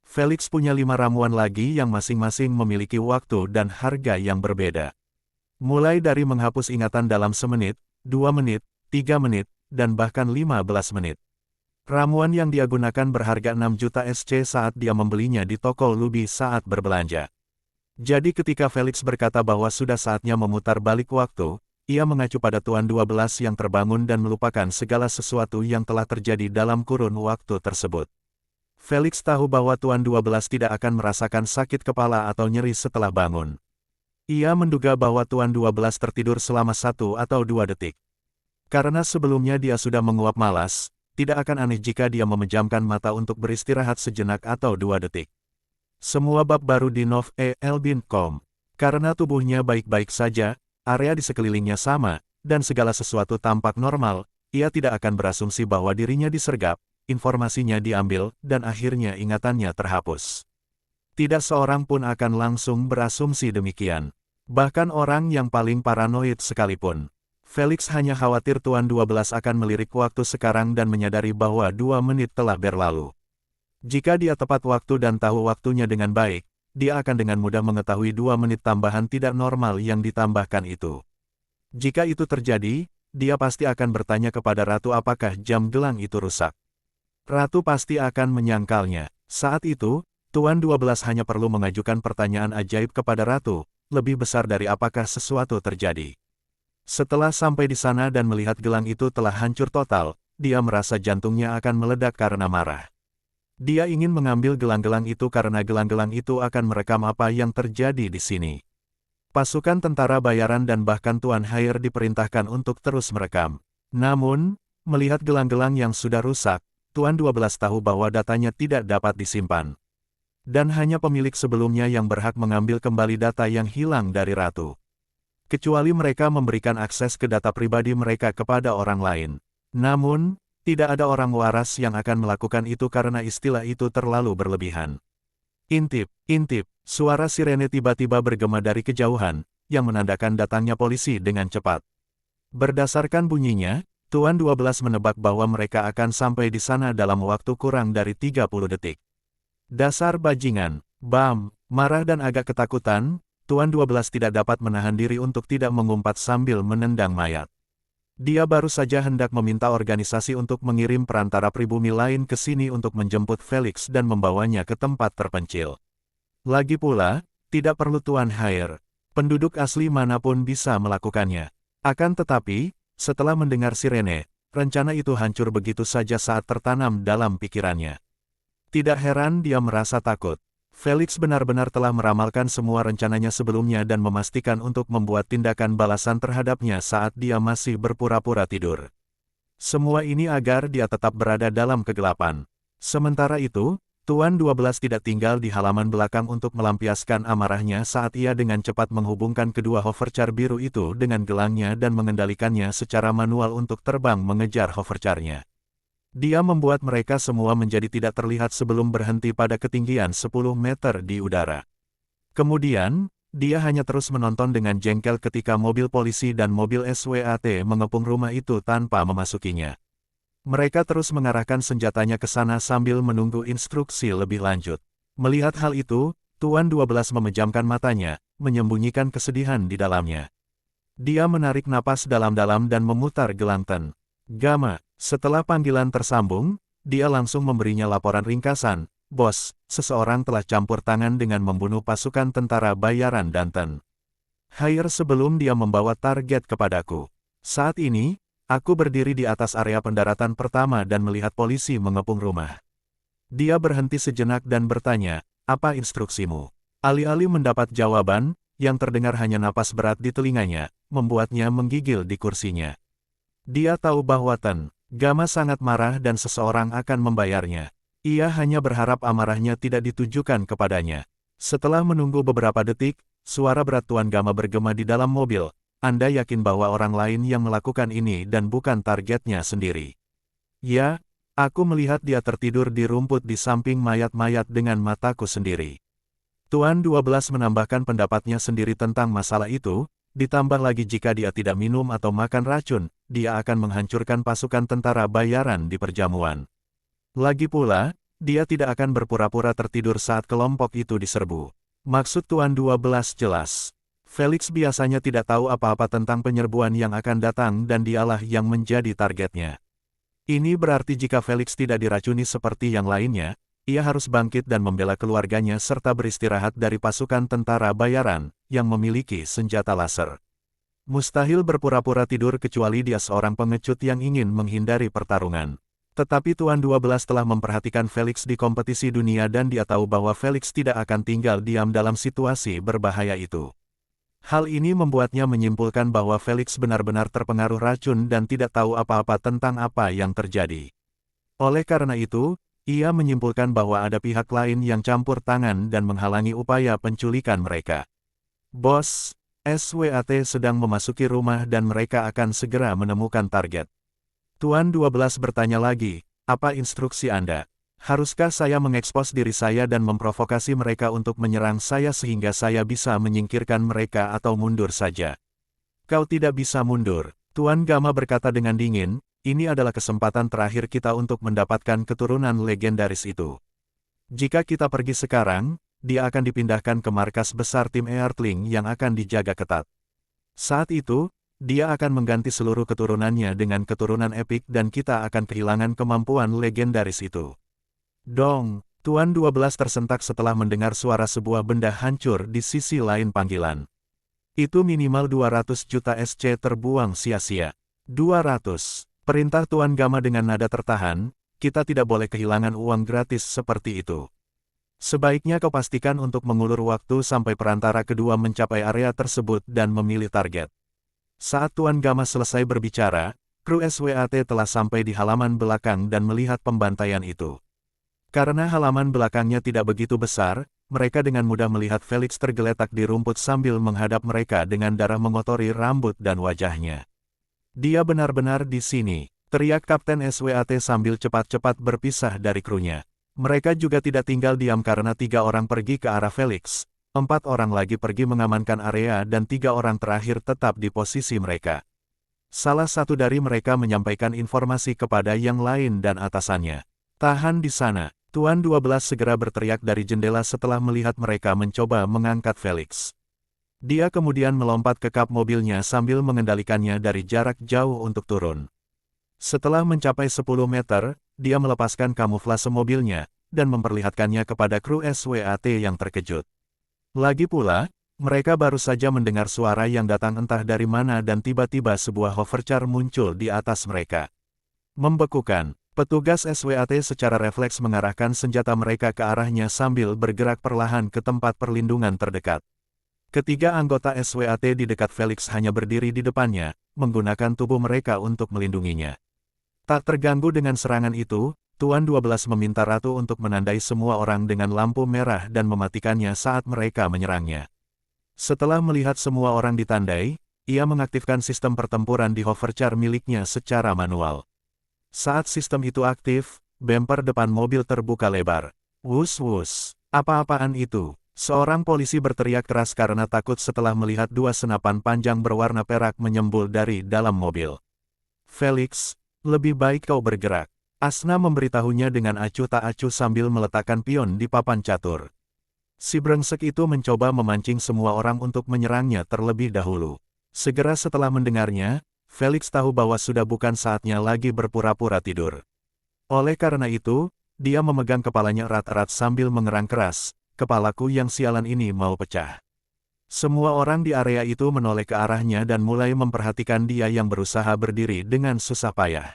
Felix punya 5 ramuan lagi yang masing-masing memiliki waktu dan harga yang berbeda. Mulai dari menghapus ingatan dalam semenit, 2 menit, 3 menit, dan bahkan 15 menit. Ramuan yang dia gunakan berharga 6 juta SC saat dia membelinya di toko Lubi saat berbelanja. Jadi ketika Felix berkata bahwa sudah saatnya memutar balik waktu, ia mengacu pada Tuan 12 yang terbangun dan melupakan segala sesuatu yang telah terjadi dalam kurun waktu tersebut. Felix tahu bahwa Tuan 12 tidak akan merasakan sakit kepala atau nyeri setelah bangun. Ia menduga bahwa Tuan 12 tertidur selama 1 atau 2 detik. Karena sebelumnya dia sudah menguap malas, tidak akan aneh jika dia memejamkan mata untuk beristirahat sejenak atau 2 detik. Semua bab baru di novelbin.com. Karena tubuhnya baik-baik saja, area di sekelilingnya sama, dan segala sesuatu tampak normal, ia tidak akan berasumsi bahwa dirinya disergap, informasinya diambil, dan akhirnya ingatannya terhapus. Tidak seorang pun akan langsung berasumsi demikian. Bahkan orang yang paling paranoid sekalipun. Felix hanya khawatir Tuan 12 akan melirik waktu sekarang dan menyadari bahwa 2 menit telah berlalu. Jika dia tepat waktu dan tahu waktunya dengan baik, dia akan dengan mudah mengetahui 2 menit tambahan tidak normal yang ditambahkan itu. Jika itu terjadi, dia pasti akan bertanya kepada Ratu apakah jam gelang itu rusak. Ratu pasti akan menyangkalnya. Saat itu, Tuan 12 hanya perlu mengajukan pertanyaan ajaib kepada Ratu, lebih besar dari apakah sesuatu terjadi. Setelah sampai di sana dan melihat gelang itu telah hancur total, dia merasa jantungnya akan meledak karena marah. Dia ingin mengambil gelang-gelang itu karena gelang-gelang itu akan merekam apa yang terjadi di sini. Pasukan tentara bayaran dan bahkan Tuan Haier diperintahkan untuk terus merekam. Namun, melihat gelang-gelang yang sudah rusak, Tuan 12 tahu bahwa datanya tidak dapat disimpan. Dan hanya pemilik sebelumnya yang berhak mengambil kembali data yang hilang dari Ratu. Kecuali mereka memberikan akses ke data pribadi mereka kepada orang lain. Namun, tidak ada orang waras yang akan melakukan itu karena istilah itu terlalu berlebihan. Intip, intip, suara sirene tiba-tiba bergema dari kejauhan, yang menandakan datangnya polisi dengan cepat. Berdasarkan bunyinya, Tuan 12 menebak bahwa mereka akan sampai di sana dalam waktu kurang dari 30 detik. Dasar bajingan, Bam, marah dan agak ketakutan, Tuan 12 tidak dapat menahan diri untuk tidak mengumpat sambil menendang mayat. Dia baru saja hendak meminta organisasi untuk mengirim perantara pribumi lain ke sini untuk menjemput Felix dan membawanya ke tempat terpencil. Lagi pula, tidak perlu Tuan Haier. Penduduk asli manapun bisa melakukannya. Akan tetapi, setelah mendengar sirene, rencana itu hancur begitu saja saat tertanam dalam pikirannya. Tidak heran dia merasa takut. Felix benar-benar telah meramalkan semua rencananya sebelumnya dan memastikan untuk membuat tindakan balasan terhadapnya saat dia masih berpura-pura tidur. Semua ini agar dia tetap berada dalam kegelapan. Sementara itu, Tuan 12 tidak tinggal di halaman belakang untuk melampiaskan amarahnya saat ia dengan cepat menghubungkan kedua hovercar biru itu dengan gelangnya dan mengendalikannya secara manual untuk terbang mengejar hovercarnya. Dia membuat mereka semua menjadi tidak terlihat sebelum berhenti pada ketinggian 10 meter di udara. Kemudian, dia hanya terus menonton dengan jengkel ketika mobil polisi dan mobil SWAT mengepung rumah itu tanpa memasukinya. Mereka terus mengarahkan senjatanya ke sana sambil menunggu instruksi lebih lanjut. Melihat hal itu, Tuan 12 memejamkan matanya, menyembunyikan kesedihan di dalamnya. Dia menarik napas dalam-dalam dan memutar gelang Ten Gamma. Setelah panggilan tersambung, dia langsung memberinya laporan ringkasan, "Bos, seseorang telah campur tangan dengan membunuh pasukan tentara bayaran dan Ten Haier sebelum dia membawa target kepadaku. Saat ini, Aku berdiri di atas area pendaratan pertama dan melihat polisi mengepung rumah. Dia berhenti sejenak dan bertanya, "Apa instruksimu?" Alih-alih mendapat jawaban, yang terdengar hanya napas berat di telinganya, membuatnya menggigil di kursinya. Dia tahu bahwa Gama sangat marah dan seseorang akan membayarnya. Ia hanya berharap amarahnya tidak ditujukan kepadanya. Setelah menunggu beberapa detik, suara berat Tuan Gama bergema di dalam mobil. Anda yakin bahwa orang lain yang melakukan ini dan bukan targetnya sendiri? Ya, aku melihat dia tertidur di rumput di samping mayat-mayat dengan mataku sendiri. Tuan 12 menambahkan pendapatnya sendiri tentang masalah itu, ditambah lagi jika dia tidak minum atau makan racun, dia akan menghancurkan pasukan tentara bayaran di perjamuan. Lagi pula, dia tidak akan berpura-pura tertidur saat kelompok itu diserbu. Maksud Tuan 12 jelas. Felix biasanya tidak tahu apa-apa tentang penyerbuan yang akan datang dan dialah yang menjadi targetnya. Ini berarti jika Felix tidak diracuni seperti yang lainnya, ia harus bangkit dan membela keluarganya serta beristirahat dari pasukan tentara bayaran yang memiliki senjata laser. Mustahil berpura-pura tidur kecuali dia seorang pengecut yang ingin menghindari pertarungan. Tetapi Tuan 12 telah memperhatikan Felix di kompetisi dunia dan dia tahu bahwa Felix tidak akan tinggal diam dalam situasi berbahaya itu. Hal ini membuatnya menyimpulkan bahwa Felix benar-benar terpengaruh racun dan tidak tahu apa-apa tentang apa yang terjadi. Oleh karena itu, ia menyimpulkan bahwa ada pihak lain yang campur tangan dan menghalangi upaya penculikan mereka. Bos, SWAT sedang memasuki rumah dan mereka akan segera menemukan target. Tuan 12 bertanya lagi, apa instruksi Anda? Haruskah saya mengekspos diri saya dan memprovokasi mereka untuk menyerang saya sehingga saya bisa menyingkirkan mereka atau mundur saja? Kau tidak bisa mundur, Tuan Gama berkata dengan dingin, ini adalah kesempatan terakhir kita untuk mendapatkan keturunan legendaris itu. Jika kita pergi sekarang, dia akan dipindahkan ke markas besar tim Earthling yang akan dijaga ketat. Saat itu, dia akan mengganti seluruh keturunannya dengan keturunan epik dan kita akan kehilangan kemampuan legendaris itu. Dong, Tuan 12 tersentak setelah mendengar suara sebuah benda hancur di sisi lain panggilan. Itu minimal 200 juta SC terbuang sia-sia. 200. Perintah Tuan Gama dengan nada tertahan, kita tidak boleh kehilangan uang gratis seperti itu. Sebaiknya kau pastikan untuk mengulur waktu sampai perantara kedua mencapai area tersebut dan memilih target. Saat Tuan Gama selesai berbicara, kru SWAT telah sampai di halaman belakang dan melihat pembantaian itu. Karena halaman belakangnya tidak begitu besar, mereka dengan mudah melihat Felix tergeletak di rumput sambil menghadap mereka dengan darah mengotori rambut dan wajahnya. Dia benar-benar di sini, teriak Kapten SWAT sambil cepat-cepat berpisah dari krunya. Mereka juga tidak tinggal diam karena 3 orang pergi ke arah Felix, 4 orang lagi pergi mengamankan area dan 3 orang terakhir tetap di posisi mereka. Salah satu dari mereka menyampaikan informasi kepada yang lain dan atasannya. Tahan di sana. Tuan 12 segera berteriak dari jendela setelah melihat mereka mencoba mengangkat Felix. Dia kemudian melompat ke kap mobilnya sambil mengendalikannya dari jarak jauh untuk turun. Setelah mencapai 10 meter, dia melepaskan kamuflase mobilnya, dan memperlihatkannya kepada kru SWAT yang terkejut. Lagi pula, mereka baru saja mendengar suara yang datang entah dari mana dan tiba-tiba sebuah hovercar muncul di atas mereka. Membekukan. Petugas SWAT secara refleks mengarahkan senjata mereka ke arahnya sambil bergerak perlahan ke tempat perlindungan terdekat. Ketiga anggota SWAT di dekat Felix hanya berdiri di depannya, menggunakan tubuh mereka untuk melindunginya. Tak terganggu dengan serangan itu, Tuan 12 meminta Ratu untuk menandai semua orang dengan lampu merah dan mematikannya saat mereka menyerangnya. Setelah melihat semua orang ditandai, ia mengaktifkan sistem pertempuran di hovercar miliknya secara manual. Saat sistem itu aktif, bemper depan mobil terbuka lebar. Wus-wus, apa-apaan itu? Seorang polisi berteriak keras karena takut setelah melihat 2 senapan panjang berwarna perak menyembul dari dalam mobil. Felix, lebih baik kau bergerak. Asna memberitahunya dengan acuh tak acuh sambil meletakkan pion di papan catur. Si brengsek itu mencoba memancing semua orang untuk menyerangnya terlebih dahulu. Segera setelah mendengarnya, Felix tahu bahwa sudah bukan saatnya lagi berpura-pura tidur. Oleh karena itu, dia memegang kepalanya erat-erat sambil mengerang keras, kepalaku yang sialan ini mau pecah. Semua orang di area itu menoleh ke arahnya dan mulai memperhatikan dia yang berusaha berdiri dengan susah payah.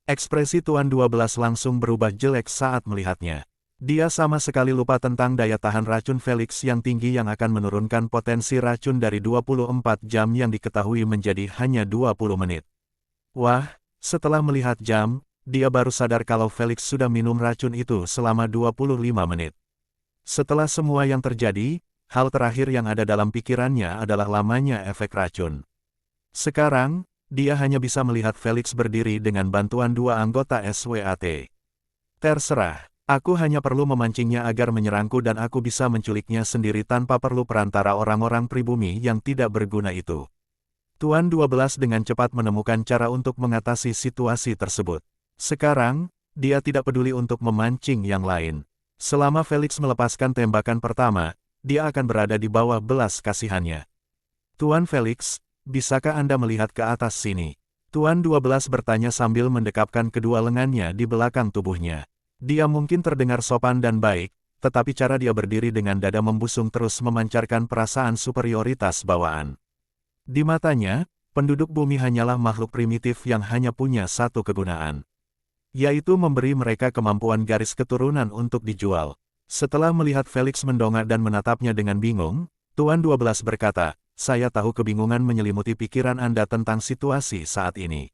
Ekspresi Tuan 12 langsung berubah jelek saat melihatnya. Dia sama sekali lupa tentang daya tahan racun Felix yang tinggi yang akan menurunkan potensi racun dari 24 jam yang diketahui menjadi hanya 20 menit. Wah, setelah melihat jam, dia baru sadar kalau Felix sudah minum racun itu selama 25 menit. Setelah semua yang terjadi, hal terakhir yang ada dalam pikirannya adalah lamanya efek racun. Sekarang, dia hanya bisa melihat Felix berdiri dengan bantuan dua anggota SWAT. Terserah, aku hanya perlu memancingnya agar menyerangku dan aku bisa menculiknya sendiri tanpa perlu perantara orang-orang pribumi yang tidak berguna itu. Tuan 12 dengan cepat menemukan cara untuk mengatasi situasi tersebut. Sekarang, dia tidak peduli untuk memancing yang lain. Selama Felix melepaskan tembakan pertama, dia akan berada di bawah belas kasihannya. Tuan Felix, bisakah Anda melihat ke atas sini? Tuan 12 bertanya sambil mendekapkan kedua lengannya di belakang tubuhnya. Dia mungkin terdengar sopan dan baik, tetapi cara dia berdiri dengan dada membusung terus memancarkan perasaan superioritas bawaan. Di matanya, penduduk bumi hanyalah makhluk primitif yang hanya punya satu kegunaan, yaitu memberi mereka kemampuan garis keturunan untuk dijual. Setelah melihat Felix mendongak dan menatapnya dengan bingung, Tuan 12 berkata, "Saya tahu kebingungan menyelimuti pikiran Anda tentang situasi saat ini.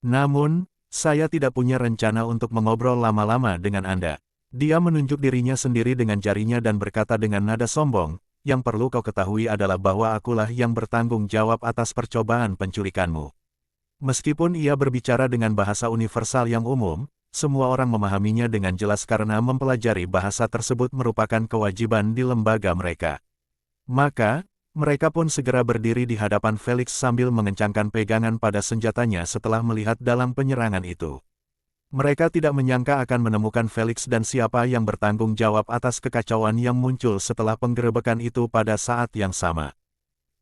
Namun, saya tidak punya rencana untuk mengobrol lama-lama dengan Anda." Dia menunjuk dirinya sendiri dengan jarinya dan berkata dengan nada sombong, "Yang perlu kau ketahui adalah bahwa akulah yang bertanggung jawab atas percobaan penculikanmu." Meskipun ia berbicara dengan bahasa universal yang umum, semua orang memahaminya dengan jelas karena mempelajari bahasa tersebut merupakan kewajiban di lembaga mereka. Maka, mereka pun segera berdiri di hadapan Felix sambil mengencangkan pegangan pada senjatanya setelah melihat dalang penyerangan itu. Mereka tidak menyangka akan menemukan Felix dan siapa yang bertanggung jawab atas kekacauan yang muncul setelah penggerebekan itu pada saat yang sama.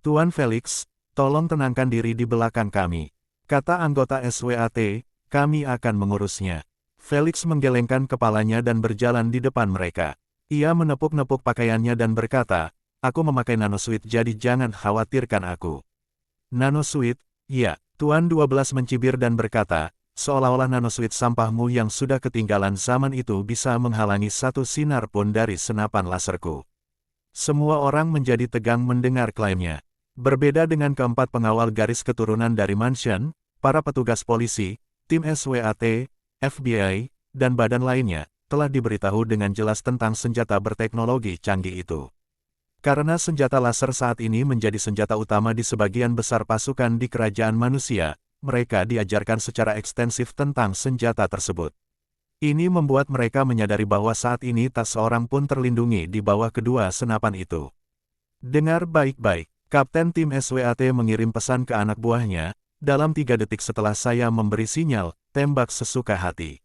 "Tuan Felix, tolong tenangkan diri di belakang kami," kata anggota SWAT, "kami akan mengurusnya." Felix menggelengkan kepalanya dan berjalan di depan mereka. Ia menepuk-nepuk pakaiannya dan berkata, "Aku memakai nanosuit jadi jangan khawatirkan aku." "Nanosuit?" "Ya." Tuan 12 mencibir dan berkata, "Seolah-olah nanosuit sampahmu yang sudah ketinggalan zaman itu bisa menghalangi satu sinar pun dari senapan laserku." Semua orang menjadi tegang mendengar klaimnya. Berbeda dengan keempat pengawal garis keturunan dari Mansion, para petugas polisi, tim SWAT, FBI, dan badan lainnya, telah diberitahu dengan jelas tentang senjata berteknologi canggih itu. Karena senjata laser saat ini menjadi senjata utama di sebagian besar pasukan di kerajaan manusia, mereka diajarkan secara ekstensif tentang senjata tersebut. Ini membuat mereka menyadari bahwa saat ini tak seorang pun terlindungi di bawah kedua senapan itu. "Dengar baik-baik, Kapten tim SWAT mengirim pesan ke anak buahnya, dalam 3 detik setelah saya memberi sinyal, tembak sesuka hati."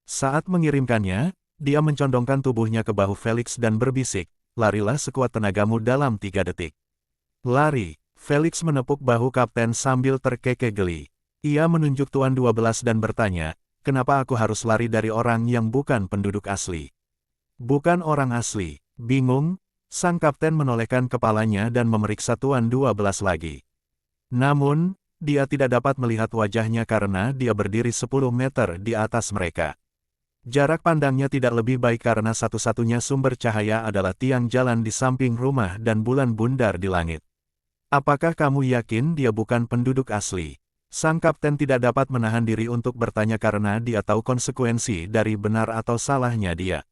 Saat mengirimkannya, dia mencondongkan tubuhnya ke bahu Felix dan berbisik, "Larilah sekuat tenagamu dalam 3 detik." "Lari." Felix menepuk bahu kapten sambil terkekeh geli. Ia menunjuk Tuan 12 dan bertanya, "Kenapa aku harus lari dari orang yang bukan penduduk asli?" "Bukan orang asli." Bingung, sang kapten menolehkan kepalanya dan memeriksa Tuan 12 lagi. Namun, dia tidak dapat melihat wajahnya karena dia berdiri 10 meter di atas mereka. Jarak pandangnya tidak lebih baik karena satu-satunya sumber cahaya adalah tiang jalan di samping rumah dan bulan bundar di langit. "Apakah kamu yakin dia bukan penduduk asli?" Sang kapten tidak dapat menahan diri untuk bertanya karena dia tahu konsekuensi dari benar atau salahnya dia.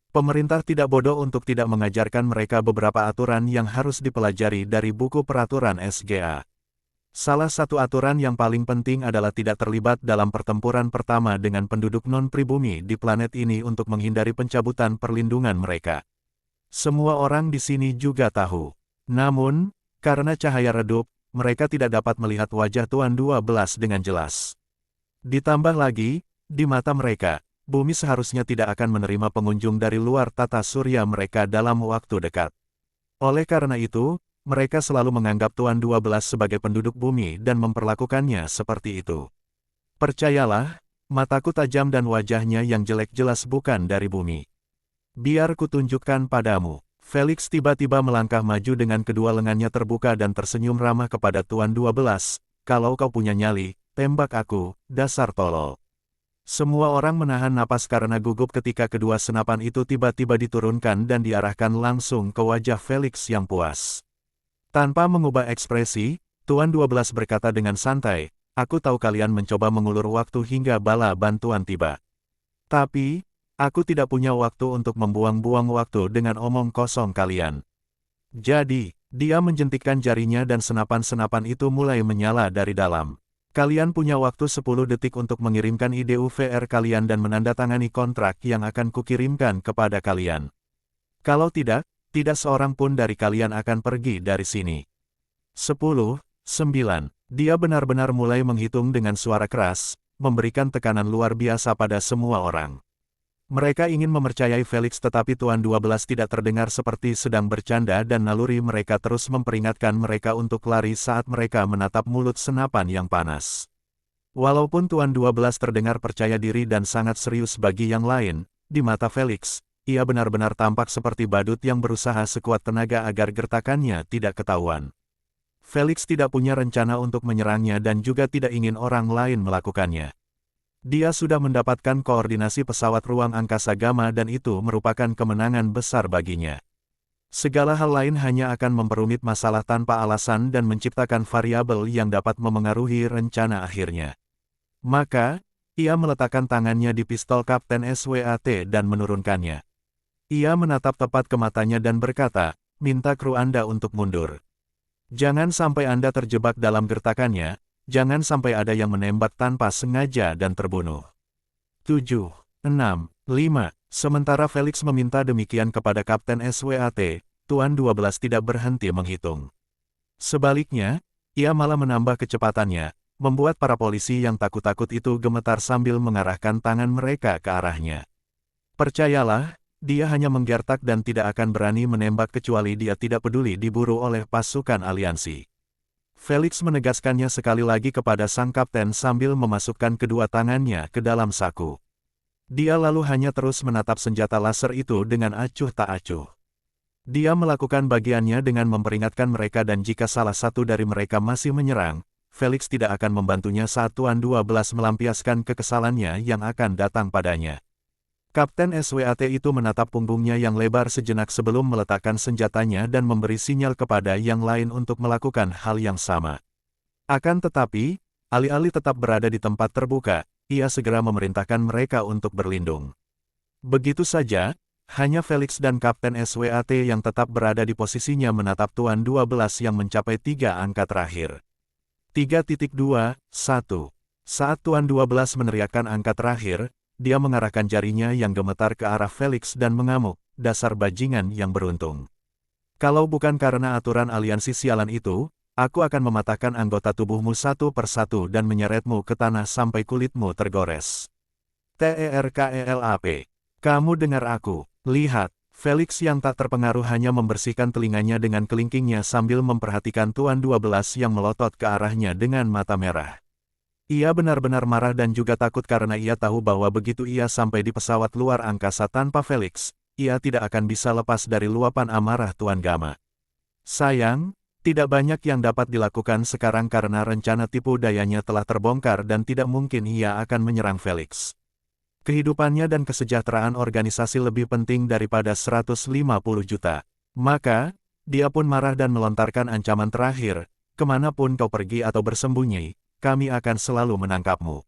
Pemerintah tidak bodoh untuk tidak mengajarkan mereka beberapa aturan yang harus dipelajari dari buku peraturan SGA. Salah satu aturan yang paling penting adalah tidak terlibat dalam pertempuran pertama dengan penduduk non-pribumi di planet ini untuk menghindari pencabutan perlindungan mereka. Semua orang di sini juga tahu. Namun, karena cahaya redup, mereka tidak dapat melihat wajah Tuan 12 dengan jelas. Ditambah lagi, di mata mereka, bumi seharusnya tidak akan menerima pengunjung dari luar tata surya mereka dalam waktu dekat. Oleh karena itu, mereka selalu menganggap Tuan 12 sebagai penduduk bumi dan memperlakukannya seperti itu. "Percayalah, mataku tajam dan wajahnya yang jelek jelas bukan dari bumi. Biar kutunjukkan padamu." Felix tiba-tiba melangkah maju dengan kedua lengannya terbuka dan tersenyum ramah kepada Tuan 12. Kalau kau punya nyali, tembak aku, dasar tolol. Semua orang menahan napas karena gugup ketika kedua senapan itu tiba-tiba diturunkan dan diarahkan langsung ke wajah Felix yang puas. Tanpa mengubah ekspresi, Tuan 12 berkata dengan santai, aku tahu kalian mencoba mengulur waktu hingga bala bantuan tiba. Tapi, aku tidak punya waktu untuk membuang-buang waktu dengan omong kosong kalian. Jadi, dia menjentikkan jarinya dan senapan-senapan itu mulai menyala dari dalam. Kalian punya waktu 10 detik untuk mengirimkan IDUVR kalian dan menandatangani kontrak yang akan kukirimkan kepada kalian. Kalau tidak, tidak seorang pun dari kalian akan pergi dari sini. 10, 9. Dia benar-benar mulai menghitung dengan suara keras, memberikan tekanan luar biasa pada semua orang. Mereka ingin mempercayai Felix tetapi Tuan 12 tidak terdengar seperti sedang bercanda dan naluri mereka terus memperingatkan mereka untuk lari saat mereka menatap mulut senapan yang panas. Walaupun Tuan 12 terdengar percaya diri dan sangat serius bagi yang lain, di mata Felix, ia benar-benar tampak seperti badut yang berusaha sekuat tenaga agar gertakannya tidak ketahuan. Felix tidak punya rencana untuk menyerangnya dan juga tidak ingin orang lain melakukannya. Dia sudah mendapatkan koordinasi pesawat ruang angkasa Gamma dan itu merupakan kemenangan besar baginya. Segala hal lain hanya akan memperumit masalah tanpa alasan dan menciptakan variabel yang dapat memengaruhi rencana akhirnya. Maka, ia meletakkan tangannya di pistol Kapten SWAT dan menurunkannya. Ia menatap tepat ke matanya dan berkata, minta kru Anda untuk mundur. Jangan sampai Anda terjebak dalam gertakannya, jangan sampai ada yang menembak tanpa sengaja dan terbunuh. 7, 6, 5. Sementara Felix meminta demikian kepada Kapten SWAT, Tuan 12 tidak berhenti menghitung. Sebaliknya, ia malah menambah kecepatannya, membuat para polisi yang takut-takut itu gemetar sambil mengarahkan tangan mereka ke arahnya. Percayalah, dia hanya menggertak dan tidak akan berani menembak kecuali dia tidak peduli diburu oleh pasukan aliansi. Felix menegaskannya sekali lagi kepada sang kapten sambil memasukkan kedua tangannya ke dalam saku. Dia lalu hanya terus menatap senjata laser itu dengan acuh tak acuh. Dia melakukan bagiannya dengan memperingatkan mereka dan jika salah satu dari mereka masih menyerang, Felix tidak akan membantunya saat Tuan 12 melampiaskan kekesalannya yang akan datang padanya. Kapten SWAT itu menatap punggungnya yang lebar sejenak sebelum meletakkan senjatanya dan memberi sinyal kepada yang lain untuk melakukan hal yang sama. Akan tetapi, alih-alih tetap berada di tempat terbuka, ia segera memerintahkan mereka untuk berlindung. Begitu saja, hanya Felix dan Kapten SWAT yang tetap berada di posisinya menatap Tuan 12 yang mencapai 3 angka terakhir. 3.2, 1. Saat Tuan 12 meneriakkan angka terakhir, dia mengarahkan jarinya yang gemetar ke arah Felix dan mengamuk, dasar bajingan yang beruntung. Kalau bukan karena aturan aliansi sialan itu, aku akan mematahkan anggota tubuhmu satu persatu dan menyeretmu ke tanah sampai kulitmu tergores. TERKELAP. Kamu dengar aku, lihat, Felix yang tak terpengaruh hanya membersihkan telinganya dengan kelingkingnya sambil memperhatikan Tuan 12 yang melotot ke arahnya dengan mata merah. Ia benar-benar marah dan juga takut karena ia tahu bahwa begitu ia sampai di pesawat luar angkasa tanpa Felix, ia tidak akan bisa lepas dari luapan amarah Tuan Gamma. Sayang, tidak banyak yang dapat dilakukan sekarang karena rencana tipu dayanya telah terbongkar dan tidak mungkin ia akan menyerang Felix. Kehidupannya dan kesejahteraan organisasi lebih penting daripada 150 juta. Maka, dia pun marah dan melontarkan ancaman terakhir, kemanapun kau pergi atau bersembunyi, kami akan selalu menangkapmu.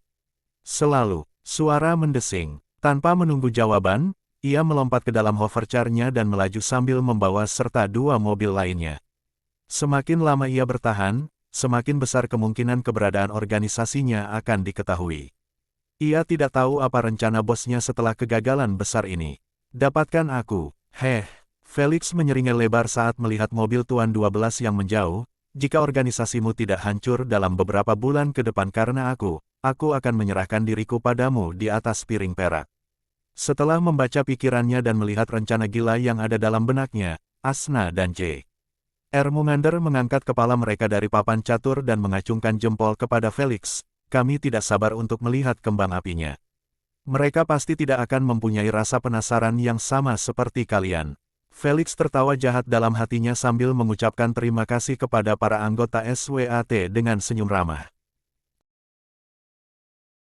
Selalu, suara mendesing. Tanpa menunggu jawaban, ia melompat ke dalam hovercar-nya dan melaju sambil membawa serta 2 mobil lainnya. Semakin lama ia bertahan, semakin besar kemungkinan keberadaan organisasinya akan diketahui. Ia tidak tahu apa rencana bosnya setelah kegagalan besar ini. Dapatkan aku, Felix menyeringai lebar saat melihat mobil Tuan 12 yang menjauh. Jika organisasimu tidak hancur dalam beberapa bulan ke depan karena aku akan menyerahkan diriku padamu di atas piring perak. Setelah membaca pikirannya dan melihat rencana gila yang ada dalam benaknya, Asna dan J.R. Mungander mengangkat kepala mereka dari papan catur dan mengacungkan jempol kepada Felix. Kami tidak sabar untuk melihat kembang apinya. Mereka pasti tidak akan mempunyai rasa penasaran yang sama seperti kalian. Felix tertawa jahat dalam hatinya sambil mengucapkan terima kasih kepada para anggota SWAT dengan senyum ramah.